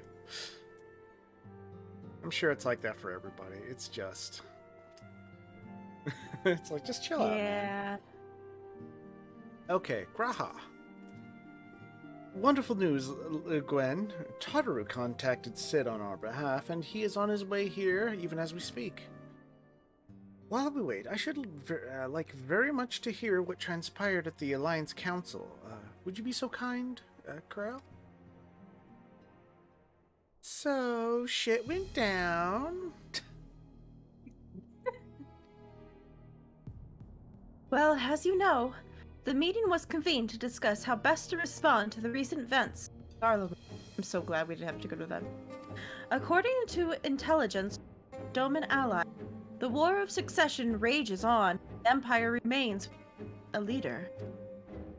I'm sure it's like that for everybody. It's just... it's like, just chill out, man. Okay, Graha. Wonderful news, Gwen. Tataru contacted Sid on our behalf, and he is on his way here, even as we speak. While we wait, I should like very much to hear what transpired at the Alliance Council. Would you be so kind, Corral? So, shit went down. Well, as you know, the meeting was convened to discuss how best to respond to the recent events. I'm so glad we didn't have to go to them. According to intelligence, Doman ally, the War of Succession rages on. The Empire remains a leader.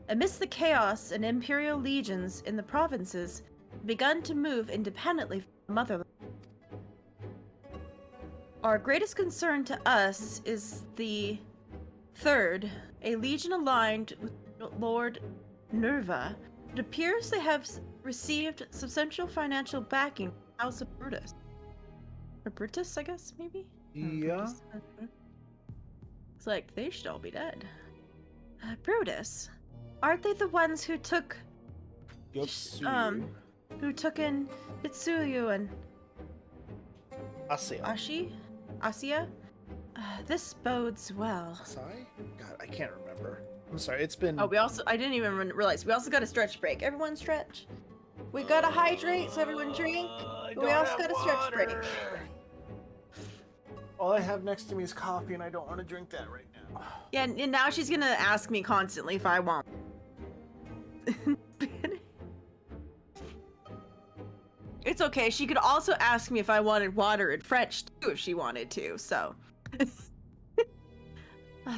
Amidst the chaos, and Imperial legions in the provinces have begun to move independently from the motherland. Our greatest concern to us is the Third, a legion aligned with Lord Nerva. It appears they have received substantial financial backing from the House of Brutus. Or Brutus, I guess, maybe? Yeah. It's like, they should all be dead. Brutus, aren't they the ones who took... who took in Itsuyu and... Asia? This bodes well. Sorry? God, I can't remember. I'm sorry, it's been... Oh, I didn't even realize. We also got a stretch break. Everyone stretch. We gotta hydrate, so everyone drink. We also got a stretch break. All I have next to me is coffee, and I don't want to drink that right now. Yeah, and now she's gonna ask me constantly if I want. It's okay. She could also ask me if I wanted water in French, too, if she wanted to, so...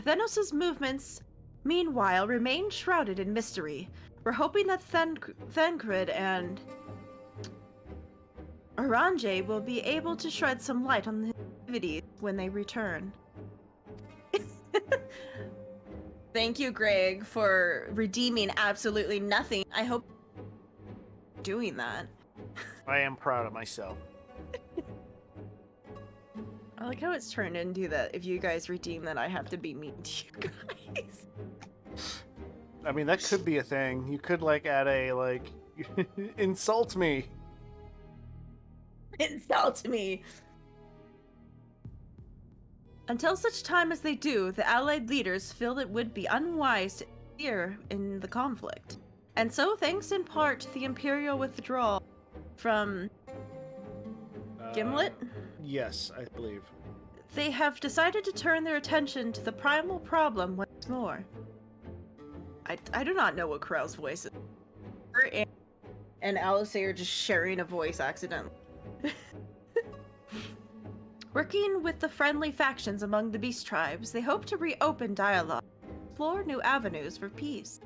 Venos's movements, meanwhile, remain shrouded in mystery. We're hoping that Thancred and Orange will be able to shed some light on activities when they return. Thank you, Greg, for redeeming absolutely nothing. I hope you're doing that. I am proud of myself. I like how it's turned into that if you guys redeem that I have to be mean to you guys. I mean, that could be a thing. You could, like, add a, like, insult me. Insult me. Until such time as they do, the Allied leaders feel it would be unwise to interfere in the conflict. And so, thanks in part to the Imperial withdrawal from Gimlet, Yes, I believe. they have decided to turn their attention to the primal problem once more. I do not know what Corell's voice is. Her and Alice are just sharing a voice accidentally. Working with the friendly factions among the beast tribes, they hope to reopen dialogue and explore new avenues for peace.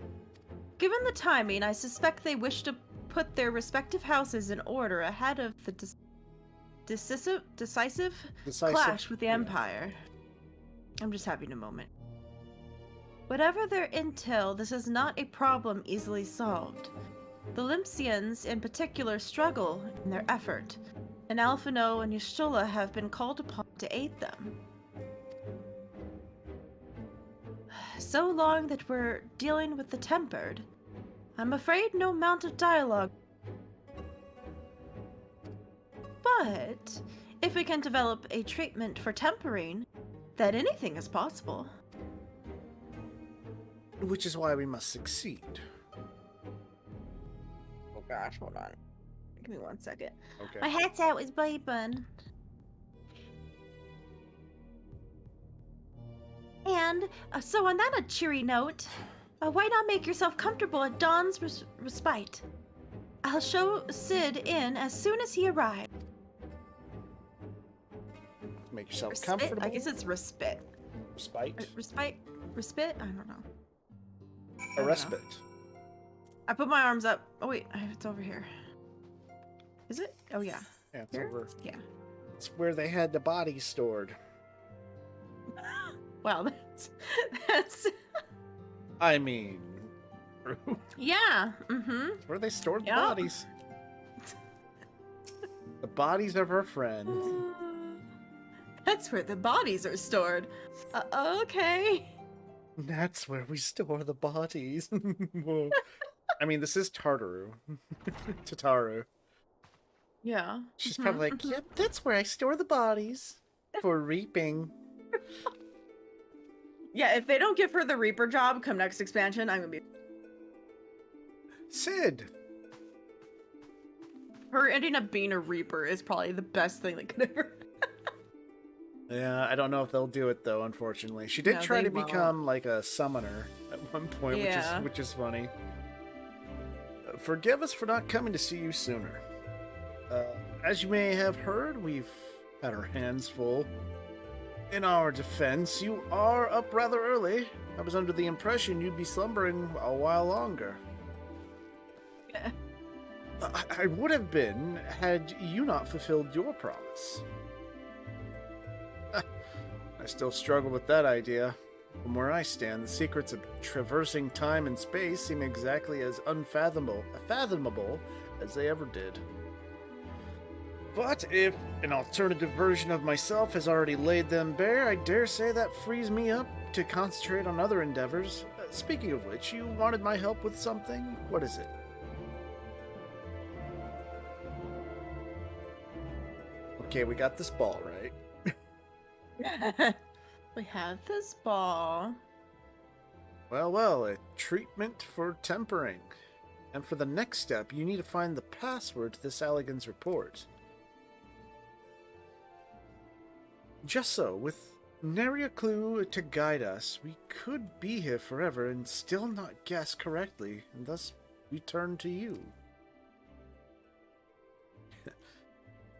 Given the timing, I suspect they wish to put their respective houses in order ahead of the decisive clash with the Empire. I'm just having a moment. Whatever their intel, this is not a problem easily solved. The Lympsians in particular struggle in their effort, and Alphino and Y'shtola have been called upon to aid them. So long that we're dealing with the Tempered, I'm afraid no amount of dialogue. But if we can develop a treatment for tempering, then anything is possible. Which is why we must succeed. Oh gosh, hold on. Give me 1 second. Okay. My headset was beeping. And so on that cheery note, why not make yourself comfortable at Dawn's respite? I'll show Sid in as soon as he arrives. Make yourself Respite? comfortable. I guess it's respite. Respite? Respite? I don't know. A respite. I put my arms up. Oh wait, it's over here. Is it? Oh yeah. Yeah, it's Here? over. Yeah. It's where they had the bodies stored. Wow, that's I mean, yeah. Mm-hmm. it's where they stored the Yep. bodies. The bodies of her friend. That's where the bodies are stored. Okay. That's where we store the bodies. I mean, this is Tartaru. Tataru. Yeah. She's probably like, yep, that's where I store the bodies for reaping. Yeah, if they don't give her the Reaper job come next expansion, I'm gonna be. Sid! Her ending up being a Reaper is probably the best thing that could ever. Yeah, I don't know if they'll do it though, unfortunately. She did No, try they to won't. become like a summoner at one point, Yeah. which is funny. Forgive us for not coming to see you sooner. As you may have heard, we've had our hands full. In our defense, you are up rather early. I was under the impression you'd be slumbering a while longer. Yeah. I would have been had you not fulfilled your promise. I still struggle with that idea. From where I stand, the secrets of traversing time and space seem exactly as unfathomable as they ever did. But if an alternative version of myself has already laid them bare, I dare say that frees me up to concentrate on other endeavors. Speaking of which, you wanted my help with something? What is it? Okay, we got this ball, right? We have this ball. Well, a treatment for tempering. And for the next step, you need to find the password to this Allegan's report. Just so, with nary a clue to guide us, we could be here forever and still not guess correctly, and thus we turn to you.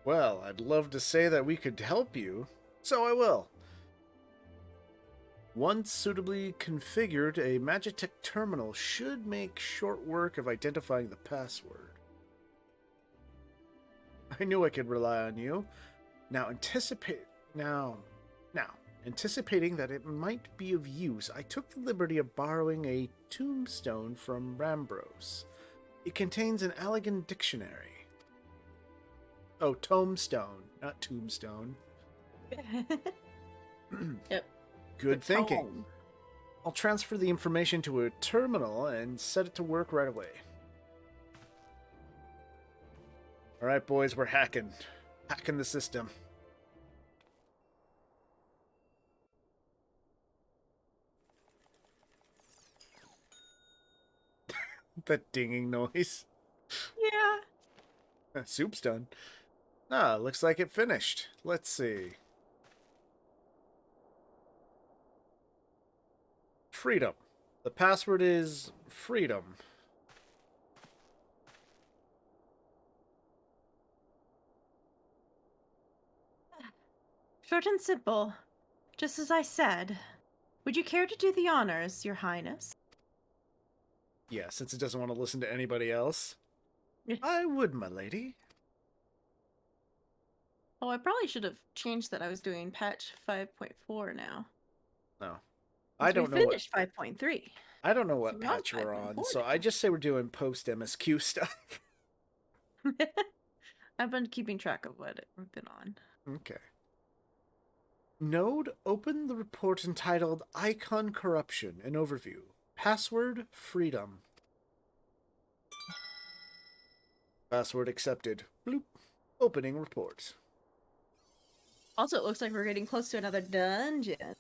Well, I'd love to say that we could help you, so I will. Once suitably configured, a Magitech terminal should make short work of identifying the password. I knew I could rely on you. Now Now, anticipating that it might be of use, I took the liberty of borrowing a tombstone from Rambros. It contains an elegant dictionary. Oh, tombstone, not tombstone. Yep. Good thinking. I'll transfer the information to a terminal and set it to work right away. Alright, boys, we're hacking. Hacking the system. That dinging noise. Yeah. Soup's done. Ah, looks like it finished. Let's see. Freedom. The password is freedom. Short and simple. Just as I said. Would you care to do the honors, Your Highness? Yeah, since it doesn't want to listen to anybody else. I would, my lady. Oh, I probably should have changed that. I was doing patch 5.4 now. No. I don't know. We finished 5.3. I don't know what So we're on patch we're on, 5.4 so I just say we're doing post MSQ stuff. I've been keeping track of what we've been on. Okay. Node, open the report entitled Icon Corruption, an overview. Password, freedom. Password accepted. Bloop. Opening report. Also, it looks like we're getting close to another dungeon.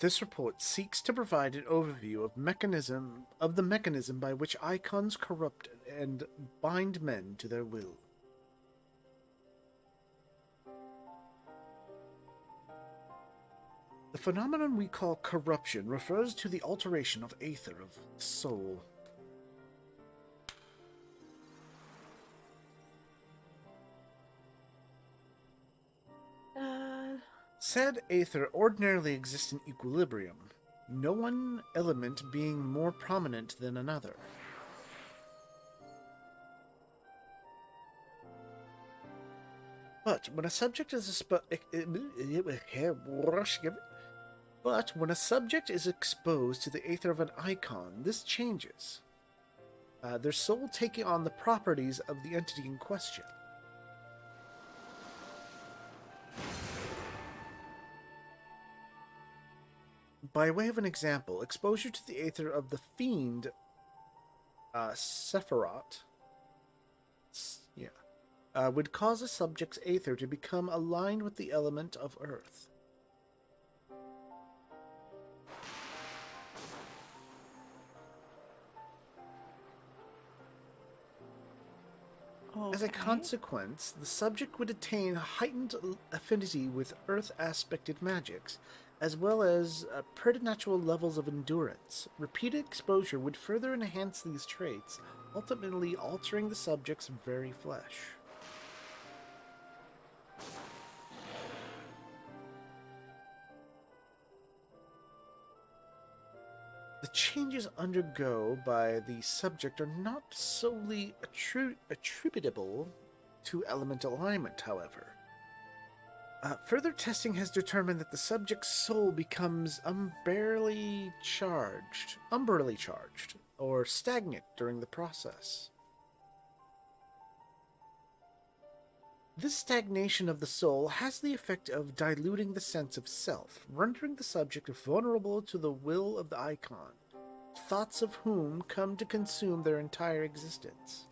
This report seeks to provide an overview of the mechanism by which icons corrupt and bind men to their will. The phenomenon we call corruption refers to the alteration of aether of the soul. Said aether ordinarily exists in equilibrium, no one element being more prominent than another. But when a subject is exposed to the aether of an icon, this changes. Their soul taking on the properties of the entity in question. By way of an example, exposure to the aether of the fiend Sephiroth would cause a subject's aether to become aligned with the element of earth. As a consequence, the subject would attain heightened affinity with earth-aspected magics, as well as preternatural levels of endurance. Repeated exposure would further enhance these traits, ultimately altering the subject's very flesh. The changes undergo by the subject are not solely attributable to elemental alignment, however. Further testing has determined that the subject's soul becomes umbrally charged, or stagnant during the process. This stagnation of the soul has the effect of diluting the sense of self, rendering the subject vulnerable to the will of the icon, thoughts of whom come to consume their entire existence.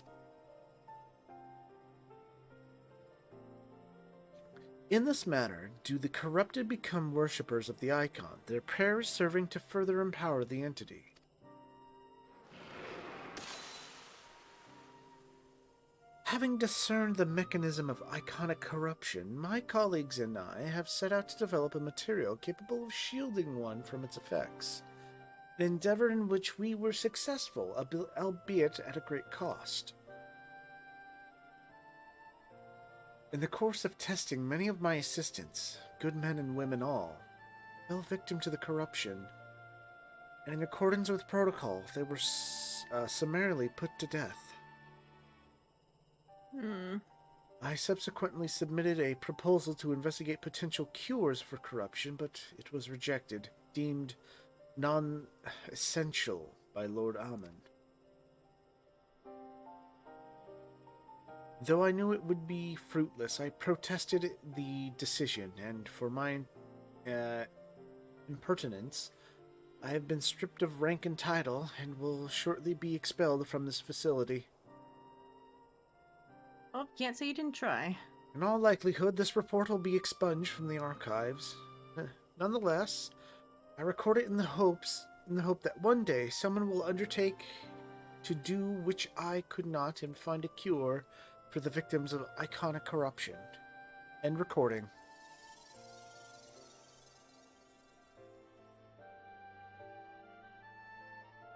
In this manner, do the corrupted become worshippers of the icon, their prayers serving to further empower the entity. Having discerned the mechanism of iconic corruption, my colleagues and I have set out to develop a material capable of shielding one from its effects, an endeavor in which we were successful, albeit at a great cost. In the course of testing, many of my assistants, good men and women all, fell victim to the corruption, and in accordance with protocol, they were summarily put to death. I subsequently submitted a proposal to investigate potential cures for corruption, but it was rejected, deemed non-essential by Lord Almond. Though I knew it would be fruitless, I protested the decision, and for my impertinence, I have been stripped of rank and title, and will shortly be expelled from this facility. Oh, can't say you didn't try. In all likelihood, this report will be expunged from the archives. Nonetheless, I record it in the hope that one day someone will undertake to do which I could not and find a cure for the victims of iconic corruption. End recording.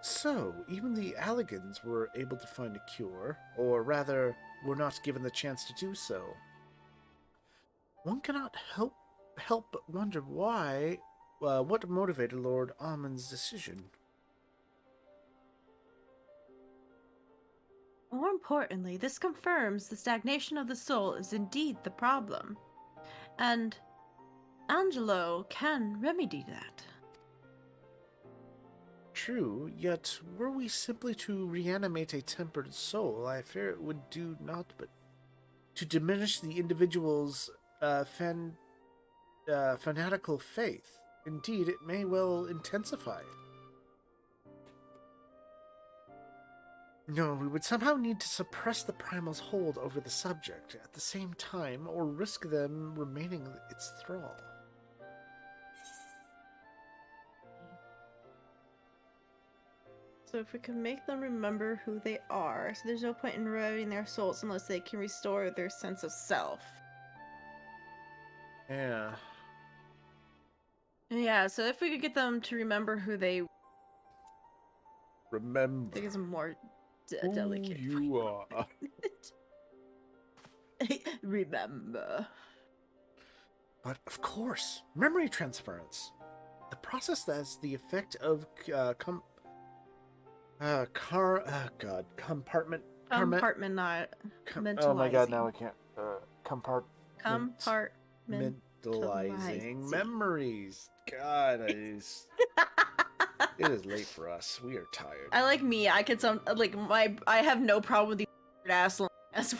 So, even the Alligans were able to find a cure, or rather, were not given the chance to do so. One cannot help but wonder why, what motivated Lord Almond's decision. More importantly, this confirms the stagnation of the soul is indeed the problem. And Angelo can remedy that. True, yet were we simply to reanimate a tempered soul, I fear it would do naught but to diminish the individual's fanatical faith. Indeed, it may well intensify it. No, we would somehow need to suppress the primal's hold over the subject at the same time, or risk them remaining its thrall. So if we can make them remember who they are, so there's no point in reviving their souls unless they can restore their sense of self. Yeah. Yeah, so if we could get them to remember who they... Remember. I think it's a more who delicate you are. Remember. But of course, memory transference. The process that has the effect of compartmentalizing. Oh my god, now I can't. Compartmentalizing memories. God, it is late for us. We are tired. I like me. I could I have no problem with these ass lines.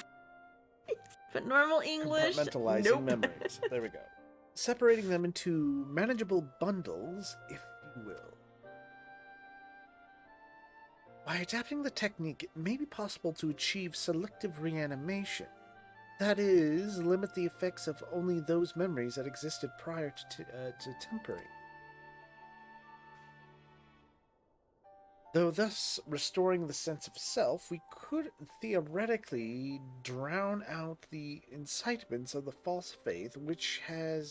But normal English. Compartmentalizing nope. memories. There we go. Separating them into manageable bundles, if you will. By adapting the technique, it may be possible to achieve selective reanimation. That is, limit the effects of only those memories that existed prior to tempering. Though thus restoring the sense of self, we could theoretically drown out the incitements of the false faith which had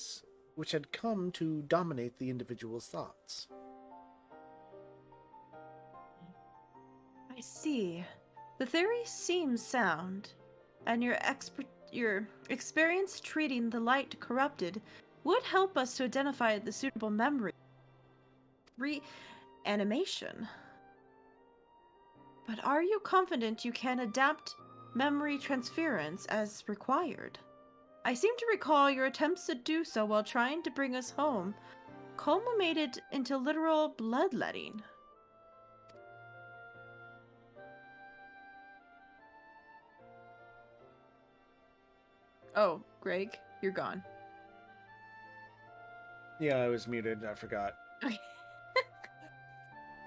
come to dominate the individual's thoughts. I see. The theory seems sound, and your experience treating the light corrupted would help us to identify the suitable memory reanimation. But are you confident you can adapt memory transference as required? I seem to recall your attempts to do so while trying to bring us home culminated into literal bloodletting. Oh, Greg, you're gone. Yeah, I was muted. I forgot. Okay.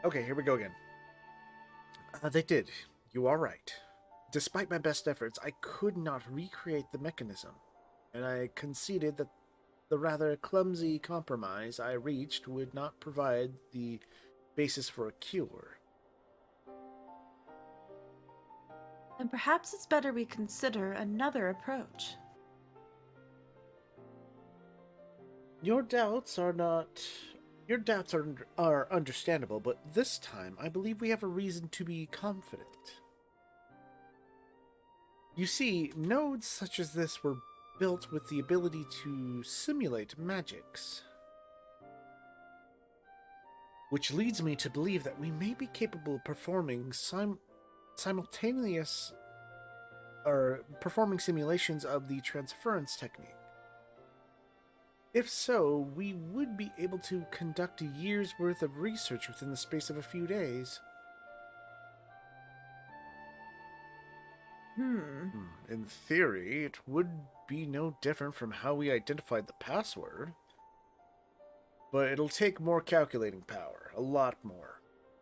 Okay, here we go again. They did. You are right. Despite my best efforts, I could not recreate the mechanism, and I conceded that the rather clumsy compromise I reached would not provide the basis for a cure. And perhaps it's better we consider another approach. Your doubts are understandable, but this time I believe we have a reason to be confident. You see, nodes such as this were built with the ability to simulate magics. Which leads me to believe that we may be capable of performing simultaneous are performing simulations of the transference technique. If so, we would be able to conduct a year's worth of research within the space of a few days. In theory, it would be no different from how we identified the password. But it'll take more calculating power, a lot more.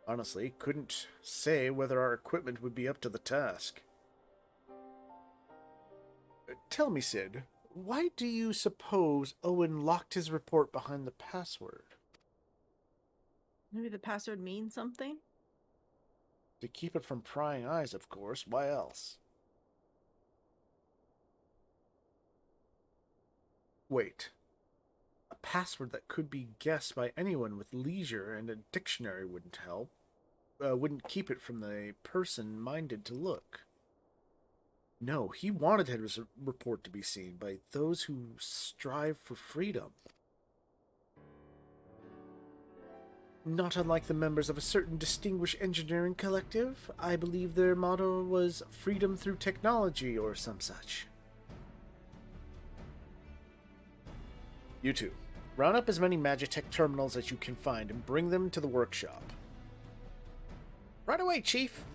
Honestly, couldn't say whether our equipment would be up to the task. Tell me, Sid, why do you suppose Owen locked his report behind the password? Maybe the password means something? To keep it from prying eyes, of course. Why else? Wait. A password that could be guessed by anyone with leisure and a dictionary wouldn't help. Wouldn't keep it from the person minded to look. No, he wanted his report to be seen by those who strive for freedom. Not unlike the members of a certain distinguished engineering collective, I believe their motto was freedom through technology or some such. You two, round up as many Magitech terminals as you can find and bring them to the workshop. Right away, Chief!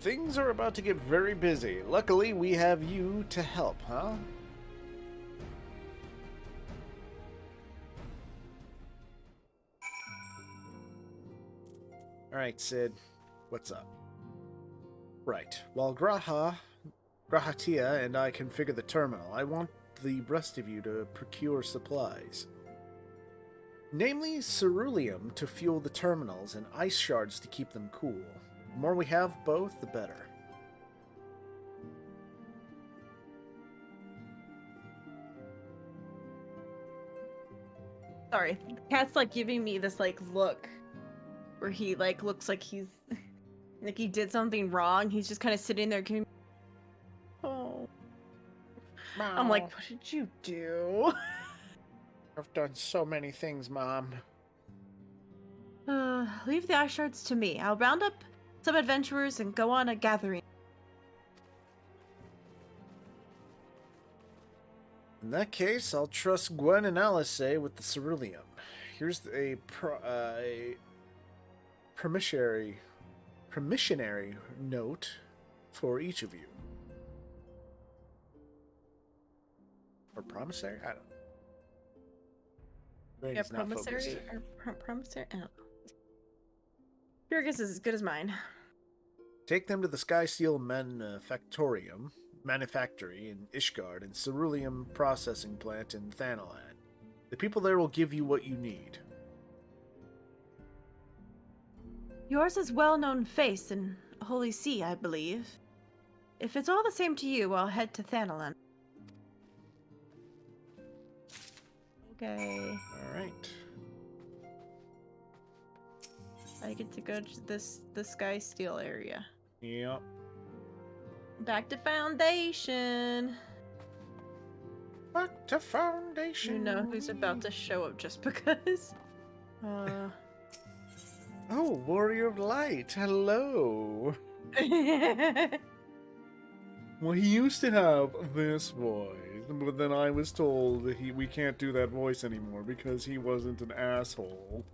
Things are about to get very busy. Luckily, we have you to help, huh? Alright, Sid. What's up? Right. While Grahatia and I configure the terminal, I want the rest of you to procure supplies. Namely, ceruleum to fuel the terminals and ice shards to keep them cool. The more we have both, the better. Sorry, the cat's like giving me this like look where he like looks like he's like he did something wrong. He's just kind of sitting there giving. Oh. I'm like, what did you do? I've done so many things, Mom. Leave the ice shards to me. I'll round up some adventurers and go on a gathering. In that case, I'll trust Gwen and Alice with the ceruleum. Here's a promissory note for each of you. Or promissory? I don't know. Yeah, promissory or promissory? I don't know. Your guess is as good as mine. Take them to the Skysteel Manufactory in Ishgard and Ceruleum Processing Plant in Thanalan. The people there will give you what you need. Yours is well-known face in Holy See, I believe. If it's all the same to you, I'll head to Thanalan. Okay. Alright. I get to go to the Skysteel area. Yep. Back to Foundation. Back to Foundation. You know who's about to show up just because. Oh, Warrior of Light. Hello. Well, he used to have this voice, but then I was told that we can't do that voice anymore because he wasn't an asshole.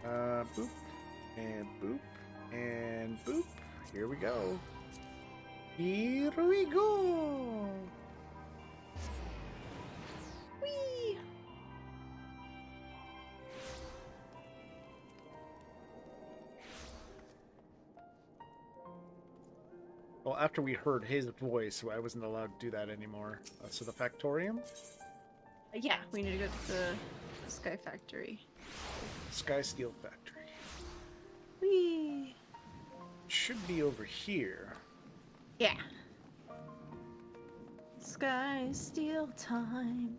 Boop, and boop, and boop. Here we go. Here we go. Whee! Well, after we heard his voice, I wasn't allowed to do that anymore. So the Factorium? Yeah, we need to go to the Sky Factory. Skysteel Factory. Whee! Should be over here. Yeah. Skysteel time.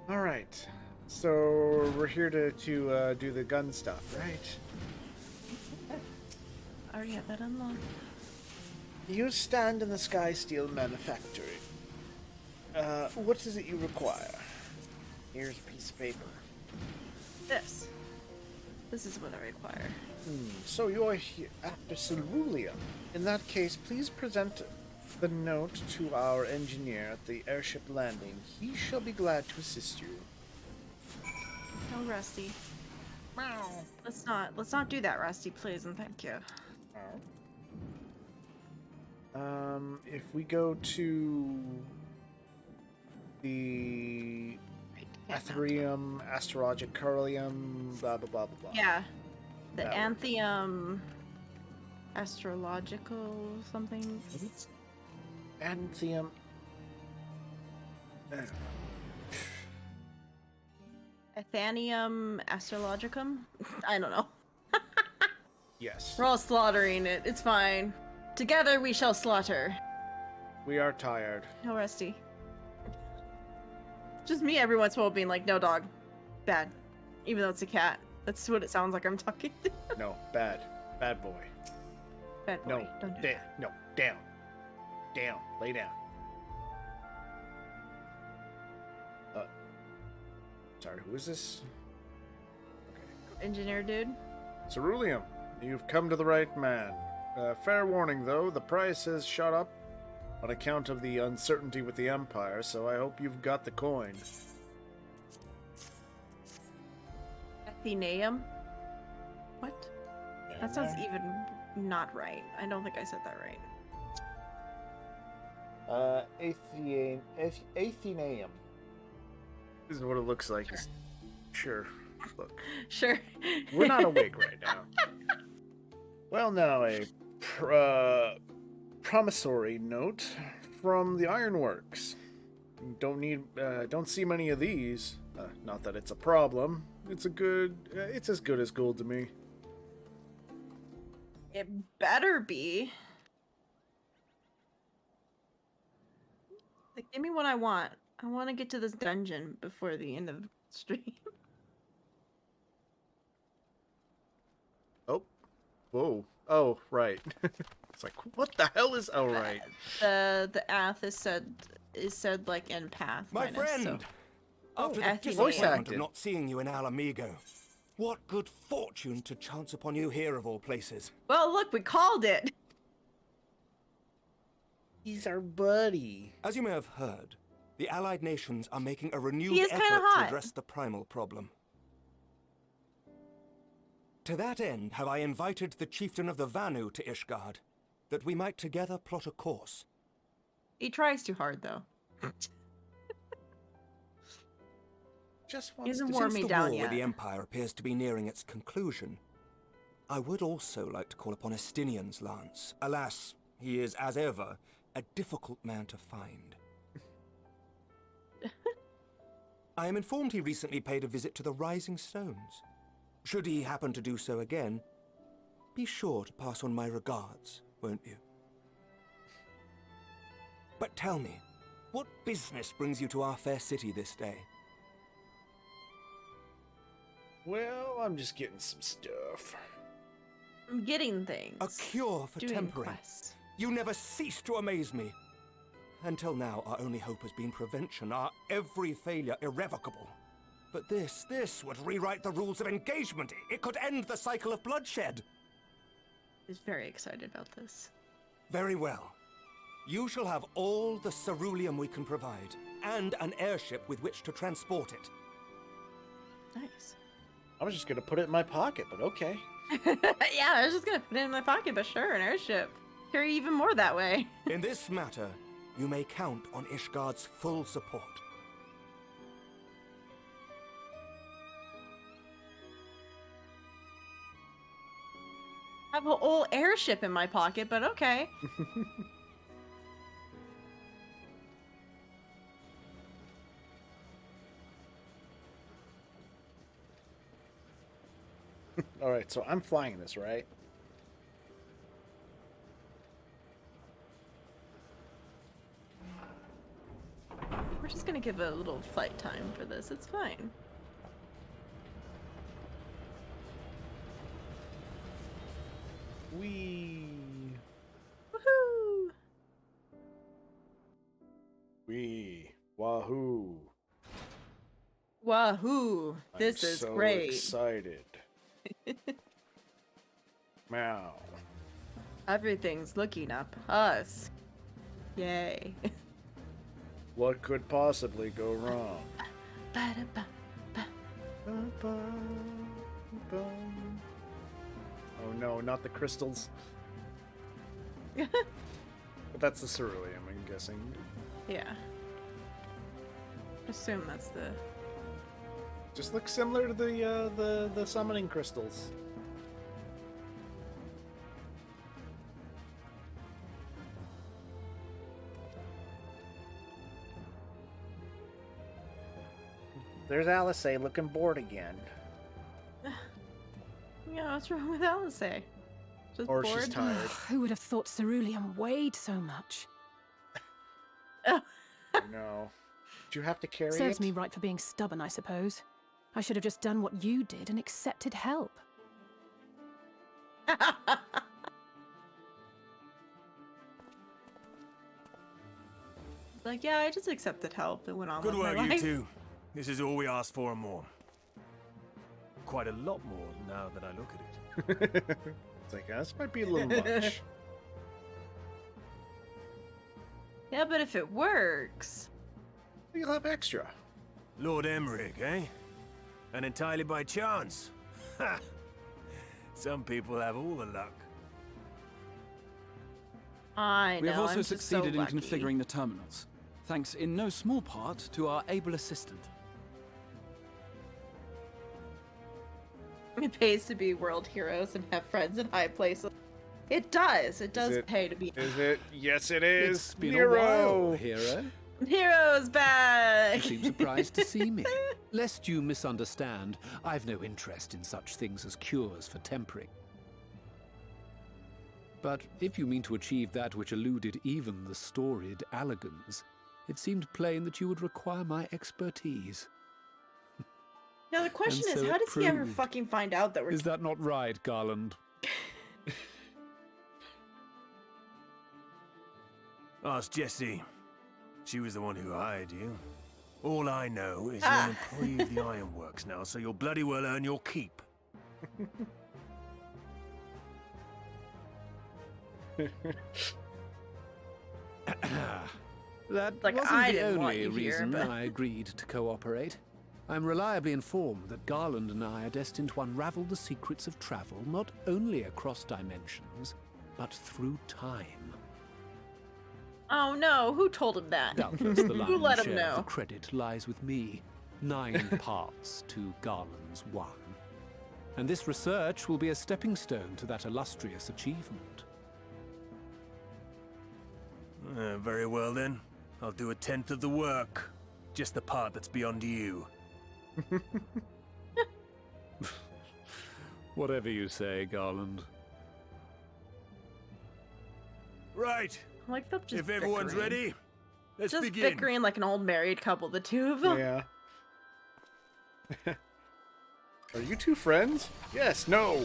Alright. So we're here to do the gun stuff, right? I already have that unlocked. You stand in the Sky Steel manufactory. What is it you require? Here's a piece of paper. This. This is what I require. So you're here after Ceruleum. In that case, please present the note to our engineer at the airship landing. He shall be glad to assist you. No, Rusty. Let's not do that, Rusty, please, and thank you. If we go to the Ethereum, Astrologic Curlium, blah blah blah blah blah. Yeah. The Anthium Astrological something. Anthium. Athanium Astrologicum? I don't know. Yes. We're all slaughtering it. It's fine. Together we shall slaughter. We are tired. No, Rusty. Just me every once in a while being like, no, dog. Bad. Even though it's a cat. That's what it sounds like I'm talking to. No, bad. Bad boy. Bad boy. No, Don't do that. no, down. Down. Lay down. Sorry, who is this? Engineer dude? Ceruleum, you've come to the right man. Fair warning, though, the price has shot up on account of the uncertainty with the Empire, so I hope you've got the coin. Athenaeum? What? That sounds even not right. I don't think I said that right. Athenaeum. This is what it looks like. Sure. Look. Sure. We're not awake right now. Well, now a promissory note from the Ironworks. Don't see many of these. Not that it's a problem. It's as good as gold to me. It better be. Like, give me what I want. I want to get to this dungeon before the end of the stream. Oh. Whoa. Oh, right. It's like, what the hell is... Oh, right. The ath is said like in path. My friend! So. After the disappointment of not seeing you in Alamigo, what good fortune to chance upon you here of all places. Well, look, we called it. He's our buddy. As you may have heard, the Allied nations are making a renewed He is effort kinda to hot. address the primal problem. To that end, have I invited the chieftain of the Vanu to Ishgard, that we might together plot a course. He tries too hard, though. Just He hasn't worn me down war yet. with the Empire appears to be nearing its conclusion, I would also like to call upon Estinian's lance. Alas, he is, as ever, a difficult man to find. I am informed he recently paid a visit to the Rising Stones. Should he happen to do so again, be sure to pass on my regards, won't you? But tell me, what business brings you to our fair city this day? Well, I'm just getting some stuff. I'm getting things. A cure for Doing tempering. quests. You never cease to amaze me. Until now, our only hope has been prevention, our every failure irrevocable. But this would rewrite the rules of engagement. It could end the cycle of bloodshed. He's very excited about this. Very well. You shall have all the ceruleum we can provide, and an airship with which to transport it. Nice. I was just gonna put it in my pocket, but okay. Yeah, I was just gonna put it in my pocket, but sure, an airship. Carry even more that way. In this matter, you may count on Ishgard's full support. I have a whole airship in my pocket, but okay. All right, so I'm flying this, right? We're just gonna give a little flight time for this. It's fine. Wee. Woohoo! Wahoo! This is so great. Excited. Meow. Everything's looking up us. Yay. What could possibly go wrong? Oh no, not the crystals. But that's the ceruleum, I'm guessing. Yeah. Assume that's the. Just looks similar to the summoning crystals. There's Alice looking bored again. Yeah, what's wrong with Alice? Just Or bored? she's tired. Who would have thought ceruleum weighed so much? No. Did you have to carry Serves it? me right for being stubborn, I suppose. I should have just done what you did and accepted help. Like, yeah, I just accepted help and went on Good with work, my you life. two. This is all we asked for and more. Quite a lot more now that I look at it. It's like, this might be a little much. Yeah, but if it works... You'll have extra. Lord Emmerich, eh? And entirely by chance. Ha! Some people have all the luck. I know, We have also I'm just succeeded so in lucky. configuring the terminals, thanks in no small part to our able assistant. It pays to be world heroes and have friends in high places. It does. It does pay to be. Is it? Yes, it is. It's been Nero. a while, hero. Hero's back! You seem surprised to see me. Lest you misunderstand, I've no interest in such things as cures for tempering. But if you mean to achieve that which eluded even the storied Allagans, it seemed plain that you would require my expertise. Now the question And is, so how it does he ever proved. fucking find out that we're... Is that not right, Garland? Ask Jessie. She was the one who hired you. All I know is you're an employee of the Ironworks now, so you'll bloody well earn your keep. That Like, wasn't I the didn't want only you here, reason but- I agreed to cooperate. I'm reliably informed that Garland and I are destined to unravel the secrets of travel not only across dimensions, but through time. Oh no, who told him that? Doubtless the Who lion's let him share of know? the credit lies with me. 9 parts to Garland's 1. And this research will be a stepping stone to that illustrious achievement. Very well then. I'll do 1/10 of the work. Just the part that's beyond you. Whatever you say, Garland. Right. Like them just If everyone's bickering. ready, let's just begin. bickering like an old married couple, the two of them. Yeah. Are you two friends? Yes, no.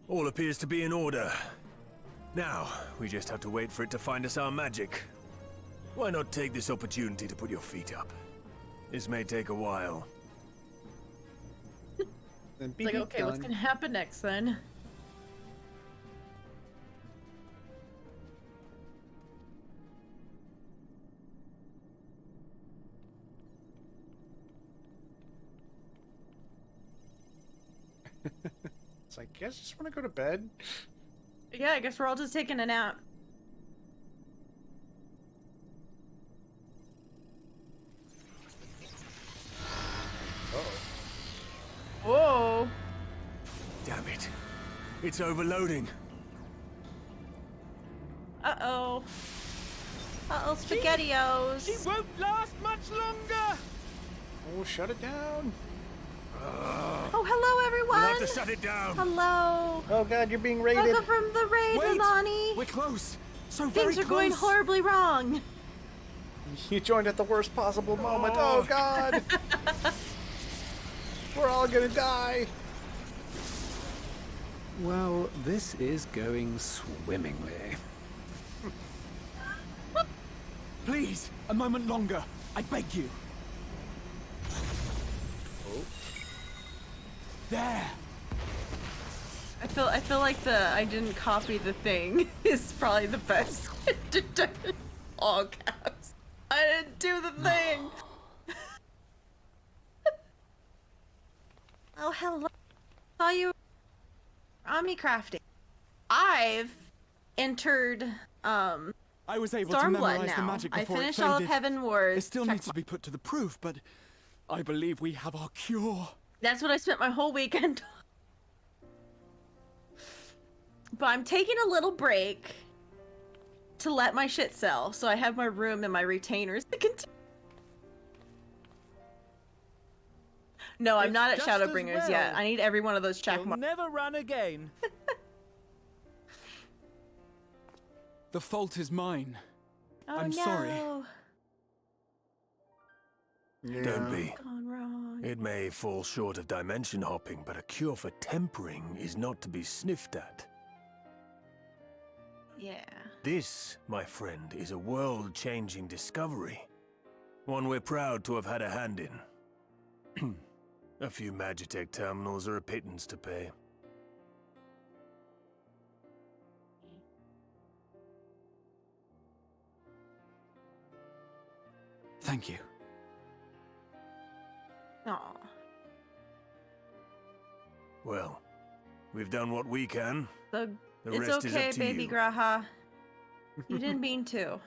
All appears to be in order. Now, we just have to wait for it to find us our magic. Why not take this opportunity to put your feet up? This may take a while. Then It's like, okay, what's gonna happen next then? It's like, you guys just want to go to bed? Yeah, I guess we're all just taking a nap. Whoa! Damn it. It's overloading. Uh-oh. Uh-oh, SpaghettiOs. She won't last much longer! Oh, shut it down. Oh, hello, everyone! We'll have to shut it down. Hello! Oh god, you're being raided. Welcome from the raid, Wait! Milani! We're close! So Things very are going close. horribly wrong! You joined at the worst possible moment. Oh god. We're all gonna die. Well, this is going swimmingly. Please, a moment longer. I beg you. Oh. There. I feel like the I didn't copy the thing is probably the best. All caps. I didn't do the thing. Oh, hello. Saw you Omni crafting. I've entered I was able Stormblood to memorize now. the magic I before finished it all of faded. Heaven Wars. It still needs to be put to the proof, but I believe we have our cure. That's what I spent my whole weekend on. But I'm taking a little break to let my shit sell, so I have my room and my retainers to continue. No, I'm not at Just as Shadowbringers yet. well. I need every one of those check You'll marks. never run again. The fault is mine. Oh, I'm no. sorry. Don't be. Gone wrong. It may fall short of dimension hopping, but a cure for tempering is not to be sniffed at. Yeah. This, my friend, is a world-changing discovery. One we're proud to have had a hand in. A few Magitech terminals are a pittance to pay. Thank you. Aw. Well, we've done what we can. The The it's rest is okay, up to baby you. Graha. You didn't mean to.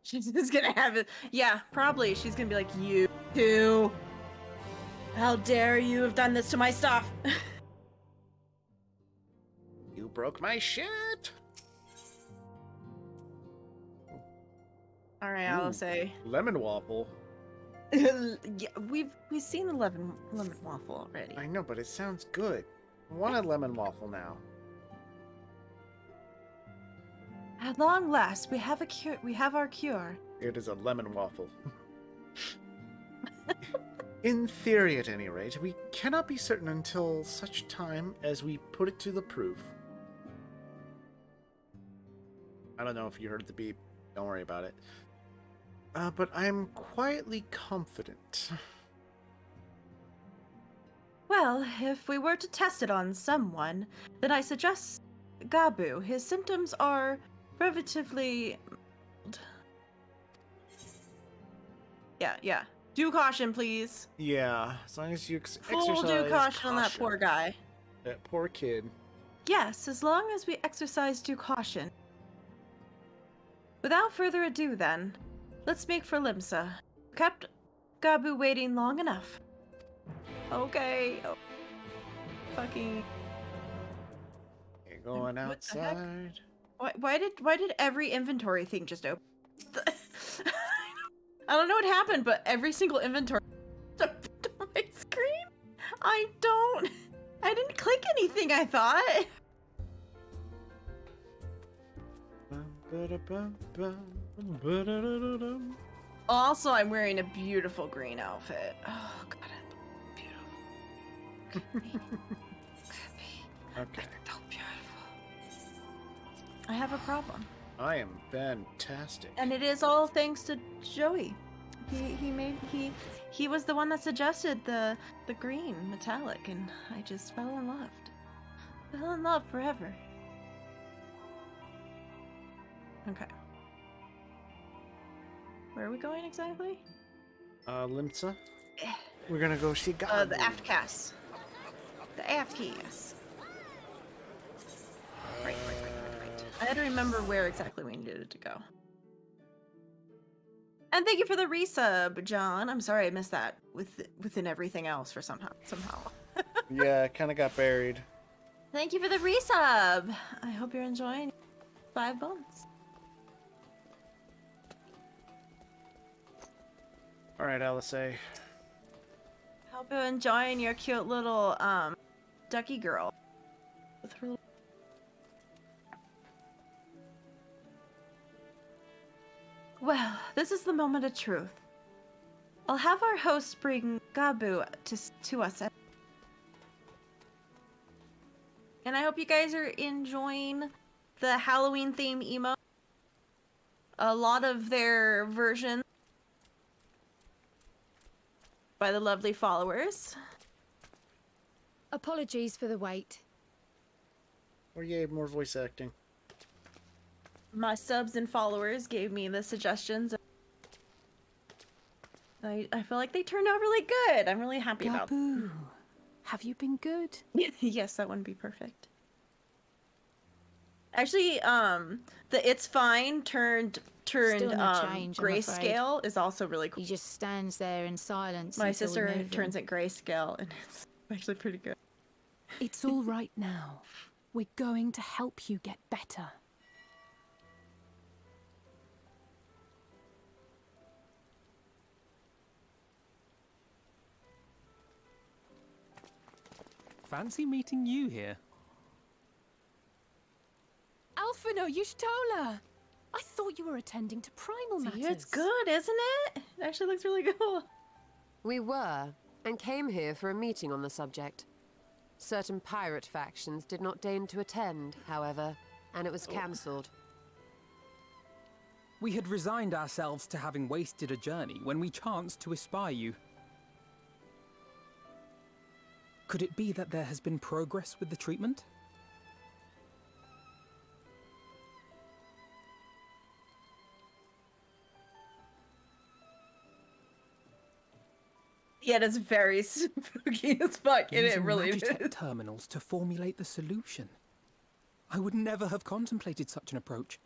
She's just gonna have it. Yeah, probably. She's gonna be like, you too. How dare you have done this to my stuff? You broke my shit. All right, I'll Ooh, say. lemon waffle. Yeah, we've seen the lemon waffle already. I know, but it sounds good. I want a lemon waffle now. At long last, we have a cure. We have our cure. It is a lemon waffle. In theory, at any rate, we cannot be certain until such time as we put it to the proof. I don't know if you heard the beep. Don't worry about it. But I am quietly confident. Well, if we were to test it on someone, then I suggest Gabu. His symptoms are relatively mild. Yeah. Due caution, please. Yeah, as long as you exercise Full due caution on that poor guy. That poor kid. Yes, as long as we exercise due caution. Without further ado, then, let's make for Limsa. Kept Gabu waiting long enough. Okay. Oh. Fucking. You're going outside. Why did every inventory thing just open? I don't know what happened, but every single inventory opened on my screen. I didn't click anything, I thought. Also, I'm wearing a beautiful green outfit. Oh god, it's beautiful. Okay. So beautiful. I have a problem. I am fantastic. And it is all thanks to Joey. He was the one that suggested the green metallic, and I just fell in love. Fell in love forever. Okay. Where are we going exactly? Limsa? We're gonna go see God. The Aftcast. The Aftcast. Right. I had to remember where exactly we needed to go. And thank you for the resub, John. I'm sorry I missed that within everything else for somehow. Yeah, it kind of got buried. Thank you for the resub. I hope you're enjoying 5 months. All right, Alice. Hope you're enjoying your cute little ducky girl. With her. Well, this is the moment of truth. I'll have our host bring Gabu to us. And I hope you guys are enjoying the Halloween theme emo. A lot of their versions by the lovely followers. Apologies for the wait. Or yay, more voice acting. My subs and followers gave me the suggestions. I feel like they turned out really good. I'm really happy about them. Have you been good? Yes, that wouldn't be perfect. Actually, the It's Fine turned Still no change, I'm grayscale afraid. is also really cool. He just stands there in silence. My until we sister move turns him. it grayscale, and it's actually pretty good. It's all right now. We're going to help you get better. Fancy meeting you here. Alphino Yushtola! I thought you were attending to primal matters. It's good, isn't it? It actually looks really cool. We were, and came here for a meeting on the subject. Certain pirate factions did not deign to attend, however, and it was cancelled. We had resigned ourselves to having wasted a journey when we chanced to espy you. Could it be that there has been progress with the treatment? Yeah, it's very spooky as fuck, and it Using really Magitech is. terminals to formulate the solution. I would never have contemplated such an approach.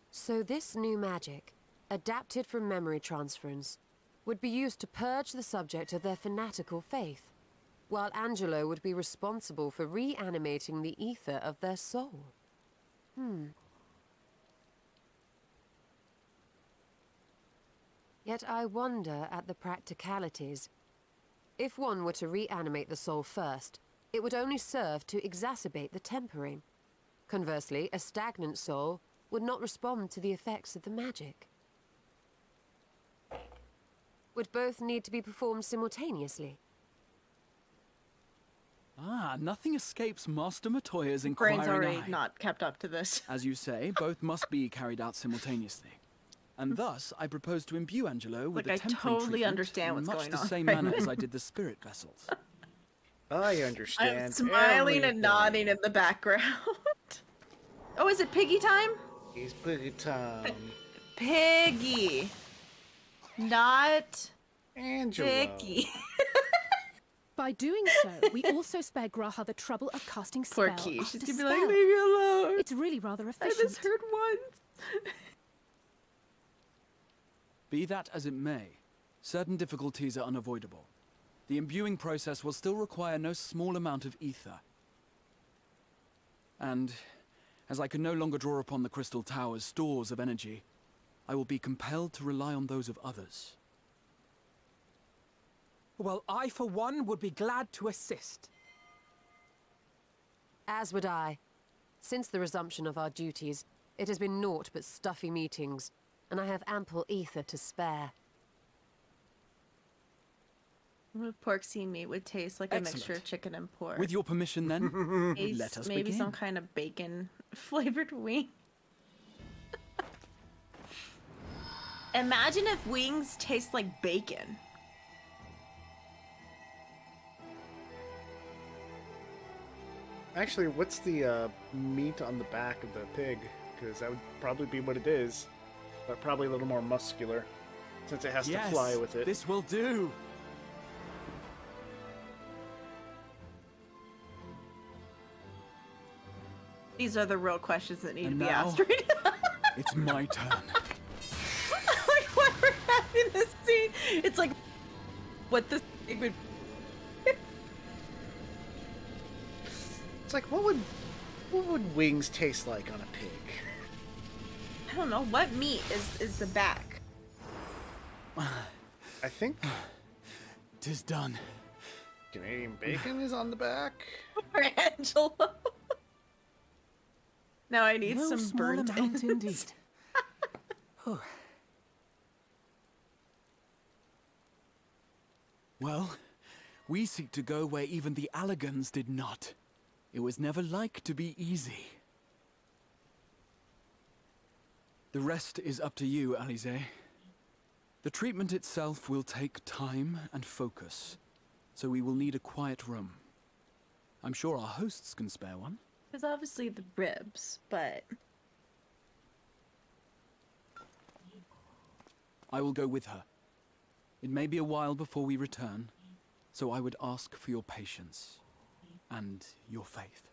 So this new magic, adapted from memory transference, would be used to purge the subject of their fanatical faith, while Angelo would be responsible for reanimating the ether of their soul. Yet I wonder at the practicalities. If one were to reanimate the soul first, it would only serve to exacerbate the tempering. Conversely, a stagnant soul would not respond to the effects of the magic. Would both need to be performed simultaneously? Ah, nothing escapes Master Matoya's inquiring Brain's already eye. not kept up to this. As you say, both must be carried out simultaneously. And thus, I propose to imbue Angelo with Like, a I tempering totally treatment understand what's in much going the on. same manner as I did the spirit vessels. I understand. I'm smiling everything. and nodding in the background. Oh, is it Piggy time? It's Piggy time. Piggy. Not Angelo. Vicky. By doing so, we also spare Graha the trouble of casting Poor spell Key. after She's gonna be spell. like, leave me alone. It's really rather I efficient. misheard once. Be that as it may, certain difficulties are unavoidable. The imbuing process will still require no small amount of ether. And, as I can no longer draw upon the Crystal Tower's stores of energy, I will be compelled to rely on those of others. Well, I, for one, would be glad to assist. As would I. Since the resumption of our duties, it has been naught but stuffy meetings, and I have ample ether to spare. Pork meat would taste like Excellent. a mixture of chicken and pork. With your permission, then, let us Maybe begin. some kind of bacon flavored wing. Imagine if wings taste like bacon. Actually, what's the meat on the back of the pig? Because that would probably be what it is, but probably a little more muscular, since it has to fly with it. This will do. These are the real questions that need And to be now, asked right now. It's my turn. Like, why we're having this scene? It's like, what this thing would. It's like, what would wings taste like on a pig? I don't know. What meat is the back? I think 'tis done. Canadian bacon is on the back. Poor Angelo. Now I need No some small burnt amount ends. indeed. Well, we seek to go where even the Allegans did not. It was never like to be easy. The rest is up to you, Alize. The treatment itself will take time and focus, so we will need a quiet room. I'm sure our hosts can spare one. There's obviously the ribs, but... I will go with her. It may be a while before we return, so I would ask for your patience and your faith.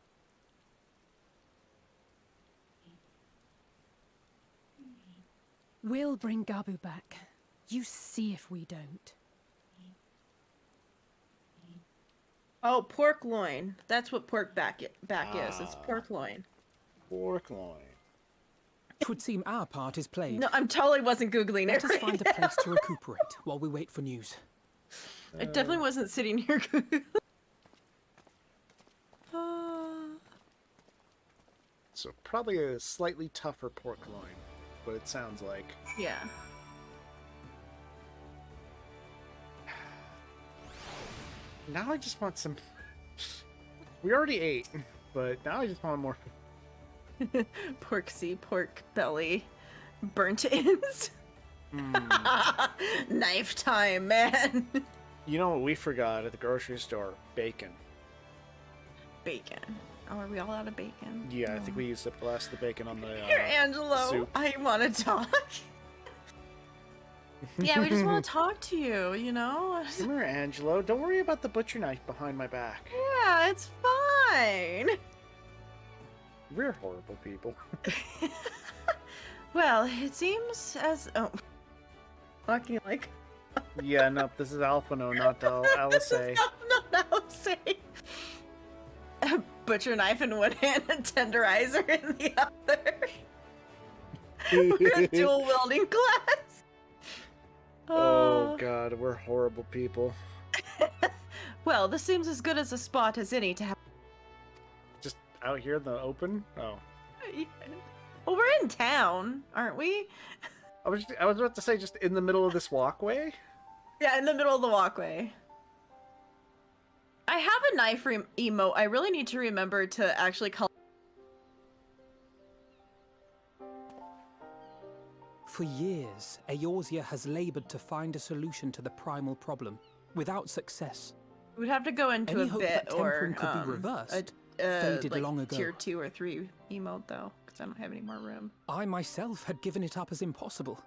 We'll bring Gabu back. You see if we don't. Oh, pork loin. That's what pork back is. It's pork loin. Pork loin. It would seem our part is played. No, I'm totally wasn't Googling Let it us right find a place to recuperate while we wait for news. I definitely wasn't sitting here Googling. So probably a slightly tougher pork loin, but it sounds like. Yeah. Now I just want some. We already ate, but now I just want more. Pork belly, burnt ends. Knife time, man. You know what we forgot at the grocery store? Bacon. Bacon. Oh, are we all out of bacon? Yeah, I think we used up the last of the bacon on the Here, Angelo. soup. I want to talk. Yeah, we just want to talk to you, you know? Come here, Angelo. Don't worry about the butcher knife behind my back. Yeah, it's fine. We're horrible people. Well, it seems as... Oh. Talking like... Yeah, no, this is Alphano, not Alice. Not Alice. A butcher knife in one hand and tenderizer in the other. We're a dual wielding class. Oh god, we're horrible people. Well, this seems as good as a spot as any to have. Just out here in the open? Oh. Yeah. Well, we're in town, aren't we? I was about to say just in the middle of this walkway. Yeah, in the middle of the walkway. I have a knife emote. I really need to remember to actually call. For years, Eorzea has labored to find a solution to the primal problem, without success. We'd have to go into Any a hope bit that tempering or could be reversed faded like long ago. tier 2 or 3 emote though, because I don't have any more room. I myself had given it up as impossible.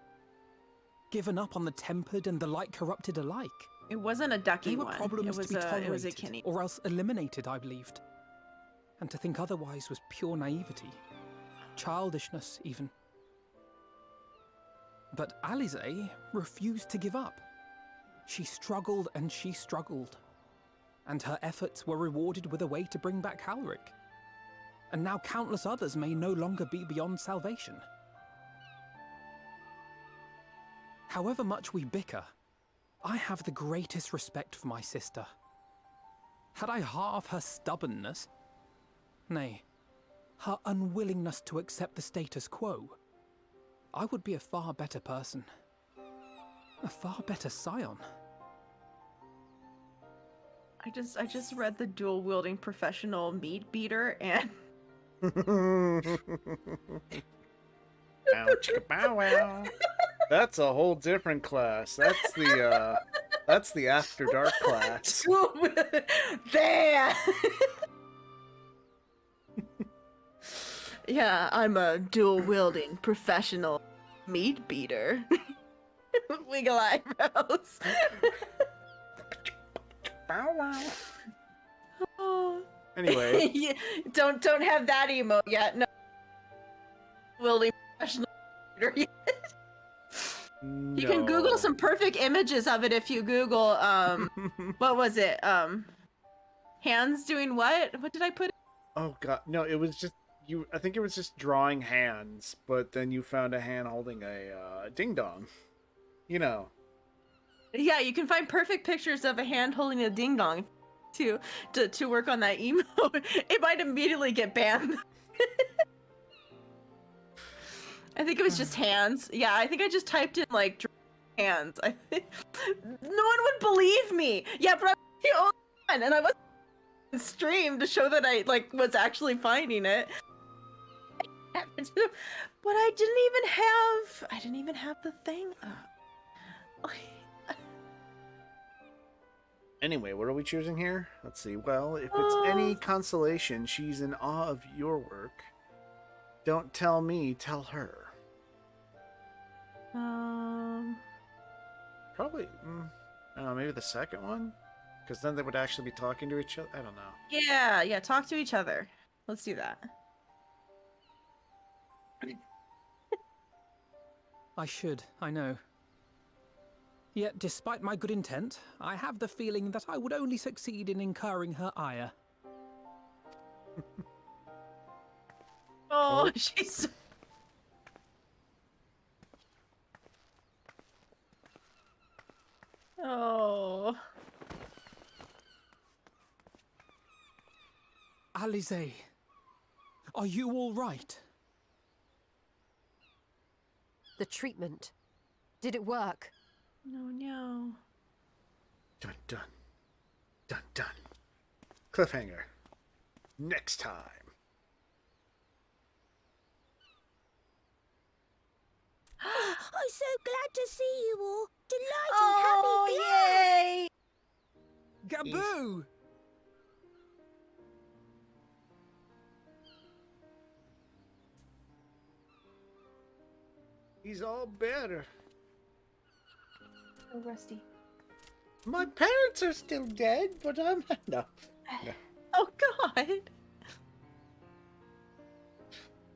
Given up on the tempered and the light corrupted alike. It wasn't a ducky They were one. problems to be tolerated, It was a Kinney. or else eliminated, I believed. And to think otherwise was pure naivety. Childishness, even. But Alize refused to give up. She struggled and she struggled. And her efforts were rewarded with a way to bring back Halric. And now countless others may no longer be beyond salvation. However much we bicker, I have the greatest respect for my sister. Had I half her stubbornness, nay, her unwillingness to accept the status quo, I would be a far better person. A far better scion. I just read the dual wielding professional meat beater and Ouch, bow wow. That's a whole different class. That's the After Dark class. there. Yeah, I'm a dual wielding professional meat beater. Wiggle eyebrows. Bow wow. Oh. Anyway. Yeah, don't have that emote yet. No. Wielding professional beater yet. You can Google some perfect images of it if you Google what was it? Hands doing what? What did I put? Oh god, no, it was just you. I think it was just drawing hands, but then you found a hand holding a ding dong. You know. Yeah, you can find perfect pictures of a hand holding a ding dong to work on that emote. It might immediately get banned. I think it was just hands. Yeah, I think I just typed in like hands. No one would believe me. Yeah, but I'm the only one, and I was on stream to show that I like was actually finding it. But I didn't even have the thing up. Anyway, what are we choosing here? Let's see. Well, if it's any consolation, she's in awe of your work. Don't tell me, tell her. Probably, I don't know, maybe the second one? Because then they would actually be talking to each other? I don't know. Yeah, talk to each other. Let's do that. I should, I know. Yet, despite my good intent, I have the feeling that I would only succeed in incurring her ire. Oh, she's... Oh. Alize, are you all right? The treatment. Did it work? No. Dun dun. Dun dun. Cliffhanger. Next time. I'm so glad to see you all. Delighted, Oh, happy, glad. yay! Gaboo! He's all better. Oh, Rusty. My parents are still dead, but I'm... No. Oh, God.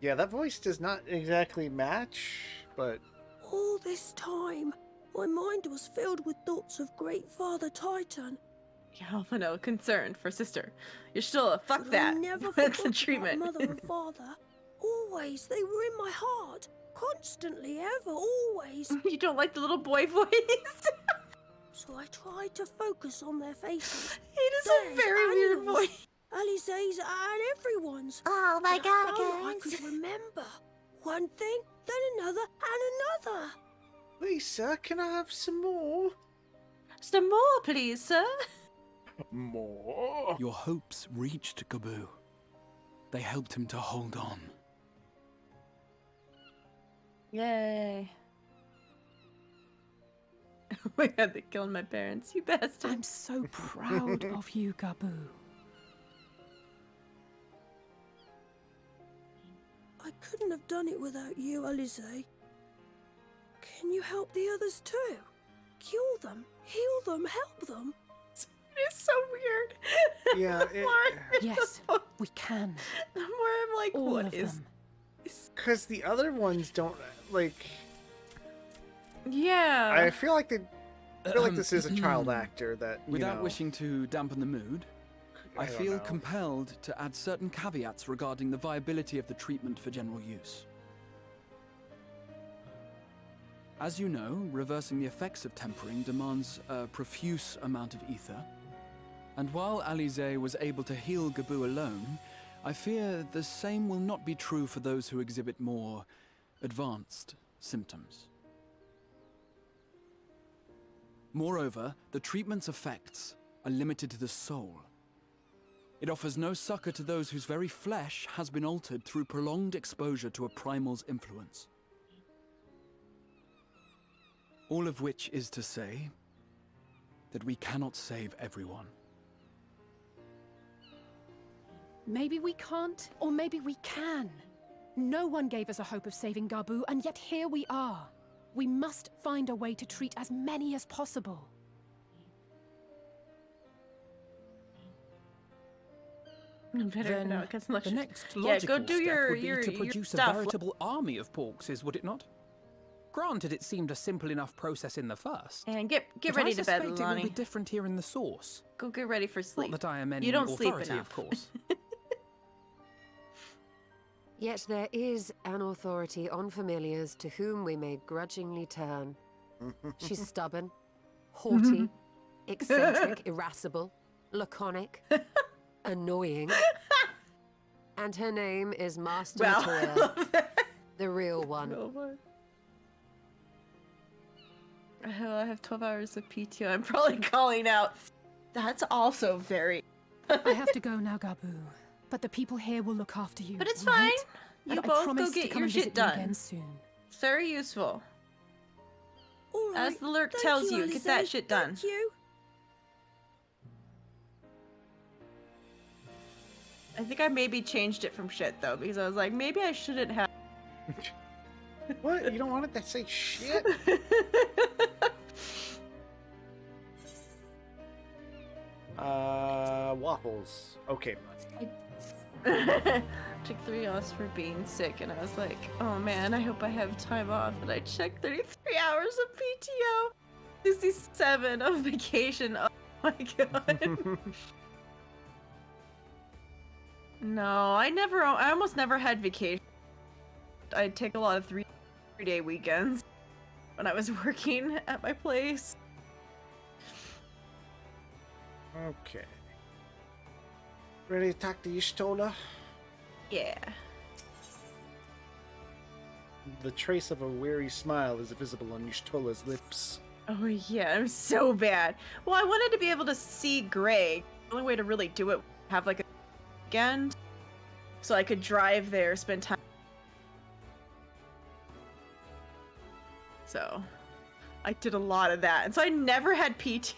Yeah, that voice does not exactly match, but... All this time, my mind was filled with thoughts of Great Father Titan. Yeah, no concern for sister. You're still a fuck But that. I never That's the forgot treatment. about Mother and Father. Always, they were in my heart. Constantly, ever, always. You don't like the little boy voice? So I tried to focus on their faces. It is a very weird voice. Alize's and everyone's. Oh my But God, I found I guys. could remember. One thing, then another, and another. Lisa, can I have some more? Some more, please, sir. More? Your hopes reached Gaboo. They helped him to hold on. Yay. Oh my God, they killed my parents, you bastard. I'm so proud of you, Gaboo. I couldn't have done it without you, Alize. Can you help the others too? Cure them, heal them, help them. It is so weird. Yeah, Yes, we can. The more I'm like, All what of is... them. Because the other ones don't, like... Yeah. I feel like this is a child actor that, you Without know... wishing to dampen the mood, I don't feel know. compelled to add certain caveats regarding the viability of the treatment for general use. As you know, reversing the effects of tempering demands a profuse amount of ether. And while Alize was able to heal Gaboo alone, I fear the same will not be true for those who exhibit more advanced symptoms. Moreover, the treatment's effects are limited to the soul. It offers no succor to those whose very flesh has been altered through prolonged exposure to a primal's influence. All of which is to say that we cannot save everyone. Maybe we can't, or maybe we can. No one gave us a hope of saving Gaboo, and yet here we are. We must find a way to treat as many as possible. Then No, it gets much- the next Yeah, logical go do step your- would be your- to your produce a stuff. veritable army of porkses, would it not? Granted, it seemed a simple enough process in the first. And get but ready I to bed, suspect it will Lonnie. be different here in the source. Go get ready for sleep. Not that I am any You don't sleep authority, enough. of course. Yet there is an authority on familiars to whom we may grudgingly turn. She's stubborn, haughty, eccentric, irascible, laconic, annoying. And her name is Master Matoya, the real one. I have 12 hours of PTO. I'm probably calling out. That's also very... I have to go now, Gabu. But the people here will look after you. But it's right? fine. You And I both promise go to get come your and shit visit you done. again soon. It's very useful. All right. As the lurk Thank tells you, Alice. get that shit done. Thank you. I think I maybe changed it from shit though, because I was like, maybe I shouldn't have. What? You don't want it to say shit? Waffles. Okay, buddy. Took 3 hours for being sick, and I was like, oh man, I hope I have time off. And I checked 33 hours of PTO, 67 of vacation. Oh my god. No, I almost never had vacation. I'd take a lot of three-day weekends when I was working at my place. Okay. Ready to talk to Y'shtola? Yeah. The trace of a weary smile is visible on Y'shtola's lips. Oh yeah, I'm so bad. Well, I wanted to be able to see Greg. The only way to really do it, have like a weekend, so I could drive there, spend time. So, I did a lot of that, and so I never had PT.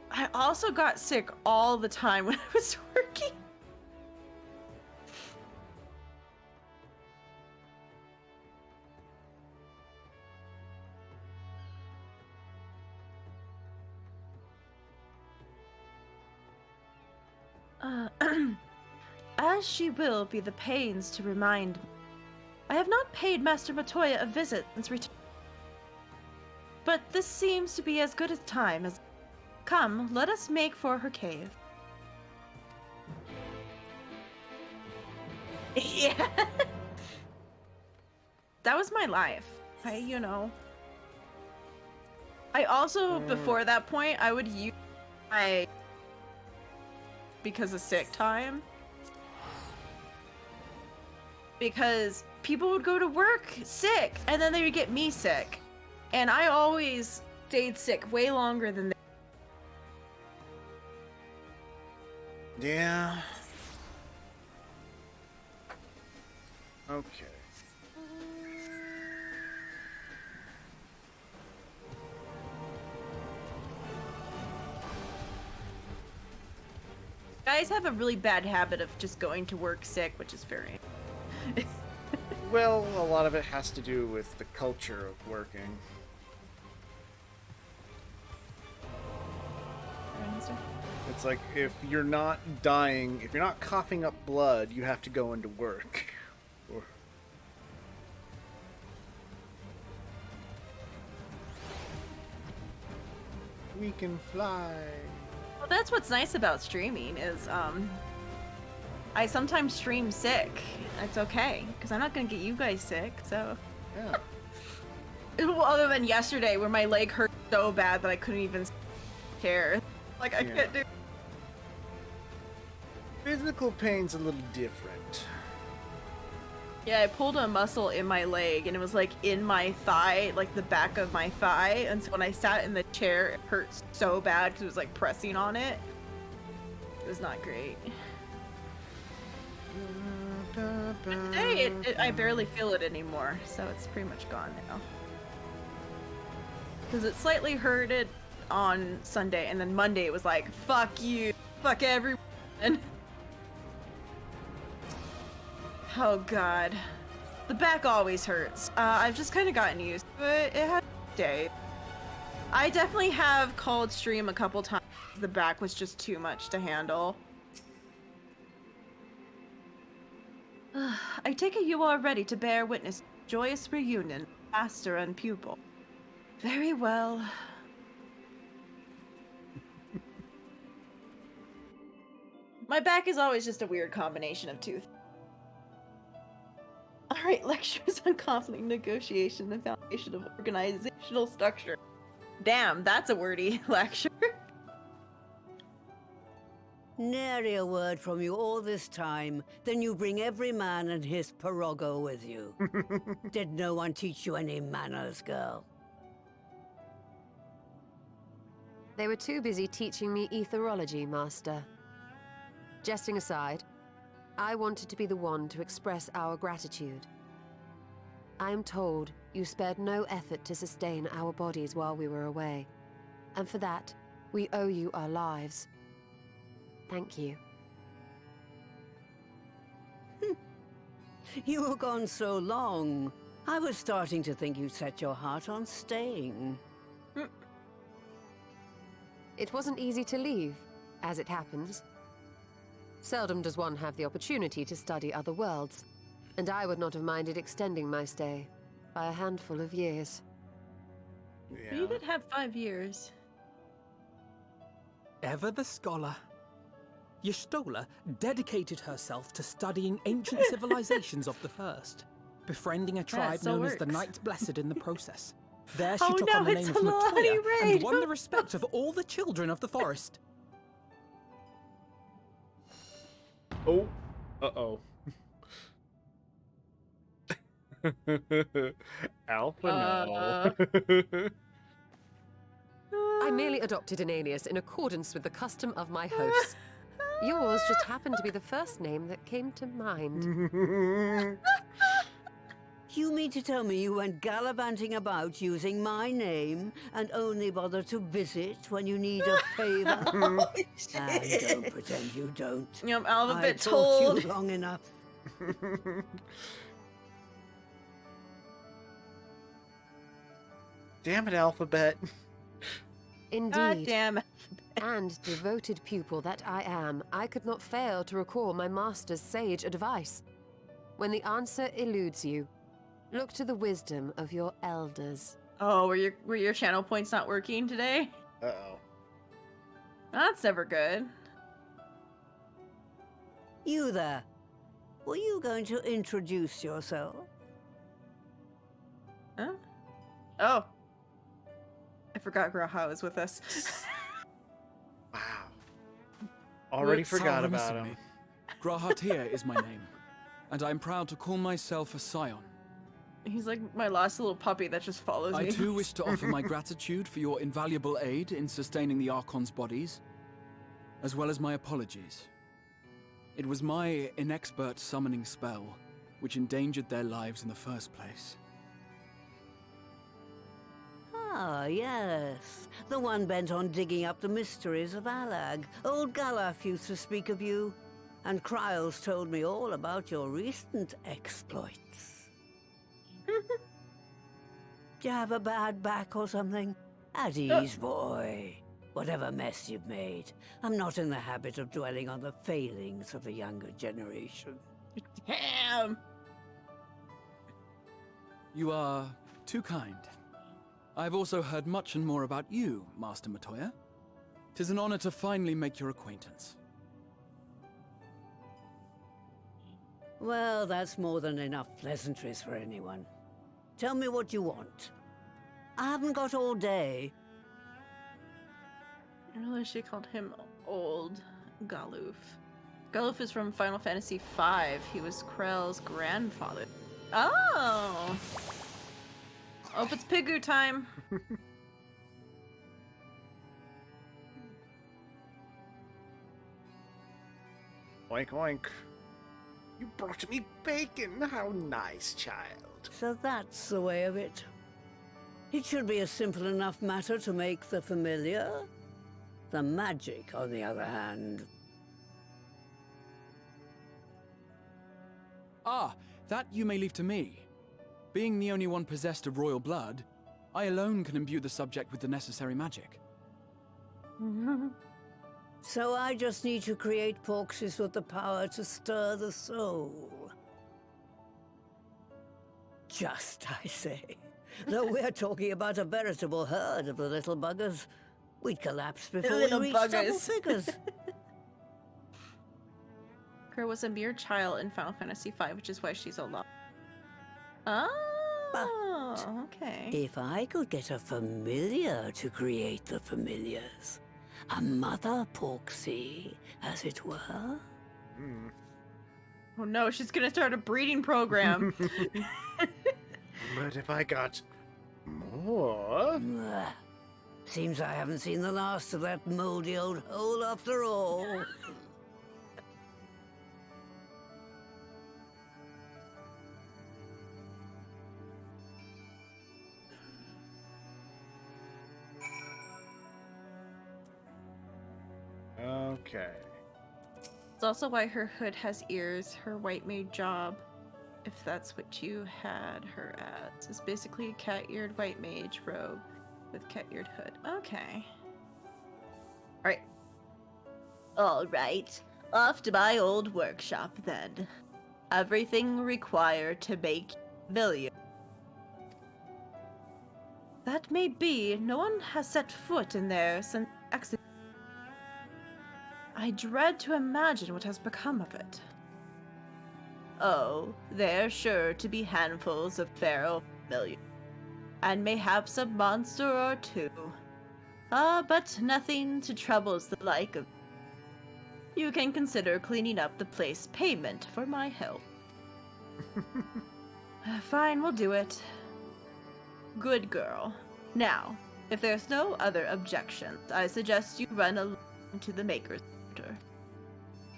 I also got sick all the time when I was working. As she will be the pains to remind me. I have not paid Master Matoya a visit since return. But this seems to be as good a time as... Come, let us make for her cave. Yeah. That was my life. I also, before that point, I would use my... because of sick time. Because people would go to work sick, and then they would get me sick. And I always stayed sick way longer than they. Yeah. Okay. Guys have a really bad habit of just going to work sick, which is very... Well, a lot of it has to do with the culture of working. It's like, if you're not dying, if you're not coughing up blood, you have to go into work. Or... We can fly. Well, that's what's nice about streaming is, I sometimes stream sick. It's okay, because I'm not going to get you guys sick, so... Yeah. Well, other than yesterday, where my leg hurt so bad that I couldn't even care. Like, I can't do... Physical pain's a little different. Yeah, I pulled a muscle in my leg, and it was, like, in my thigh, like, the back of my thigh, and so when I sat in the chair, it hurt so bad, because it was, like, pressing on it. It was not great. But today, I barely feel it anymore, so it's pretty much gone now. Because it slightly hurted on Sunday, and then Monday it was like, fuck you, fuck everyone. Oh god. The back always hurts. I've just kind of gotten used to it. It had a day. I definitely have called stream a couple times. The back was just too much to handle. I take it you are ready to bear witness to a joyous reunion, master and pupil. Very well. My back is always just a weird combination of two. Alright, Right, lectures on conflict negotiation, the foundation of organizational structure. Damn, that's a wordy lecture. Nary a word from you all this time. Then you bring every man and his pirogo with you. Did no one teach you any manners, girl? They were too busy teaching me etherology, Master. Jesting aside, I wanted to be the one to express our gratitude. I am told you spared no effort to sustain our bodies while we were away, and for that, we owe you our lives. Thank you. You were gone so long. I was starting to think you'd set your heart on staying. It wasn't easy to leave, as it happens. Seldom does one have the opportunity to study other worlds, and I would not have minded extending my stay by a handful of years. Yeah. You did have 5 years. Ever the scholar. Y'shtola dedicated herself to studying ancient civilizations of the first, befriending a tribe known as the Knights Blessed in the process. There she took on the name of Matoya and won the respect of all the children of the forest. Oh. Uh-oh. Alpha no. I merely adopted an alias in accordance with the custom of my hosts. Yours just happened to be the first name that came to mind. You mean to tell me you went gallivanting about using my name and only bother to visit when you need a favor? And don't pretend you don't. Yep, Alphabet I taught told. you long enough. Damn it, Alphabet. Indeed. God damn it. And devoted pupil that I am, I could not fail to recall my master's sage advice. When the answer eludes you, look to the wisdom of your elders. Oh, were your channel points not working today? Uh-oh. That's never good. You there. Were you going to introduce yourself? Huh? Oh. I forgot Graha was with us. Wow. Already It's forgot how about remiss of him. me. Grahatir is my name, and I'm proud to call myself a scion. He's like my lost little puppy that just follows me. I too wish to offer my gratitude for your invaluable aid in sustaining the Archon's bodies, as well as my apologies. It was my inexpert summoning spell which endangered their lives in the first place. Ah, yes. The one bent on digging up the mysteries of Alag. Old Galaf used to speak of you, and Kryles told me all about your recent exploits. Do you have a bad back or something? At ease, boy. Whatever mess you've made, I'm not in the habit of dwelling on the failings of the younger generation. Damn! You are too kind. I've also heard much and more about you, Master Matoya. 'Tis an honor to finally make your acquaintance. Well, that's more than enough pleasantries for anyone. Tell me what you want. I haven't got all day. I realized she called him Old Galuf. Galuf is from Final Fantasy V. He was Krell's grandfather. Oh! Oh, it's Pigu time. Oink oink. You brought me bacon. How nice, child. So that's the way of it. It should be a simple enough matter to make the familiar. The magic, on the other hand. Ah, that you may leave to me. Being the only one possessed of royal blood, I alone can imbue the subject with the necessary magic. So I just need to create porxes with the power to stir the soul. Just, I say. Though we're talking about a veritable herd of the little buggers, we'd collapse before we reached double figures. Krell was a mere child in Final Fantasy V, which is why she's a lot. Oh, okay. If I could get a familiar to create the familiars, a mother Porksy, as it were. Oh no, she's gonna start a breeding program. But if I got more... Seems I haven't seen the last of that moldy old hole after all. Okay. It's also why her hood has ears, her white maid job, if that's what you had her as. It's basically a cat-eared white mage robe with cat-eared hood. Okay. Alright. Alright. Off to my old workshop, then. Everything required to make familiar. That may be. No one has set foot in there since XIV. I dread to imagine what has become of it. Oh, there are sure to be handfuls of feral familiar, and mayhaps a monster or two. But nothing to troubles the like of. You can consider cleaning up the place payment for my help. Fine, we'll do it. Good girl. Now, if there's no other objections, I suggest you run along to the Maker's Quarter.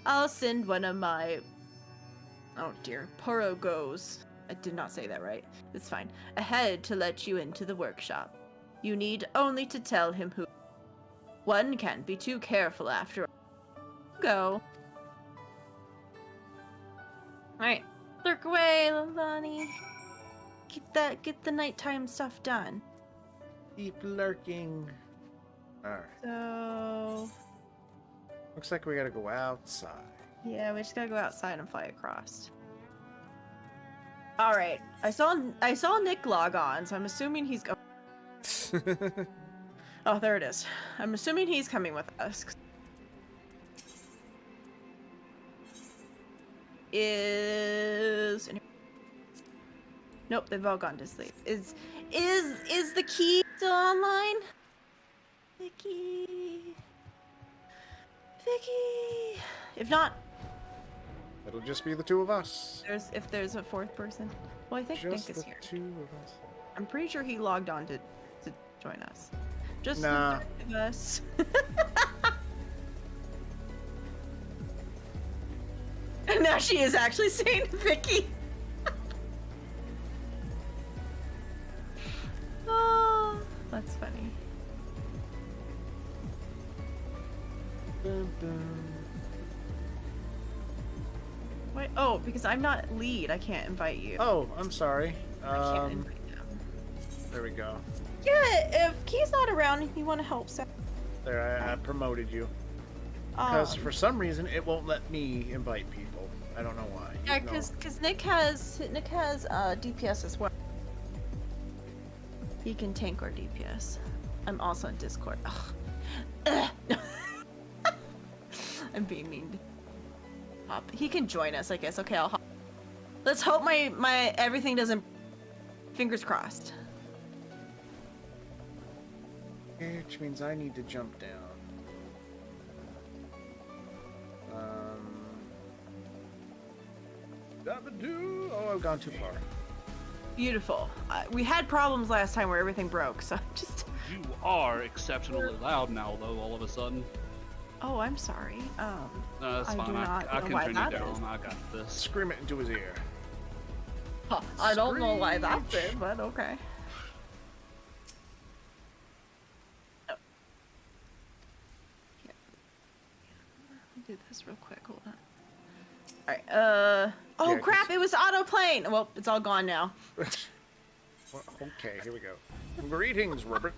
I'll send one of my... Oh dear, Porogos. I did not say that right. It's fine. Ahead to let you into the workshop. You need only to tell him who... One can't be too careful after all. Go. Alright. Lurk away, Lilani. Get the nighttime stuff done. Keep lurking. Alright. So... Looks like we gotta go outside. Yeah, we just gotta go outside and fly across. Alright. I saw Nick log on, so I'm assuming he's Oh, there it is. I'm assuming he's coming with us. Nope, they've all gone to sleep. Is the key still online? Vicky. If not, it'll just be the two of us. If there's a fourth person. Well, I think Just Nick is the here. two of us. I'm pretty sure he logged on to join us. Just Nah. the three of us. And now she is actually saying Vicky. Oh, that's funny. Dun, dun. Wait, oh, because I'm not lead, I can't invite you. Oh, I'm sorry. I can't invite them. There we go. Yeah, if Key's not around and you want to help, so. There, I promoted you. Because for some reason it won't let me invite people. I don't know why. Yeah, because Nick has DPS as well. He can tank our DPS. I'm also on Discord. Ugh. I'm being mean. He can join us, I guess. Okay, I'll hop. Let's hope my everything doesn't. Fingers crossed. Which means I need to jump down. Oh, I've gone too far. Beautiful. We had problems last time where everything broke, so just. You are exceptionally loud now, though. All of a sudden. Oh, I'm sorry. No, that's fine. I can turn you down. I got this. Scream it into his ear. Huh, I don't know why that's it, but okay. Oh. Yeah. I'll do this real quick. Hold on. Alright, oh Yeah, crap, it was autoplane! Well, it's all gone now. Okay, here we go. Greetings, Robert.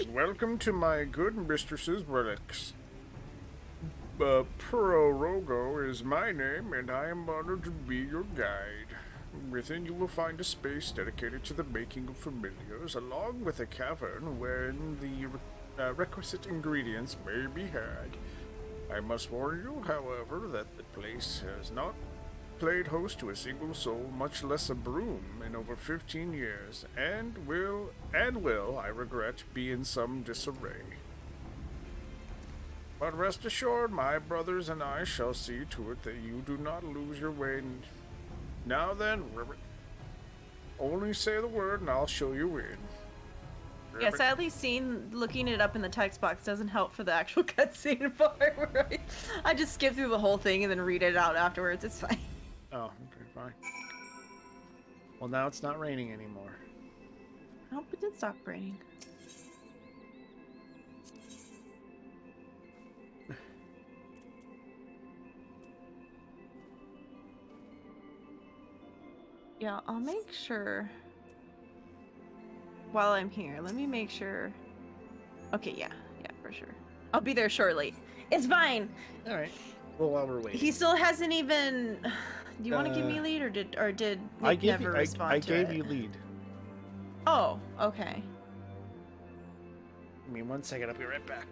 Welcome to my good mistress's relics. Prorogo is my name, and I am honored to be your guide. Within you will find a space dedicated to the making of familiars, along with a cavern wherein the requisite ingredients may be had. I must warn you, however, that the place has not played host to a single soul, much less a broom, in over 15 years, and will, I regret, be in some disarray. But rest assured, my brothers and I shall see to it that you do not lose your way. Now then, Ribbit, only say the word and I'll show you in. Yeah, sadly, looking it up in the text box doesn't help for the actual cutscene part. Where I just skip through the whole thing and then read it out afterwards. It's fine. Oh, okay, fine. Well, now it's not raining anymore. I hope it did stop raining. Yeah, I'll make sure. While I'm here, let me make sure. Okay, yeah, for sure. I'll be there shortly. It's fine. All right. Well, while we're waiting, he still hasn't even. Do you want to give me lead, or did Nick never respond to it? I gave you lead. Oh, okay. Give me 1 second. I'll be right back.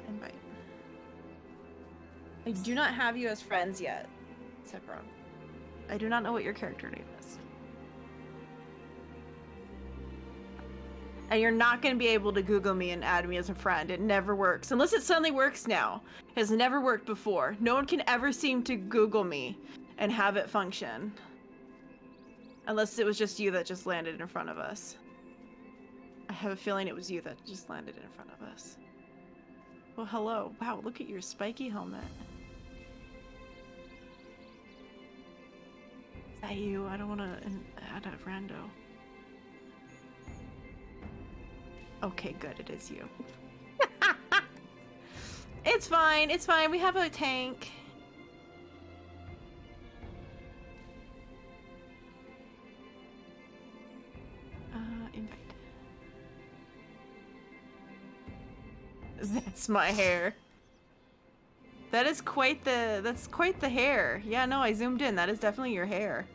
Invite. I do not have you as friends yet, Sephiroth. I do not know what your character name is. And you're not going to be able to Google me and add me as a friend. It never works. Unless it suddenly works now. It has never worked before. No one can ever seem to Google me and have it function. Unless it was just you that just landed in front of us. I have a feeling it was you that just landed in front of us. Well, hello. Wow, look at your spiky helmet. Is that you? I don't want to add a rando. Okay, good, it is you. It's fine, it's fine. We have a tank. Invite. That's my hair. That's quite the hair. Yeah, no, I zoomed in. That is definitely your hair.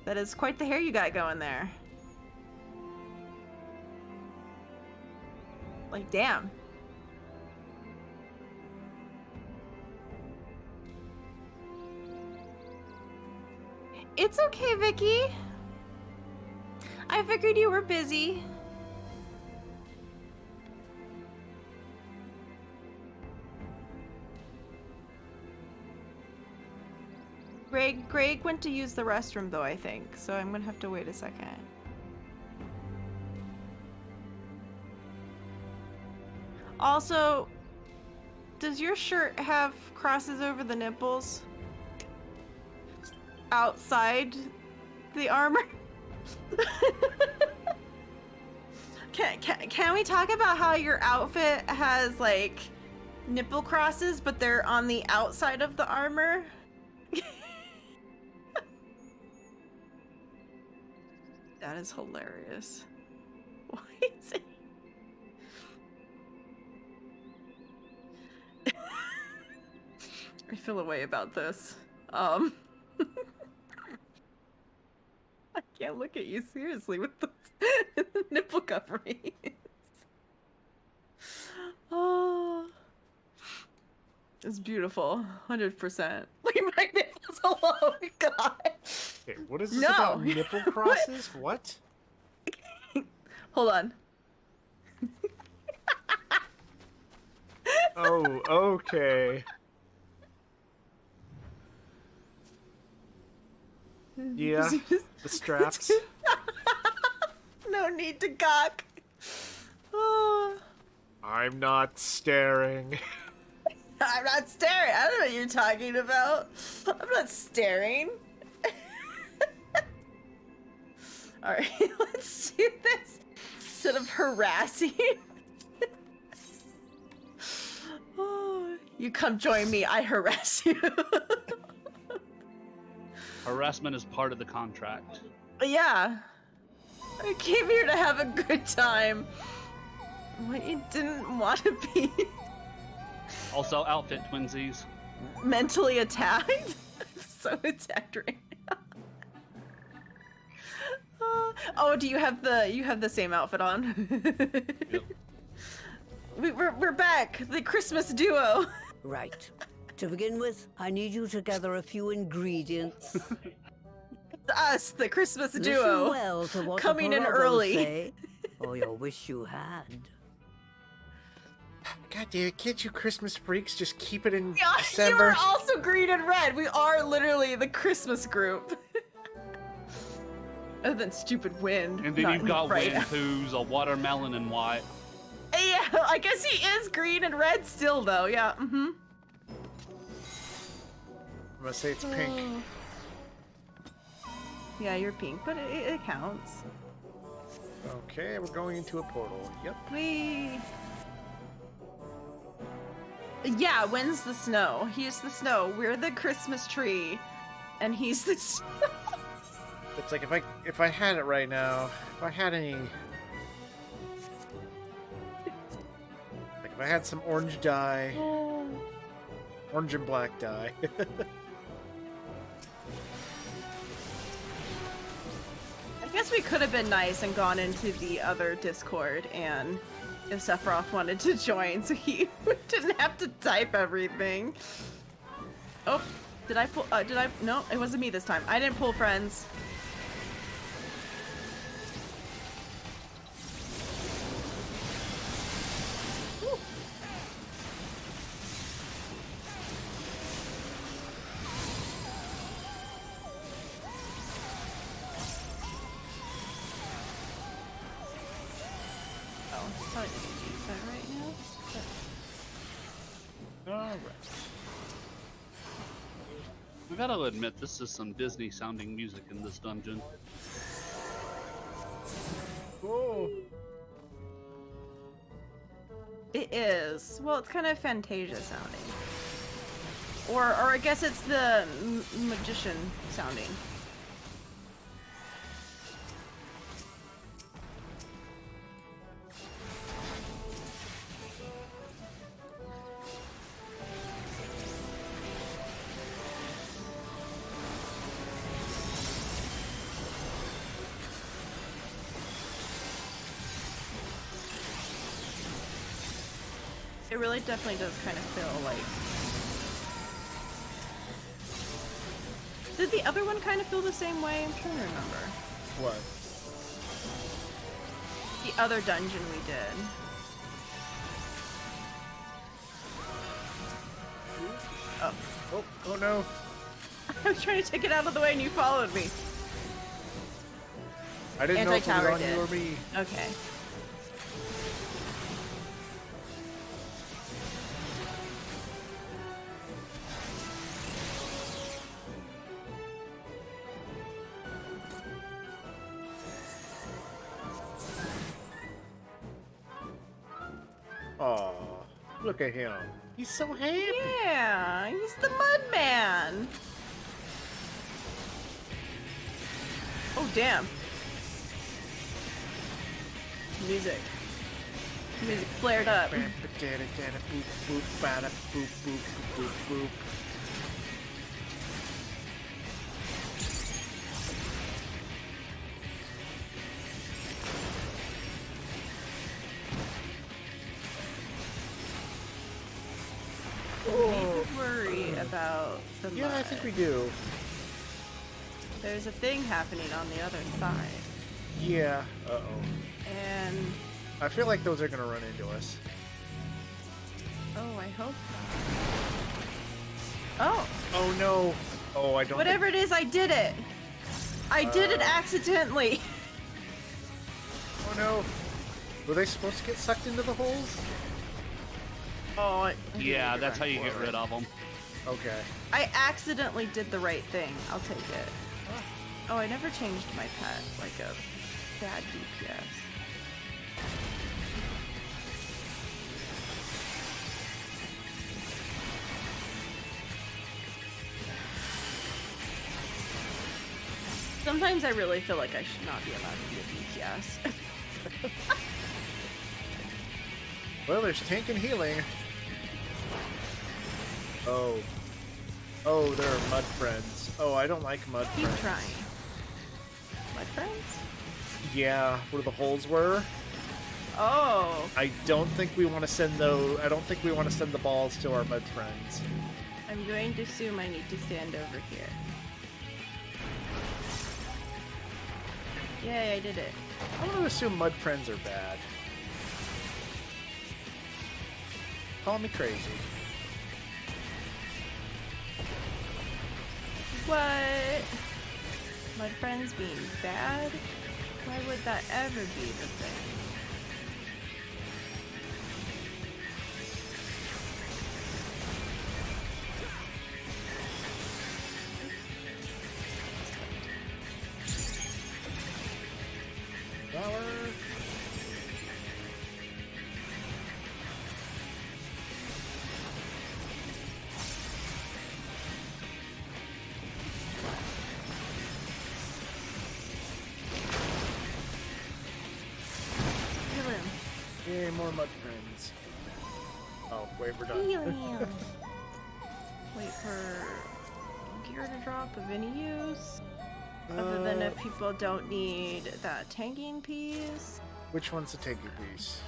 That is quite the hair you got going there. Like, damn. It's okay, Vicky. I figured you were busy. Greg went to use the restroom though, I think, so I'm gonna have to wait a second. Also, does your shirt have crosses over the nipples? Outside the armor? Can we talk about how your outfit has, like, nipple crosses, but they're on the outside of the armor? That is hilarious. Why is it? I feel a way about this. I can't look at you seriously with the nipple coverings. Oh, it's beautiful, 100%. Leave my nipples alone, God. Okay, what is this about nipple crosses? What? Hold on. Oh, okay. Yeah, the straps. No need to gawk. Oh. I'm not staring. I'm not staring. I don't know what you're talking about. I'm not staring. Alright, let's do this instead of harassing. Oh, you come join me, I harass you. Harassment is part of the contract. Yeah. I came here to have a good time. What you didn't want to be. Also, outfit twinsies. Mentally attacked? I'm so attacked right now. Oh, do you have the same outfit on? Yep. We're back, the Christmas duo. Right. To begin with, I need you to gather a few ingredients. Us, the Christmas Listen duo, well to what coming the in Parabos early. say, or you'll wish you had. God damn it, can't you Christmas freaks just keep it in Yeah, December? you are also green and red. We are literally the Christmas group. Other than stupid wind. And then not you've got right. Wind, who's a watermelon and white. Yeah, I guess he is green and red still, though. Yeah. Mm-hmm. I'm gonna say it's pink. Yeah, you're pink, but it counts. Okay, we're going into a portal. Yep. Yeah, when's the snow? He's the snow. We're the Christmas tree, and he's the snow. It's like if I had it right now, if I had any, like if I had some orange dye, orange and black dye. I guess we could have been nice and gone into the other Discord, and if Sephiroth wanted to join, so he didn't have to type everything. Oh, did I pull? Did I? No, it wasn't me this time. I didn't pull friends. Probably didn't use that right now. Alright. We gotta admit, this is some Disney sounding music in this dungeon. Whoa. It is. Well, it's kind of Fantasia sounding. Or I guess it's the magician sounding. It really definitely does kind of feel like... Did the other one kind of feel the same way? I'm trying to remember. What? The other dungeon we did. Oh no. I was trying to take it out of the way and you followed me. I didn't know if it was Anti-tower on you or me. Okay. Aw, look at him. He's so happy. Yeah, he's the mud man. Oh, damn. Music. Music flared up. Boop, boop, bada, boop, boop, boop, boop. We could worry about the mud. Yeah, I think we do. There's a thing happening on the other side. Yeah. Uh-oh. And... I feel like those are gonna run into us. Oh, I hope not. Oh! Oh no! Oh, I don't Whatever it is, I did it! I did it accidentally! Oh no! Were they supposed to get sucked into the holes? Oh, Yeah, that's how you get rid of them. Okay. I accidentally did the right thing. I'll take it. Oh, I never changed my pet like a bad DPS. Sometimes I really feel like I should not be allowed to be a DPS. Well, there's tank and healing. Oh. Oh, there are mud friends. Oh, I don't like mud Keep friends. trying. Mud friends? Yeah, where the holes were. Oh. I don't think we want to send those. I don't think we want to send the balls to our mud friends. I'm going to assume I need to stand over here. Yay, I did it. I'm gonna assume mud friends are bad. Call me crazy. What? Mud friends being bad? Why would that ever be the thing? Flower. Yay, more mud friends. Oh, wait, we're done. Wait for gear to drop of any use. Other than if people don't need that tanking piece. Which one's the tanking piece?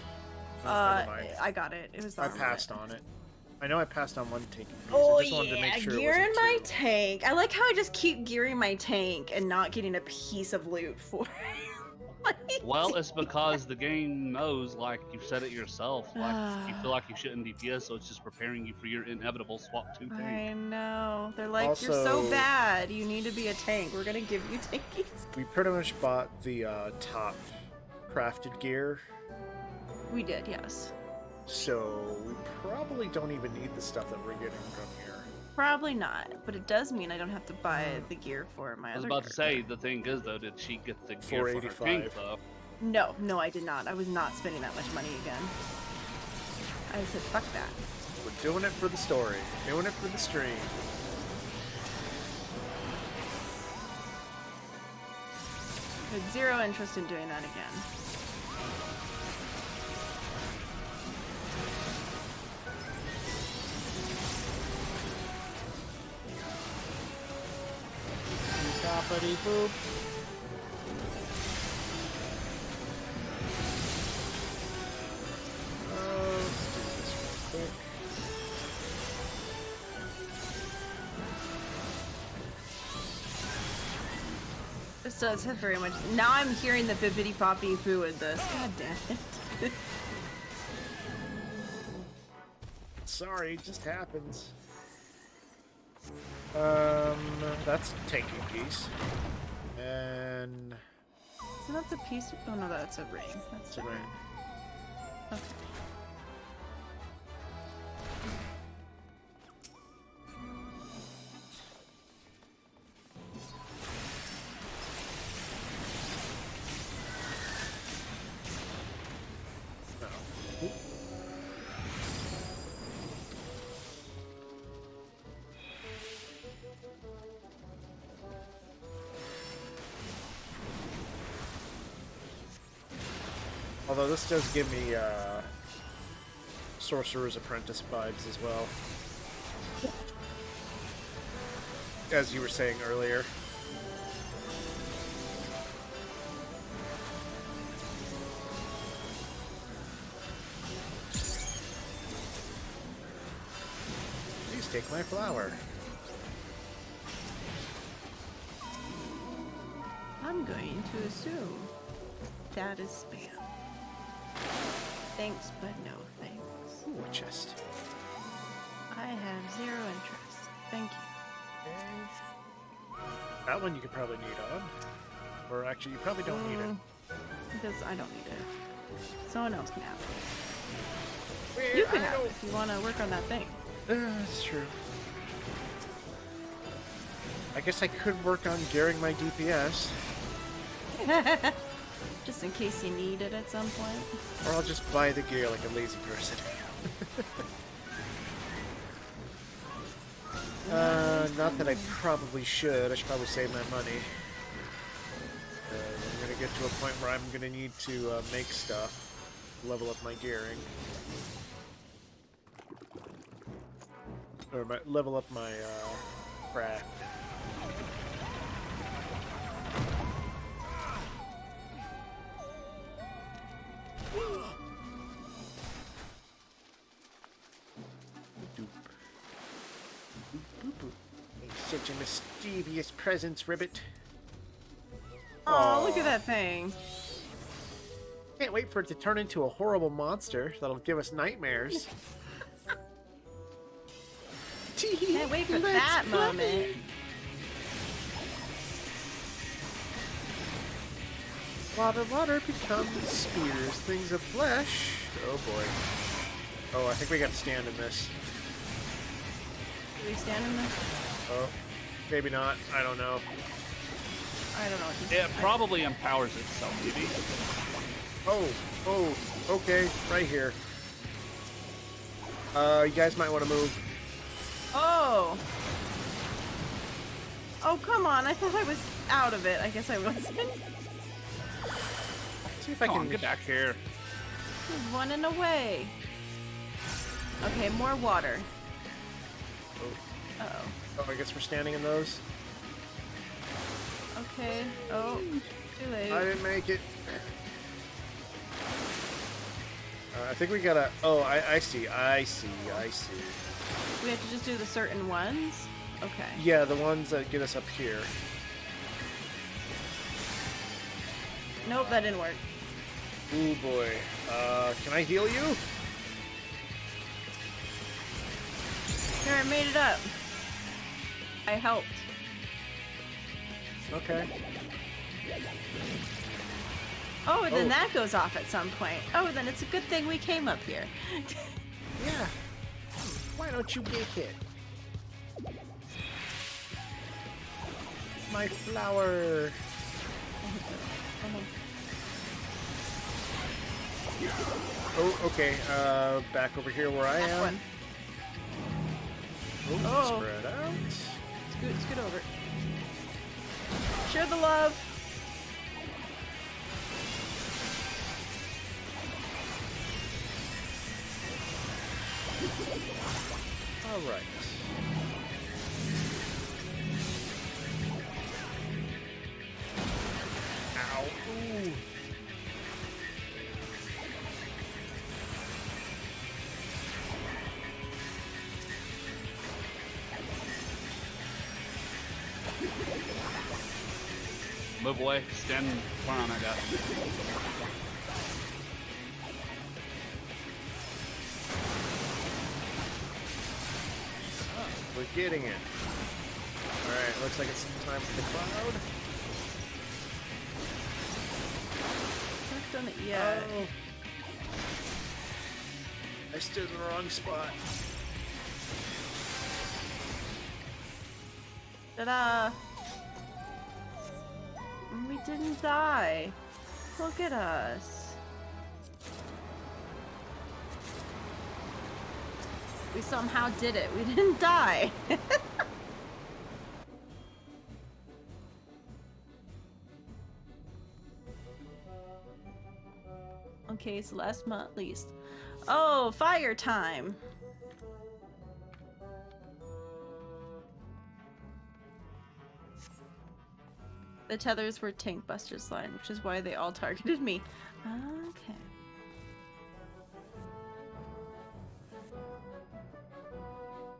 Oh, never mind. I got it. It was the I passed on it. I know I passed on one tanking piece. Oh I just wanted to make sure gear it in wasn't my two. tank. I like how I just keep gearing my tank and not getting a piece of loot for it. Well, it's because the game knows, like you said it yourself, like you feel like you shouldn't DPS, so it's just preparing you for your inevitable swap 2 tank. I know. They're like, you're so Also- bad. You need to be a tank. We're gonna give you tankies. We pretty much bought the top crafted gear, We did, yes. so we probably don't even need the stuff that we're getting from here. Probably not, but it does mean I don't have to buy the gear for my I was other about to character. say, the thing is though, did she get the gear for her $485. tank though? No, I did not. I was not spending that much money again. I said, fuck that. We're doing it for the story, doing it for the stream. I had zero interest in doing that again. Boppity boop. Let's do this real quick. This does have very much. Now I'm hearing the bippity poppy boo in this. God damn it. Sorry, it just happens. That's a tanking piece. And Isn't that the piece? Oh no, that's a ring. That's a ring. Okay. although this does give me Sorcerer's Apprentice vibes as well. As you were saying earlier. Please take my flower. I'm going to assume that is spam. Thanks, but no thanks. Ooh, a chest. I have zero interest. Thank you. That one you could probably need on. Or actually, you probably don't need it. Because I don't need it. Someone else can have it. You can have it if you want to work on that thing. That's true. I guess I could work on gearing my DPS. Just in case you need it at some point. Or I'll just buy the gear like a lazy person. Not that I probably should. I should probably save my money. I'm gonna get to a point where I'm gonna need to make stuff, level up my gearing, or level up my craft. such a mischievous presence, Ribbit. Oh, look at that thing. Can't wait for it to turn into a horrible monster that'll give us nightmares. Can't wait for that moment. Water becomes spears, things of flesh. Oh boy. Oh, I think we got to stand in this. Do we stand in this? Oh, maybe not. I don't know. I don't know. It probably empowers itself, maybe. Oh, okay, right here. You guys might want to move. Oh. Oh, come on. I thought I was out of it. I guess I wasn't. See if I can get back here. He's running away. Okay, more water. Uh-oh. Oh, I guess we're standing in those. Okay. Oh, too late. I didn't make it. I think we gotta... Oh, I see. We have to just do the certain ones? Okay. Yeah, the ones that get us up here. Nope, that didn't work. Ooh, boy. Can I heal you? Here, I made it up. I helped. Okay. Oh, and then that goes off at some point. Oh, then it's a good thing we came up here. Yeah. Why don't you get hit? My flower. Oh, okay. Back over here where I am. Oh. Spread out. Scoot over. Share the love. All right. Ow. Ooh. Move away. Stand far on, I guess. We're getting it. Alright, looks like it's time for the cloud. Not done it yet. Oh. I stood in the wrong spot. Ta-da! We didn't die. Look at us. We somehow did it. We didn't die. Okay, so last but not least. Oh, fire time. The tethers were Tank Buster's line, which is why they all targeted me. Okay.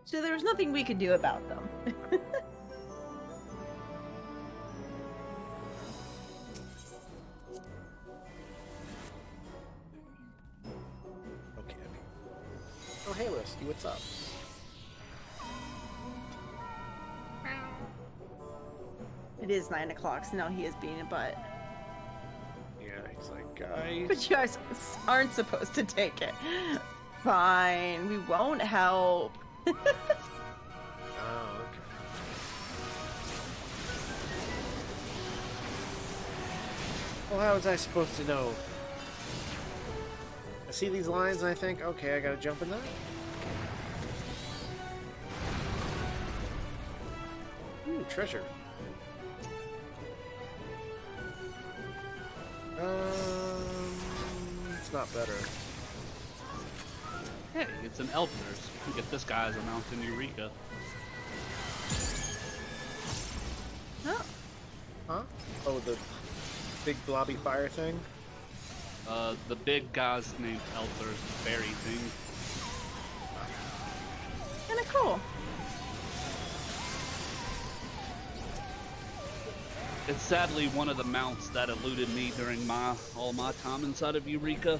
So there was nothing we could do about them. Okay. Oh, hey, Rusty, what's up? It is 9 o'clock, so now he is being a butt. Yeah, he's like, guys. But you guys aren't supposed to take it. Fine, we won't help. Oh, okay. Well, how was I supposed to know? I see these lines and I think, okay, I gotta jump in that. Ooh, treasure. It's not better. Hey, it's an elf nurse. You can get this guy as a mountain Eureka. Oh. Huh? Oh, the big blobby fire thing? The big guy's named Elther's berry thing. Kinda cool. It's sadly one of the mounts that eluded me during all my time inside of Eureka.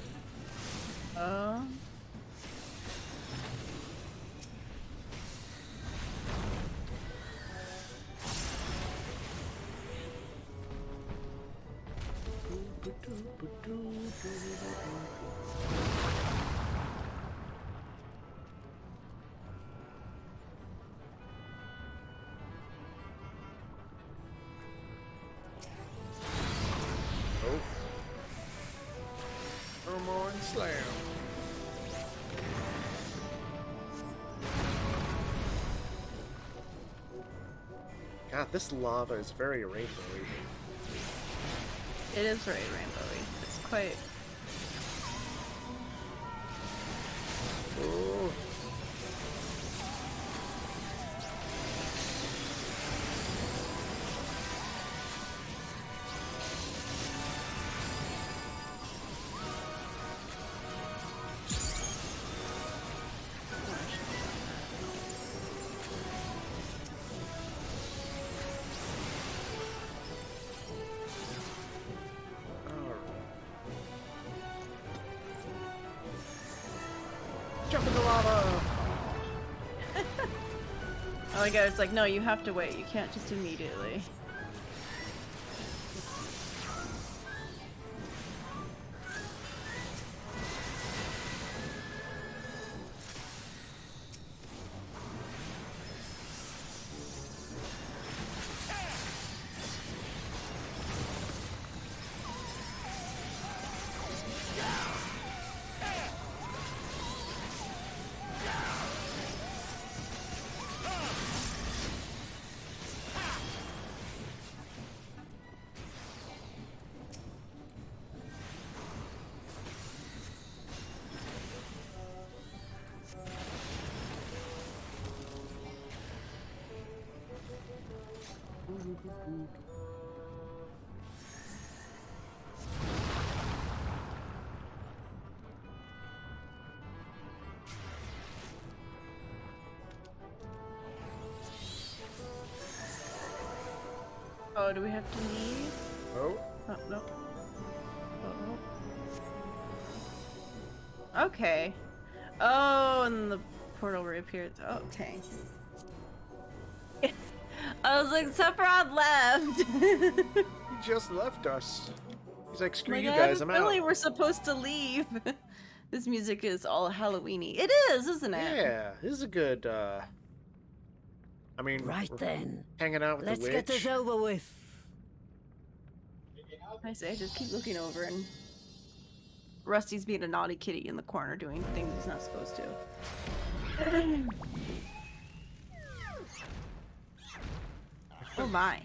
Come on, slam. God, this lava is very rainbowy. It is very rainbowy. It's quite. Oh. Jump in the lava! Oh my god, it's like, no, you have to wait. You can't just immediately. Oh, do we have to leave? Oh. Oh, no. Oh. Okay. Oh, and the portal reappears. Oh, okay. I was like, Sephiroth left! He just left us. He's like, screw Like, you I guys, have I'm a out. feeling we're supposed to leave. This music is all Halloween-y. It is, isn't it? Yeah, this is a good, I mean, Right then. hanging out with Let's the witch. get this over with. I say, just keep looking over, and Rusty's being a naughty kitty in the corner doing things he's not supposed to. Oh my.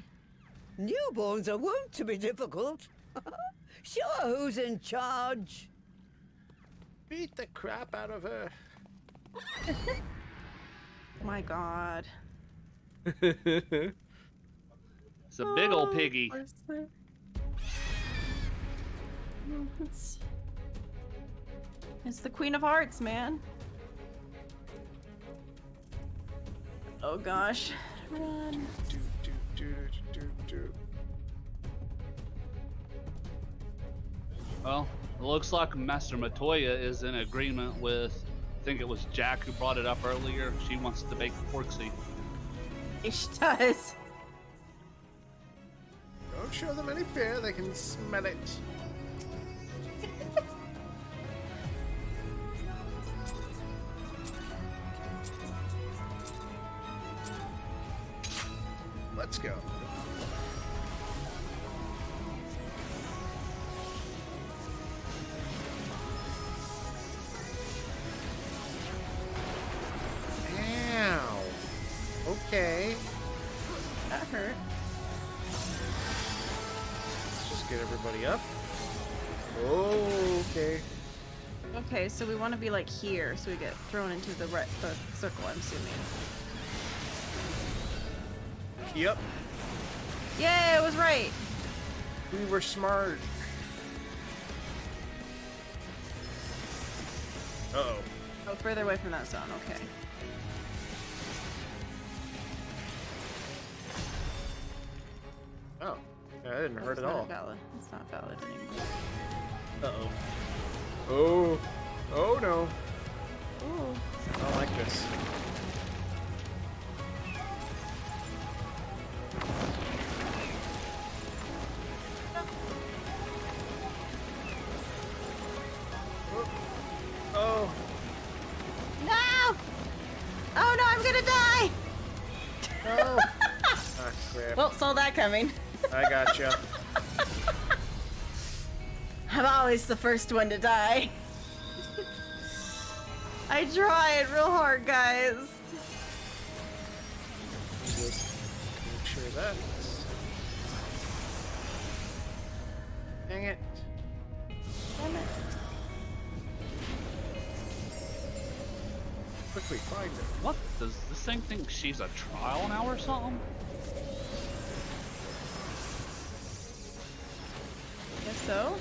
Newborns are wont to be difficult. Sure, who's in charge? Beat the crap out of her. My god. It's a big old piggy. It's the Queen of Hearts, man. Oh gosh. Run. Well, it looks like Master Matoya is in agreement with, I think it was Jack who brought it up earlier. She wants to bake Porksy. She does. Don't show them any fear, they can smell it. Let's go. Ow. Okay. That hurt. Let's just get everybody up. Oh, okay. Okay, so we want to be like here, so we get thrown into the circle, I'm assuming. Yep. Yeah, it was right. We were smart. Uh-oh. Oh, further away from that zone, okay. Oh. I didn't hurt at all. Valid. It's not valid anymore. Uh-oh. Oh. Oh, no. Ooh. I don't like this. Oh. No! Oh no, I'm gonna die! No! Ah, crap. Well, saw that coming. I gotcha. I'm always the first one to die. I tried real hard, guys. Just make sure that's... Dang it. Damn it. Quickly find it. What? Does this thing think she's a trial now or something? Guess so.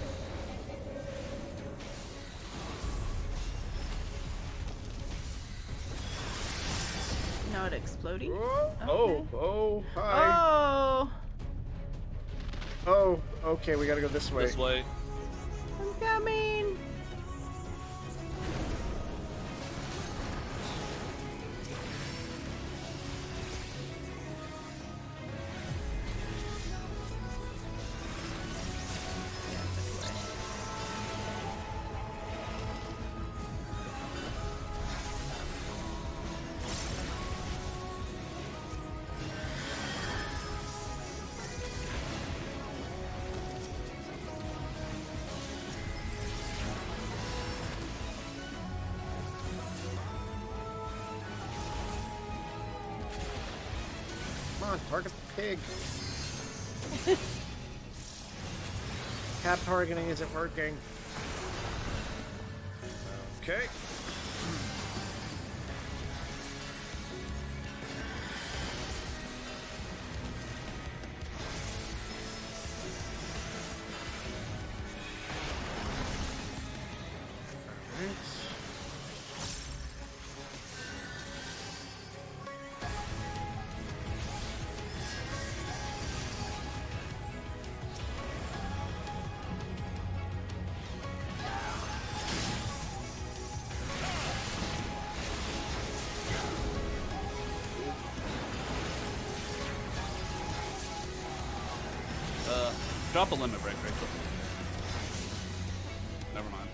Not exploding. Oh, hi. Oh! Oh, okay, we gotta go this way. This way. I'm coming! Come on, target the pig. Cap targeting isn't working. Okay. Drop a limit break, Rachel. Never mind.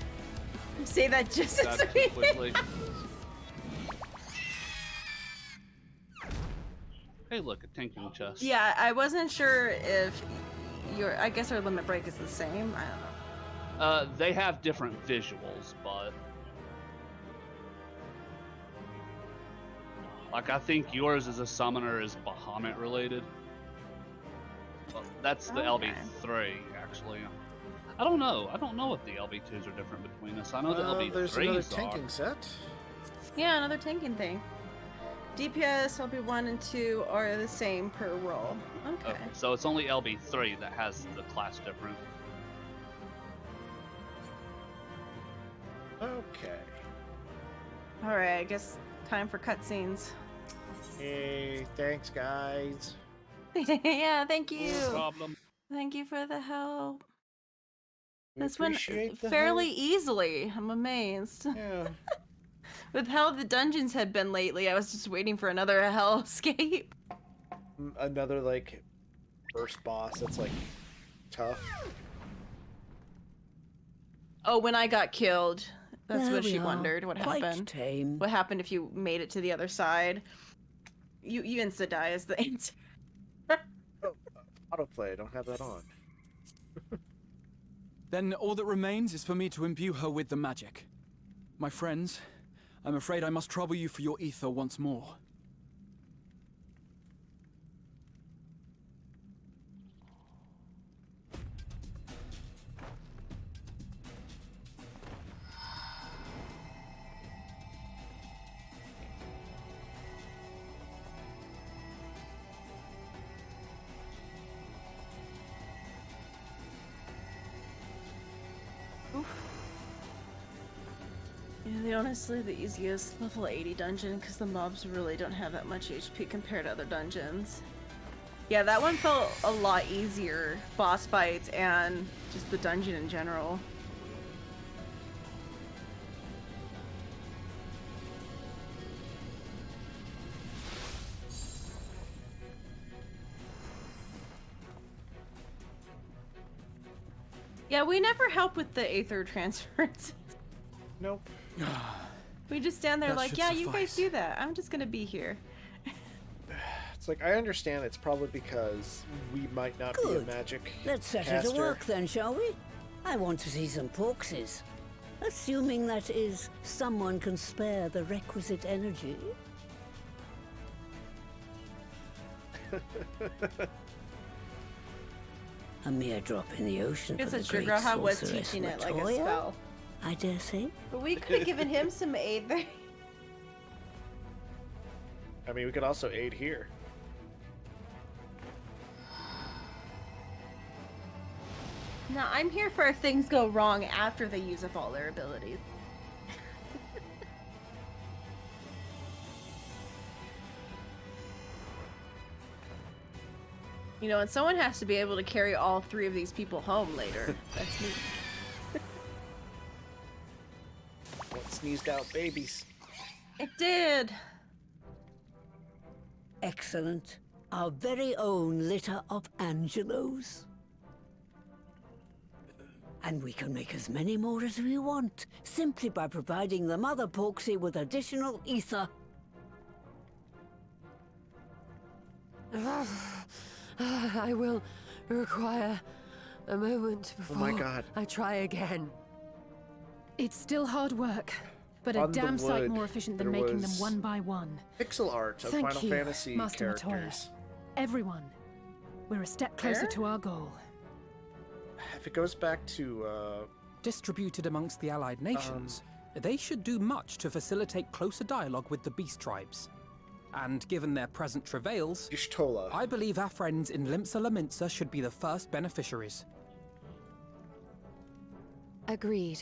Say that just as That too quickly. Hey, look, a tanking chest. Yeah, I wasn't sure if your. I guess our limit break is the same. I don't know. They have different visuals, but like I think yours as a summoner is Bahamut related. Well, that's the Okay. LB3 actually. I don't know. I don't know if the LB2s are different between us. I know the LB3s There's another are. tanking set. Yeah, another tanking thing. DPS, LB1 and 2 are the same per roll. Okay. Okay, so it's only LB3 that has the class difference. Okay. Alright, I guess time for cutscenes. Hey, thanks, guys. Yeah, thank you. No problem. Thank you for the help. We This went appreciate the fairly help. easily. I'm amazed. Yeah. With how the dungeons had been lately, I was just waiting for another hellscape. Another, like, first boss that's, like, tough. Oh, when I got killed, that's There what we she are. wondered. What Quite happened? tame. What happened if you made it to the other side? You insta die is the answer. Autoplay, I don't have that on. Then all that remains is for me to imbue her with the magic. My friends, I'm afraid I must trouble you for your ether once more. Yeah, honestly, the easiest level 80 dungeon because the mobs really don't have that much HP compared to other dungeons. Yeah, that one felt a lot easier. Boss fights and just the dungeon in general. Yeah, we never help with the Aether transference. Nope. We just stand there That like, should yeah, you guys suffice. do that. I'm just gonna be here. It's like, I understand it's probably because we might not be a Good. magic Let's set caster. it to work then, shall we? I want to see some porkses. Assuming that is, someone can spare the requisite energy. A mere drop in the ocean Guess for the it's your great girl how was sorceress teaching it like a Latoya, spell. I dare say. But we could have given him some aid there. I mean, we could also aid here. Now, I'm here for if things go wrong after they use up all their abilities. You know, and someone has to be able to carry all 3 of these people home later. That's me. What sneezed out babies? It did. Excellent. Our very own litter of Angelos. And we can make as many more as we want, simply by providing the Mother Porksy with additional ether. I will require a moment before my God. I try again. It's still hard work, but a On the damn sight wood, more efficient than there making them was one by one. Pixel art of Thank Final you, Fantasy Master characters. Matoya. Everyone, we're a step closer Where? to our goal. If it goes back to, Distributed amongst the allied nations, they should do much to facilitate closer dialogue with the beast tribes. And given their present travails, Y'shtola. I believe our friends in Limsa Laminsa should be the first beneficiaries. Agreed.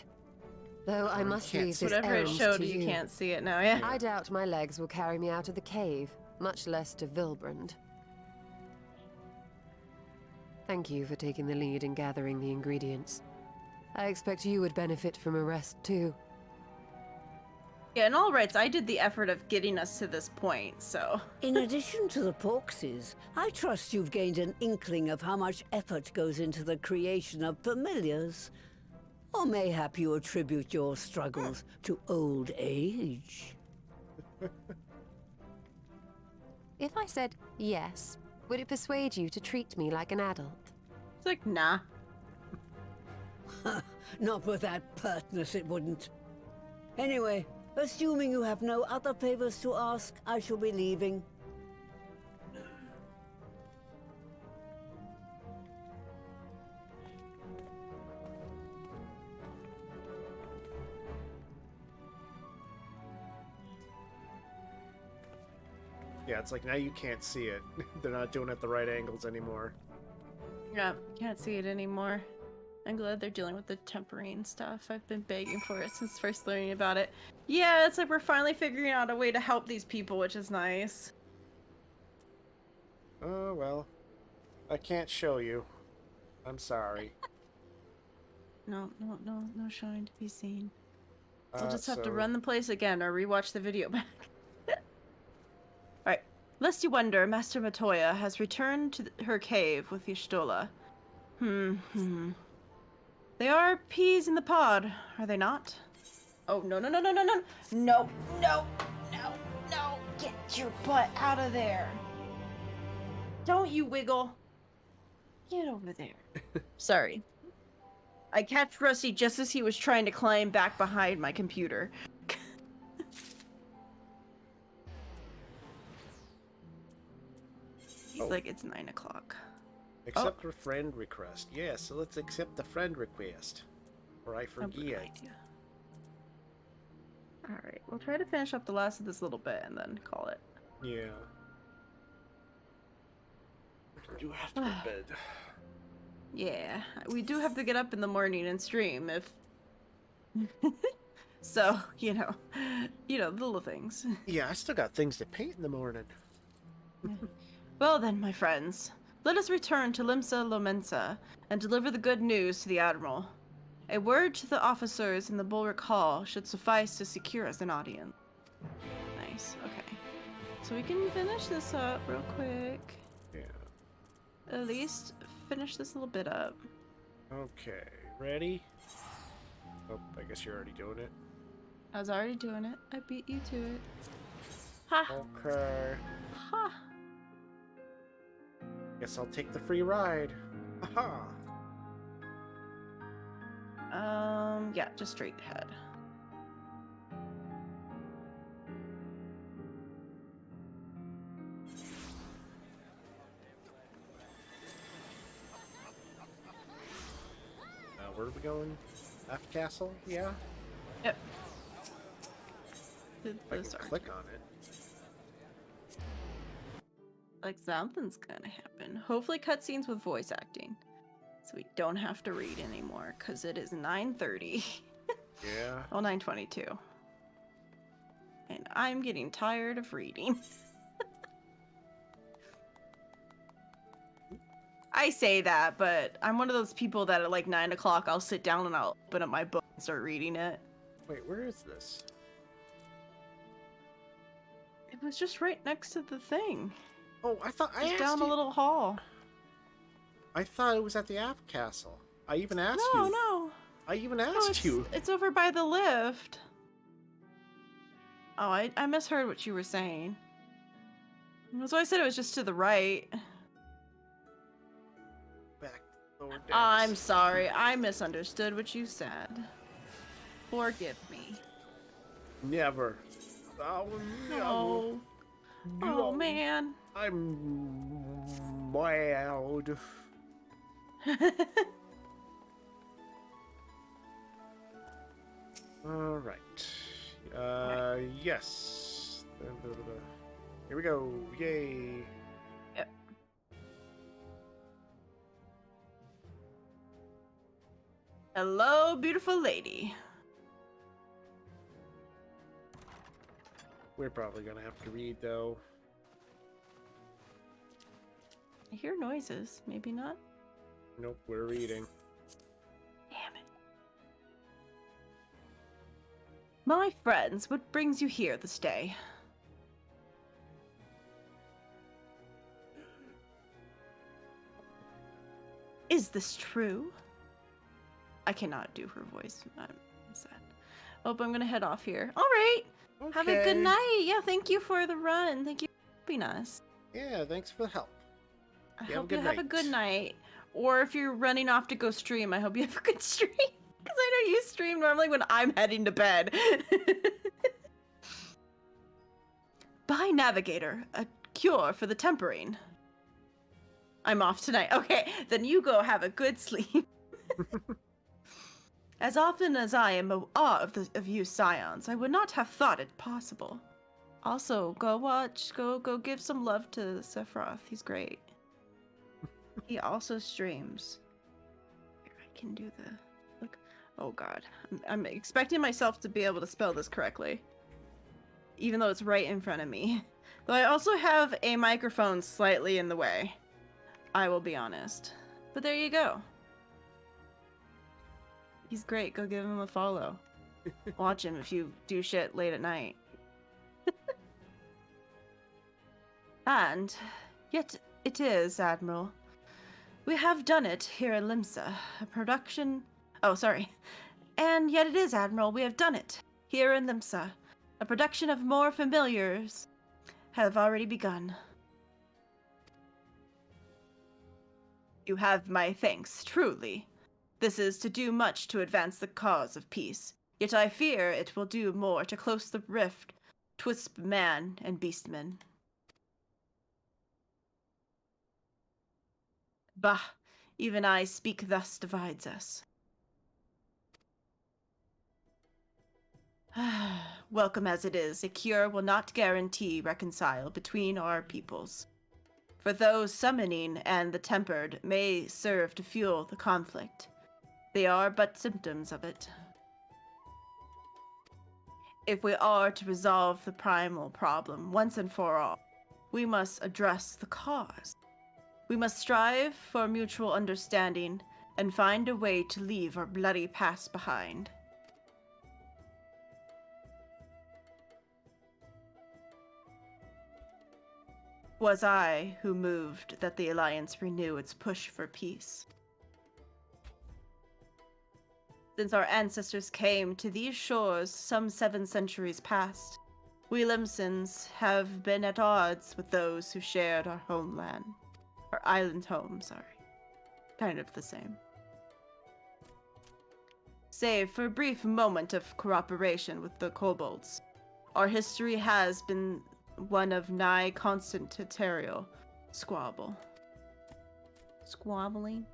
Though I must can't leave see this Whatever it errand showed, to you you. can't see it now, yeah? I doubt my legs will carry me out of the cave, much less to Vilbrand. Thank you for taking the lead in gathering the ingredients. I expect you would benefit from a rest too. Yeah, in all rights, I did the effort of getting us to this point, so... In addition to the Porksies, I trust you've gained an inkling of how much effort goes into the creation of familiars. Or mayhap you attribute your struggles to old age. If I said yes, would it persuade you to treat me like an adult? It's like, nah. Not with that pertness, it wouldn't. Anyway, assuming you have no other favors to ask, I shall be leaving. Yeah, it's like now you can't see it. They're not doing it at the right angles anymore. Yeah, can't see it anymore. I'm glad they're dealing with the tempering stuff. I've been begging for it since first learning about it. Yeah, it's like we're finally figuring out a way to help these people, which is nice. Oh, well. I can't show you. I'm sorry. No shine to be seen. I'll Uh, just have to so- run the place again or rewatch the video back. Alright. Lest you wonder, Master Matoya has returned to her cave with Y'shtola. They are peas in the pod, are they not? Oh, no. No. Get your butt out of there. Don't you wiggle. Get over there. Sorry. I catch Rusty just as he was trying to climb back behind my computer. He's like, it's 9 o'clock. Accept a friend request. Yes, so let's accept the friend request. Or I forget. Alright, we'll try to finish up the last of this little bit and then call it. Yeah. You have to go to bed. Yeah, we do have to get up in the morning and stream if... So, you know, the little things. Yeah, I still got things to paint in the morning. Well then, my friends, let us return to Limsa Lomensa and deliver the good news to the Admiral. A word to the officers in the Bulwark Hall should suffice to secure us an audience. Nice, okay. So we can finish this up real quick. Yeah. At least finish this little bit up. Okay, ready? Oh, I guess you're already doing it. I was already doing it. I beat you to it. Ha! Okay. Ha! Guess I'll take the free ride. Aha! Yeah, just straight ahead. Where are we going? F Castle? Yeah? Yep. I can click on it. Like something's gonna happen. Hopefully cutscenes with voice acting. So we don't have to read anymore, because it is 9:30. Yeah. Well, 9:22. And I'm getting tired of reading. I say that, but I'm one of those people that at like 9 o'clock I'll sit down and I'll open up my book and start reading it. Wait, where is this? It was just right next to the thing. Oh, I thought I just asked down you... a little hall. I thought it was at the Aft Castle. I even asked you. No. I even asked you. It's over by the lift. Oh, I misheard what you were saying. That's why I said it was just to the right. Back lower decks. I'm sorry. I misunderstood what you said. Forgive me. Never. Oh, no. Oh, man. I'm wild. All right. Yes. Here we go. Yay. Yep. Hello, beautiful lady. We're probably gonna have to read, though. I hear noises. Maybe not. Nope, we're reading. Damn it. My friends, what brings you here this day? Is this true? I cannot do her voice. I'm sad. Oh, I'm gonna head off here. All right. Okay. Have a good night. Yeah, thank you for the run. Thank you for helping us. Yeah, thanks for the help. I hope you have a good night. Or if you're running off to go stream, I hope you have a good stream. Because I know you stream normally when I'm heading to bed. Bye, Navigator. A cure for the tempering. I'm off tonight. Okay, then you go have a good sleep. As often as I am in awe of you scions, I would not have thought it possible. Also, go give some love to Sephiroth. He's great. He also streams. Here, I can do the look. Oh god, I'm expecting myself to be able to spell this correctly, even though it's right in front of me. Though I also have a microphone slightly in the way. I will be honest, but there you go. He's great. Go give him a follow. Watch him if you do shit late at night. And yet it is, Admiral. We have done it here in Limsa, a production... Oh, sorry. And yet it is, Admiral, we have done it here in Limsa. A production of more familiars have already begun. You have my thanks, truly. This is to do much to advance the cause of peace. Yet I fear it will do more to close the rift twixt man and beastman. Bah, even I speak thus divides us. Welcome as it is, a cure will not guarantee reconcile between our peoples. For those summoning and the tempered may serve to fuel the conflict. They are but symptoms of it. If we are to resolve the primal problem once and for all, we must address the cause. We must strive for mutual understanding and find a way to leave our bloody past behind. Was I who moved that the Alliance renew its push for peace. Since our ancestors came to these shores some 7 centuries past, we Limsons have been at odds with those who shared our homeland. Our island home, sorry. Kind of the same. Save for a brief moment of cooperation with the kobolds, our history has been one of nigh constant territorial squabble. Squabbling?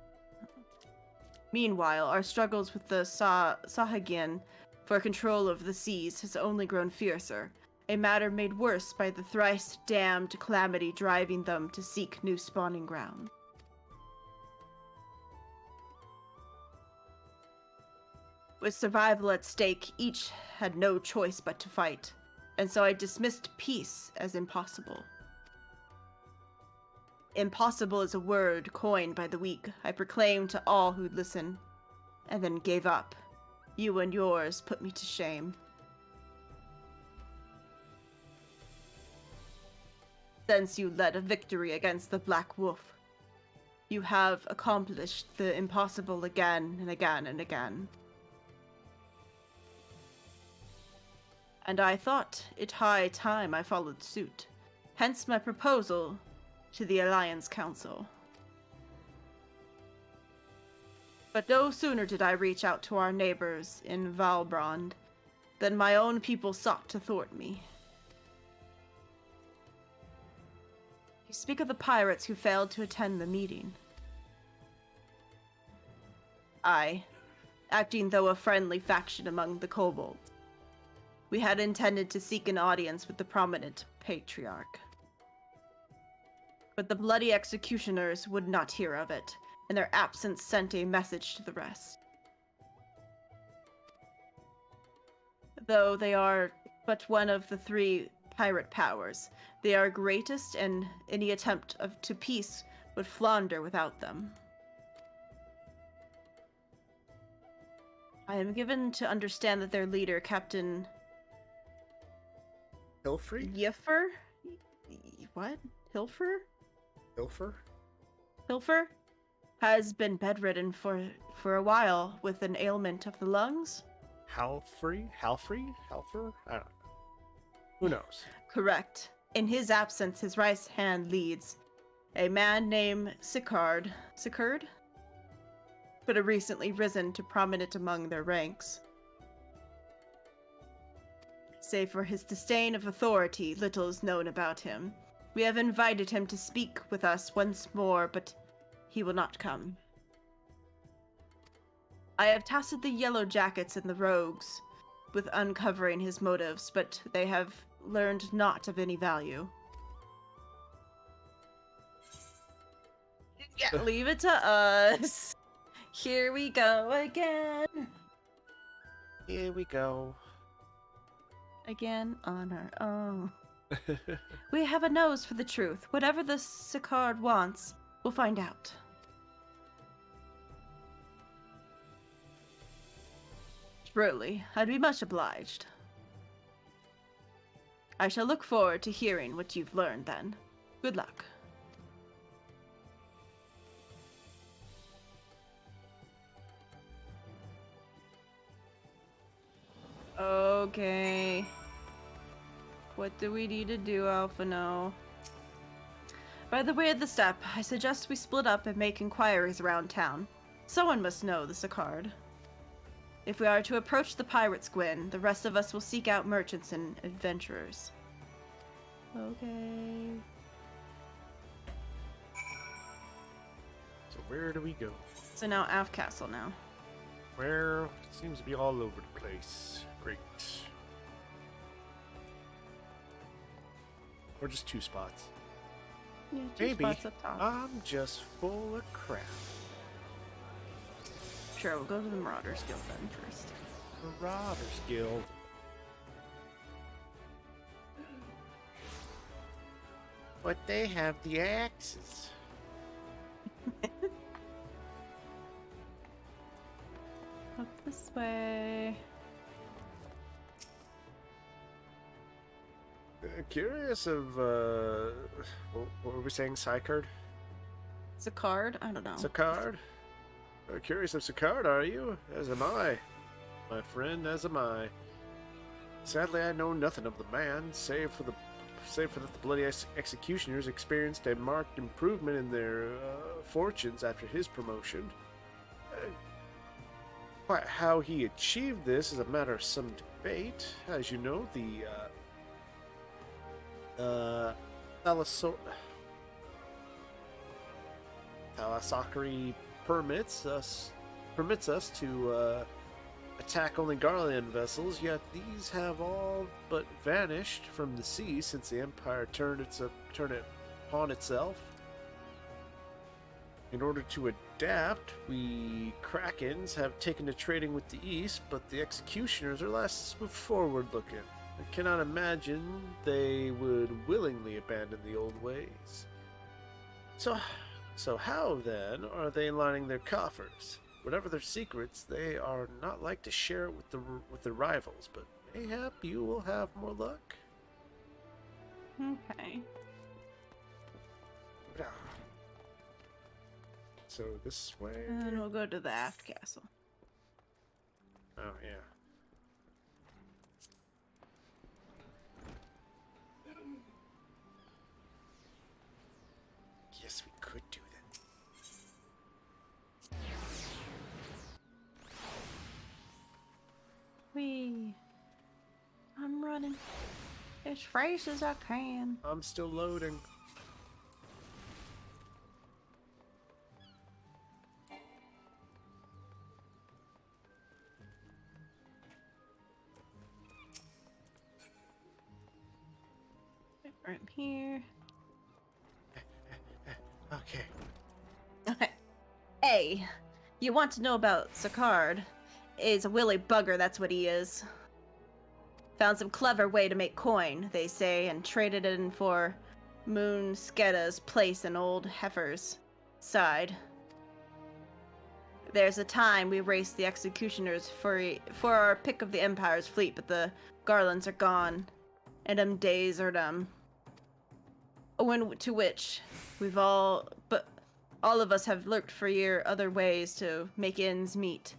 Meanwhile, our struggles with the Sahagian for control of the seas has only grown fiercer, a matter made worse by the thrice-damned calamity driving them to seek new spawning ground. With survival at stake, each had no choice but to fight, and so I dismissed peace as impossible. Impossible is a word coined by the weak, I proclaimed to all who'd listen, and then gave up. You and yours put me to shame. Since you led a victory against the Black Wolf, you have accomplished the impossible again and again and again. And I thought it high time I followed suit, hence my proposal to the Alliance Council. But no sooner did I reach out to our neighbors in Valbrand than my own people sought to thwart me. You speak of the pirates who failed to attend the meeting. I, acting though a friendly faction among the kobolds, we had intended to seek an audience with the prominent patriarch. But the bloody executioners would not hear of it, and their absence sent a message to the rest. Though they are but one of the 3 pirate powers, they are greatest, and any attempt to peace would flounder without them. I am given to understand that their leader, Captain Hilfrey? Yiffer? What? Hilfer? Hilfer? Has been bedridden for a while with an ailment of the lungs? Halfrey? I don't know. Who knows? Correct. In his absence, his right hand leads a man named Sicard, but had recently risen to prominent among their ranks. Save for his disdain of authority, little is known about him. We have invited him to speak with us once more, but he will not come. I have tasked the Yellow Jackets and the Rogues with uncovering his motives, but they have learned naught of any value. Yeah, leave it to us. Here we go again. Here we go. Again on our own. We have a nose for the truth. Whatever the Sicard wants, we'll find out. Truly, I'd be much obliged. I shall look forward to hearing what you've learned then. Good luck. Okay. What do we need to do, Alphino? By the way of the step, I suggest we split up and make inquiries around town. Someone must know the Sicard. If we are to approach the pirates, Gwyn, the rest of us will seek out merchants and adventurers. Okay. So where do we go? So now Alf Castle now. Where? It seems to be all over the place. Great. Or just 2 spots. Yeah, 2 Maybe. spots up top. I'm just full of crap. Sure, we'll go to the Marauders Guild then first. Marauders Guild. But they have the axes. Up this way. Curious of, what were we saying, Sicard? It's a card? I don't know. Sicard? Curious of Sicard, are you? As am I. My friend, as am I. Sadly, I know nothing of the man, save for that the bloody executioners experienced a marked improvement in their fortunes after his promotion. Quite how he achieved this is a matter of some debate. As you know, the Thalassockery permits us to attack only Garlean vessels, yet these have all but vanished from the sea since the Empire turned it upon itself. In order to adapt, we Krakens have taken to trading with the East, but the Executioners are less forward-looking. I cannot imagine they would willingly abandon the old ways. So how, then, are they lining their coffers? Whatever their secrets, they are not like to share it with their rivals, but mayhap you will have more luck. Okay. So this way? And we'll go to the aft castle. Oh, yeah. Yes, we could do that. I'm running as fast as I can. I'm still loading. Right here. Okay. Okay. A, you want to know about Sicard? Is a willy bugger, that's what he is. Found some clever way to make coin, they say, and traded it in for Moon Skeda's place in Old Heifer's side. There's a time we raced the Executioners for our pick of the Empire's fleet, but the Garlands are gone, and them days are done. To which all of us have looked for other ways to make ends meet.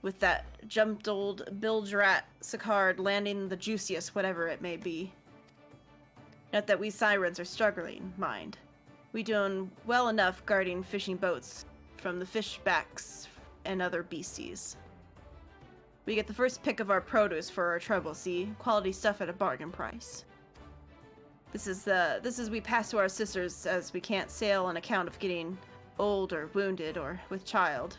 With that jumped old Bildrat Sicard landing the juiciest, whatever it may be. Not that we sirens are struggling, mind. We doing well enough guarding fishing boats from the fishbacks and other beasties. We get the first pick of our produce for our trouble, see? Quality stuff at a bargain price. This is we pass to our sisters as we can't sail on account of getting old or wounded or with child.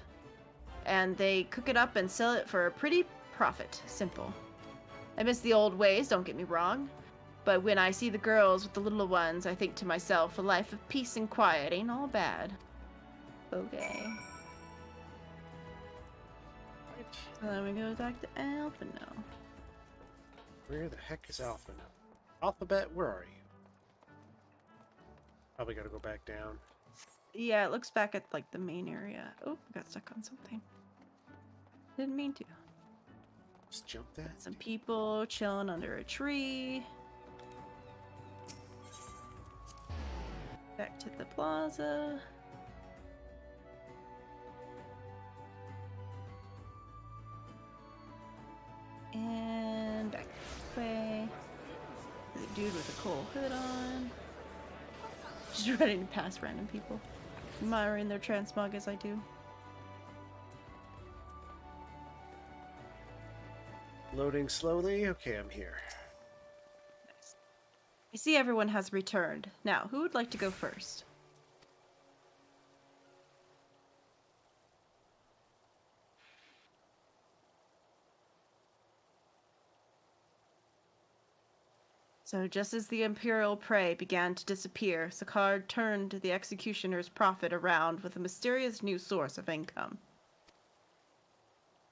And they cook it up and sell it for a pretty profit. Simple. I miss the old ways, don't get me wrong. But when I see the girls with the little ones, I think to myself, a life of peace and quiet ain't all bad. Okay. So then we go back to Alpha now. Where the heck is Alpha now? Alphabet, where are you? Probably gotta go back down. Yeah, it looks back at like the main area. Oh, I got stuck on something. Didn't mean to. Just jump that. Some people chilling under a tree. Back to the plaza. And back this way. The dude with a coal hood on. Just ready to pass random people. Admiring their transmog as I do. Loading slowly. Okay, I'm here. Nice. I see everyone has returned. Now, who would like to go first? So just as the Imperial prey began to disappear, Sicard turned the Executioner's profit around with a mysterious new source of income.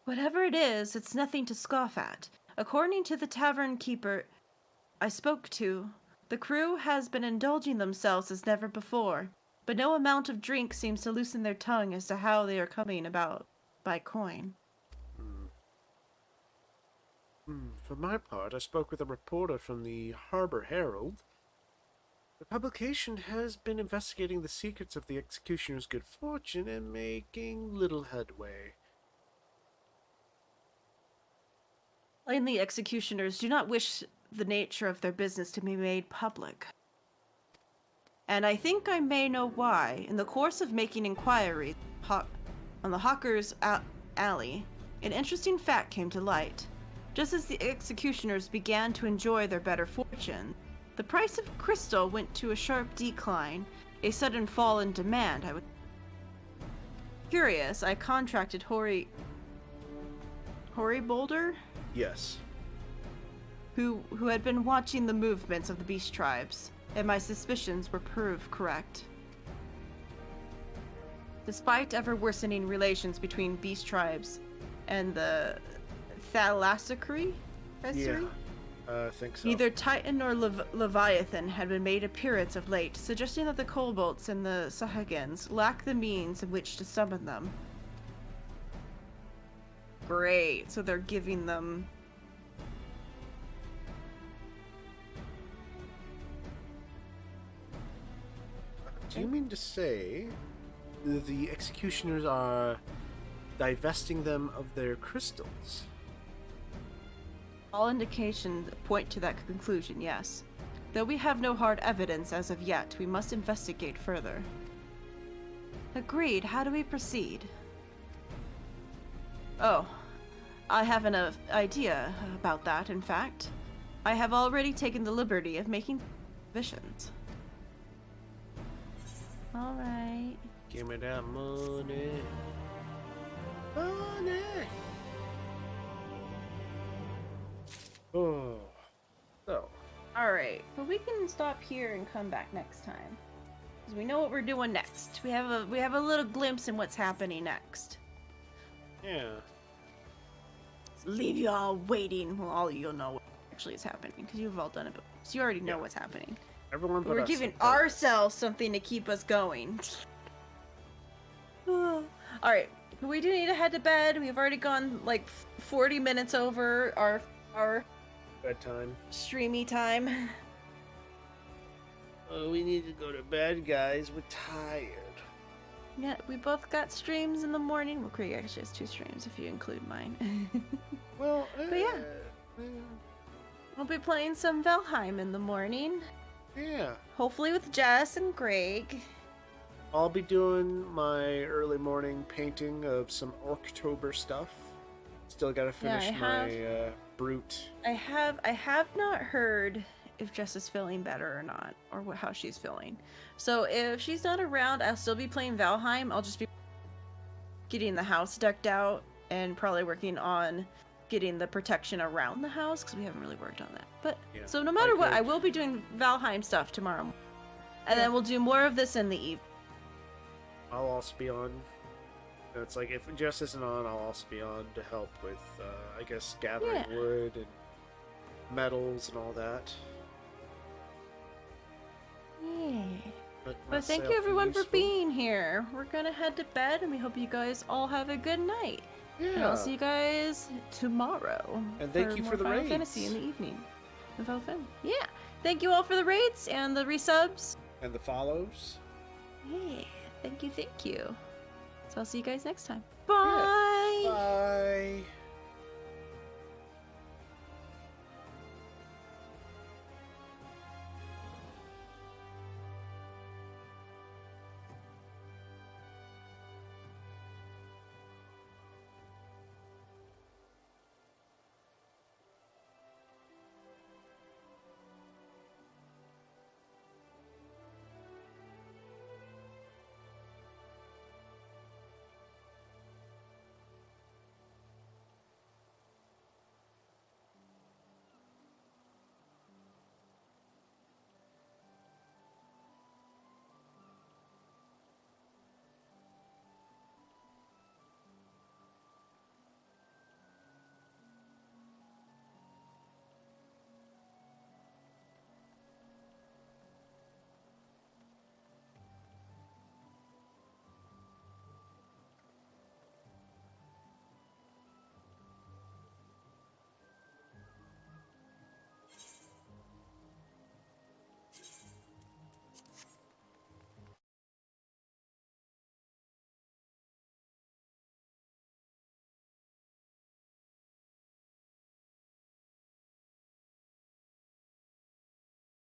Whatever it is, it's nothing to scoff at. According to the tavern keeper I spoke to, The crew has been indulging themselves as never before, but no amount of drink seems to loosen their tongue as to how they are coming about by coin. For my part, I spoke with a reporter from the Harbor Herald. The publication has been investigating the secrets of the executioner's good fortune and making little headway. Plainly, executioners do not wish the nature of their business to be made public. And I think I may know why. In the course of making inquiries on the Hawker's Alley, an interesting fact came to light. Just as the executioners began to enjoy their better fortune, the price of crystal went to a sharp decline, a sudden fall in demand. I was curious. I contracted Hori Boulder? Yes. Who had been watching the movements of the beast tribes, and my suspicions were proved correct. Despite ever-worsening relations between beast tribes and the Thalassocracy? Yeah, I think so. Neither Titan nor Leviathan had been made appearance of late, suggesting that the Kobolds and the Sahagins lack the means in which to summon them. Great, so they're giving them... Do you mean to say the executioners are divesting them of their crystals? All indications point to that conclusion, yes. Though we have no hard evidence as of yet, we must investigate further. Agreed. How do we proceed? Oh, I have an idea about that, in fact. I have already taken the liberty of making visions. Alright. Give me that money. Money! Oh. So. Alright, but we can stop here and come back next time. Because we know what we're doing next. We have a little glimpse in what's happening next. Yeah. Leave you all waiting. Well, all of you'll know what actually is happening. Because you've all done it before. So you already know what's happening. Everyone We're giving ourselves something to keep us going. Alright, we do need to head to bed. We've already gone like 40 minutes over our bedtime. Streamy time. Oh, we need to go to bed, guys. We're tired. Yeah, we both got streams in the morning. Well, Krieg actually has 2 streams if you include mine. Well, but yeah. We'll be playing some Valheim in the morning. Yeah. Hopefully with Jess and Greg. I'll be doing my early morning painting of some October stuff. Still gotta finish my brute. I have not heard if Jess is feeling better or not, or how she's feeling. So if she's not around, I'll still be playing Valheim. I'll just be getting the house decked out and probably working on getting the protection around the house because we haven't really worked on that. But yeah, so no matter what, I will be doing Valheim stuff tomorrow, and then we'll do more of this in the evening. I'll also be on. It's like if Jess isn't on, I'll also be on to help with, I guess, gathering wood and metals and all that. Yeah. But thank you everyone for being here. We're gonna head to bed, and we hope you guys all have a good night. Yeah. And I'll see you guys tomorrow. And thank you for the Final raids. Fantasy in the evening. Yeah. Thank you all for the raids and the resubs. And the follows. Yeah. Thank you. So I'll see you guys next time. Bye. Yeah. Bye.